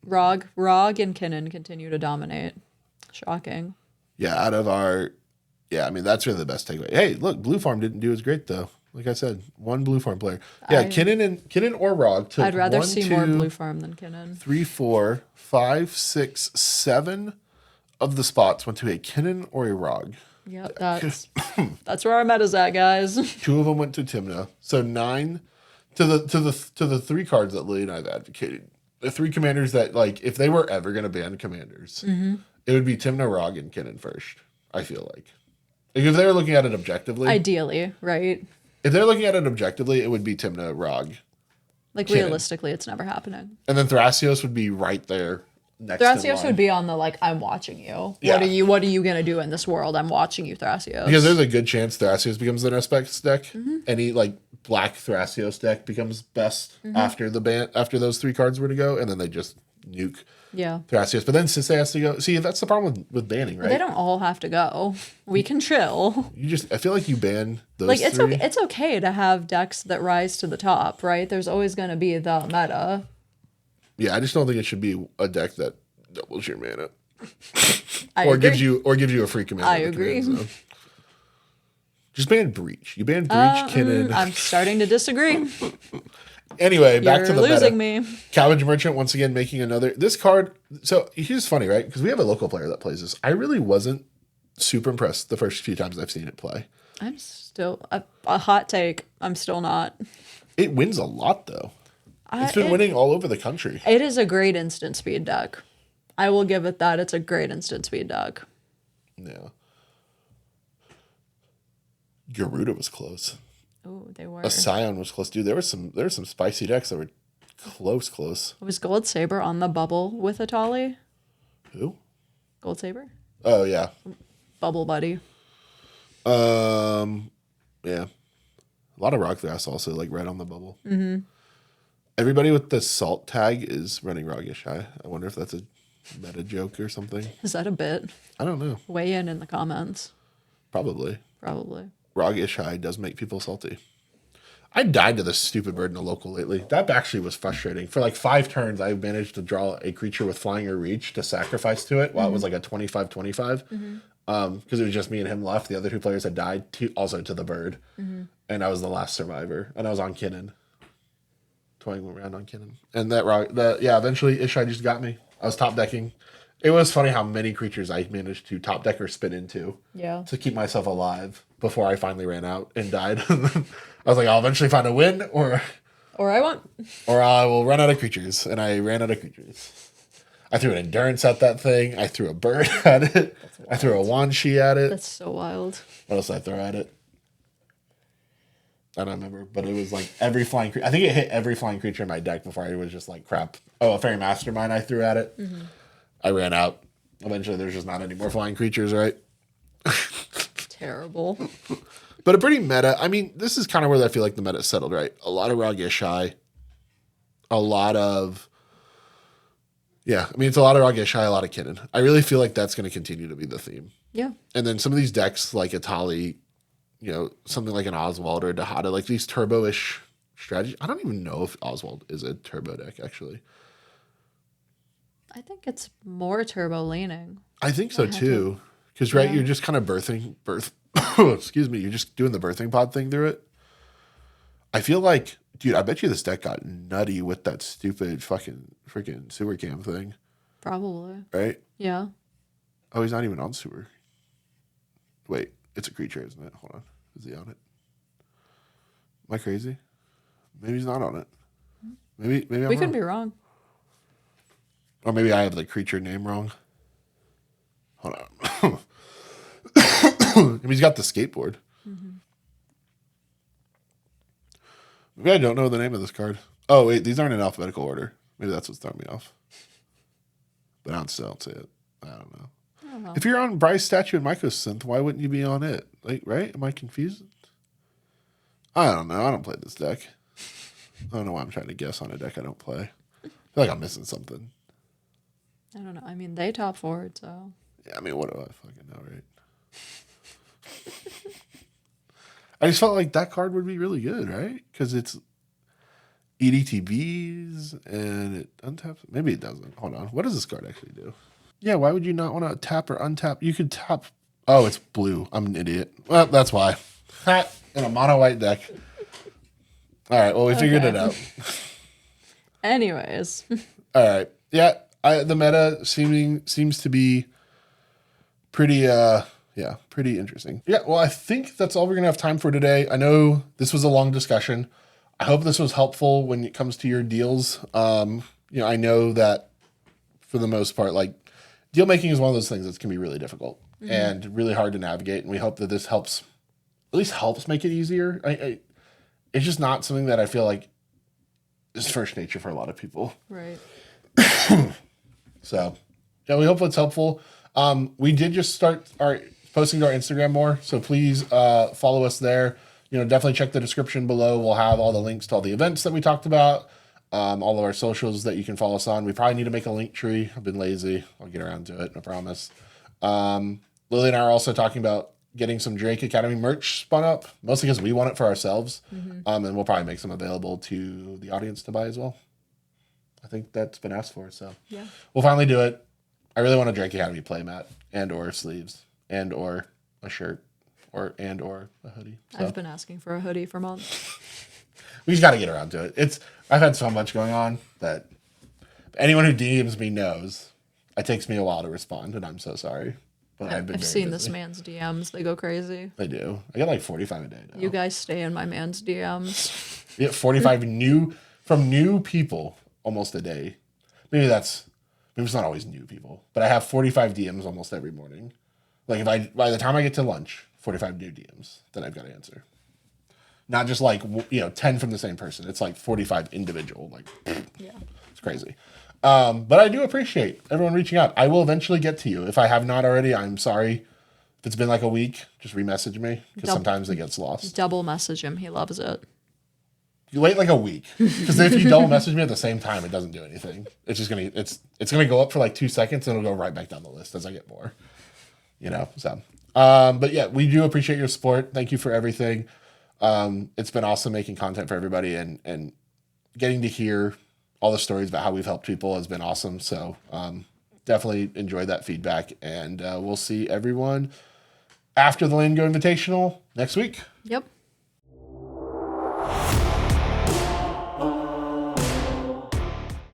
Rog and Kinnan continue to dominate. Shocking. Yeah, out of our... Yeah, I mean, that's really the best takeaway. Hey, look, Blue Farm didn't do as great, though. Like I said, one Blue Farm player. Yeah, Kinnan or Rog took I'd rather 1, see 2, more Blue Farm than Kinnan. 3, 4, 5, 6, 7 of the spots went to a Kinnan or a Rog. Yep, that's where our meta's at, guys. 2 of them went to Timna. So 9 to the 3 cards that Lily and I have advocated. The 3 commanders that, like, if they were ever going to ban commanders, it would be Timna, Rog, and Kinnan first, I feel like. If they were looking at it objectively. Ideally, right? If they're looking at it objectively, it would be Timna, Rog. Like, Kinnan. realistically, it's never happening. And then Thrasios would be right there next to Thrasios would be on the, like, I'm watching you. Yeah. What are you going to do in this world? I'm watching you, Thrasios. Because there's a good chance Thrasios becomes the next best deck. Any, like, black Thrasios deck becomes best after the ban after those 3 cards were to go, and then they just nuke Thrasios. But then Sisei has to go. See, that's the problem with banning, right? They don't all have to go. We can chill. I feel like you ban those Like, it's 3. it's okay to have decks that rise to the top, right? There's always going to be the meta. Yeah, I just don't think it should be a deck that doubles your mana. I or agree. gives you a free command. I agree. Just ban Breach. You ban Breach, Kinnan. I'm starting to disagree. Anyway, back to the losing meta. me. Cabbage Merchant once again making another. This card. So here's funny, right? Because we have a local player that plays this. I really wasn't super impressed the first few times I've seen it play. I'm still a hot take. I'm still not. It wins a lot though. It's been winning all over the country. It is a great instant speed deck. I will give it that. It's a great instant speed deck. Yeah. Garuda was close. Oh, they were. A Scion was close, dude. There were some spicy decks that were close. Was Gold Saber on the bubble with Atali? Who? Gold Saber? Oh yeah. Bubble buddy. Yeah. A lot of Rockthras also, like right on the bubble. Everybody with the salt tag is running Rogish High. I wonder if that's a meta joke or something. Is that a bit? I don't know. Weigh in the comments. Probably. Rogish High does make people salty. I died to this stupid bird in a local lately. That actually was frustrating. For like 5 turns, I managed to draw a creature with flying or reach to sacrifice to it while it was like a 25-25. Because it was just me and him left. The other 2 players had died also to the bird. And I was the last survivor. And I was on Kinnan. Toying around on Kinnan. And eventually Ishai just got me. I was top decking. It was funny how many creatures I managed to top deck or spin into Yeah. to keep myself alive before I finally ran out and died. I was like, I'll eventually find a win, Or I want. or I will run out of creatures. And I ran out of creatures. I threw an endurance at that thing. I threw a bird at it. I threw a Wanshi at it. That's so wild. What else did I throw at it? I don't remember, but it was like every flying creature. I think it hit every flying creature in my deck before I was just like, crap. Oh, a Fairy Mastermind I threw at it. Mm-hmm. I ran out. Eventually, there's just not any more flying creatures, right? Terrible. But a pretty meta. I mean, this is kind of where I feel like the meta settled, right? A lot of Raw-Gishai. A lot of... Yeah, I mean, it's a lot of Raw-Gishai, a lot of Kinnan. I really feel like that's going to continue to be the theme. Yeah. And then some of these decks, like Atali, you know, something like an Oswald or a Dahada, like these turbo-ish strategies. I don't even know if Oswald is a turbo deck, actually. I think it's more turbo leaning. I think so, too. Because, right, you're just kind of excuse me, you're just doing the birthing pod thing through it. I feel like, dude, I bet you this deck got nutty with that stupid fucking freaking sewer cam thing. Probably. Right? Yeah. Oh, he's not even on sewer. Wait, it's a creature, isn't it? Hold on. Is he on it? Am I crazy? Maybe he's not on it. Maybe I'm We could wrong. be wrong. Or maybe I have the creature name wrong. Hold on. Maybe he's got the skateboard. Mm-hmm. Maybe I don't know the name of this card. Oh, wait, these aren't in alphabetical order. Maybe that's what's throwing me off. But I don't say it. I don't know. If you're on Bryce Statue and Mycosynth, why wouldn't you be on it? Like, right? Am I confused? I don't know. I don't play this deck. I don't know why I'm trying to guess on a deck I don't play. I feel like I'm missing something. I don't know. I mean, they top forward, so. Yeah, I mean, what do I fucking know, right? I just felt like that card would be really good, right? Because it's EDTBs and it untaps. Maybe it doesn't. Hold on. What does this card actually do? Yeah, why would you not want to tap or untap? You could tap. Oh, it's blue. I'm an idiot. Well, that's why. In a mono white deck. All right. Well, we figured it out. Anyways. All right. Yeah. The meta seems to be pretty pretty interesting. Yeah, well, I think that's all we're going to have time for today. I know this was a long discussion. I hope this was helpful when it comes to your deals. I know that for the most part, like, deal making is one of those things that can be really difficult and really hard to navigate. And we hope that this helps make it easier. It's just not something that I feel like is first nature for a lot of people. Right. So, yeah, we hope it's helpful. We did just start posting to our Instagram more, so please follow us there. Definitely check the description below. We'll have all the links to all the events that we talked about, all of our socials that you can follow us on. We probably need to make a link tree. I've been lazy. I'll get around to it, I promise. Lily and I are also talking about getting some Drake Academy merch spun up, mostly because we want it for ourselves, and we'll probably make some available to the audience to buy as well. I think that's been asked for, so yeah, we'll finally do it. I really want a Drake Academy playmat and or sleeves and or a shirt and or a hoodie. So I've been asking for a hoodie for months. we just got to get around to it. I've had so much going on that anyone who DMs me knows it takes me a while to respond, and I'm so sorry. But I've seen this man's DMs. They go crazy. They do. I get like 45 a day now. You guys stay in my man's DMs. We get 45 new people almost a day. Maybe it's not always new people, but I have 45 DMs almost every morning. Like by the time I get to lunch, 45 new DMs that I've got to answer. Not just like 10 from the same person. It's like 45 individual. Like, yeah, it's crazy. But I do appreciate everyone reaching out. I will eventually get to you. If I have not already, I'm sorry. If it's been like a week, just remessage me because sometimes it gets lost. Double message him. He loves it. You wait like a week because if you double message me at the same time, it doesn't do anything. It's just it's gonna go up for like 2 seconds and it'll go right back down the list as I get more. So. But yeah, we do appreciate your support. Thank you for everything. It's been awesome making content for everybody and getting to hear all the stories about how we've helped people has been awesome. So definitely enjoy that feedback, and we'll see everyone after the Lane Go Invitational next week. Yep.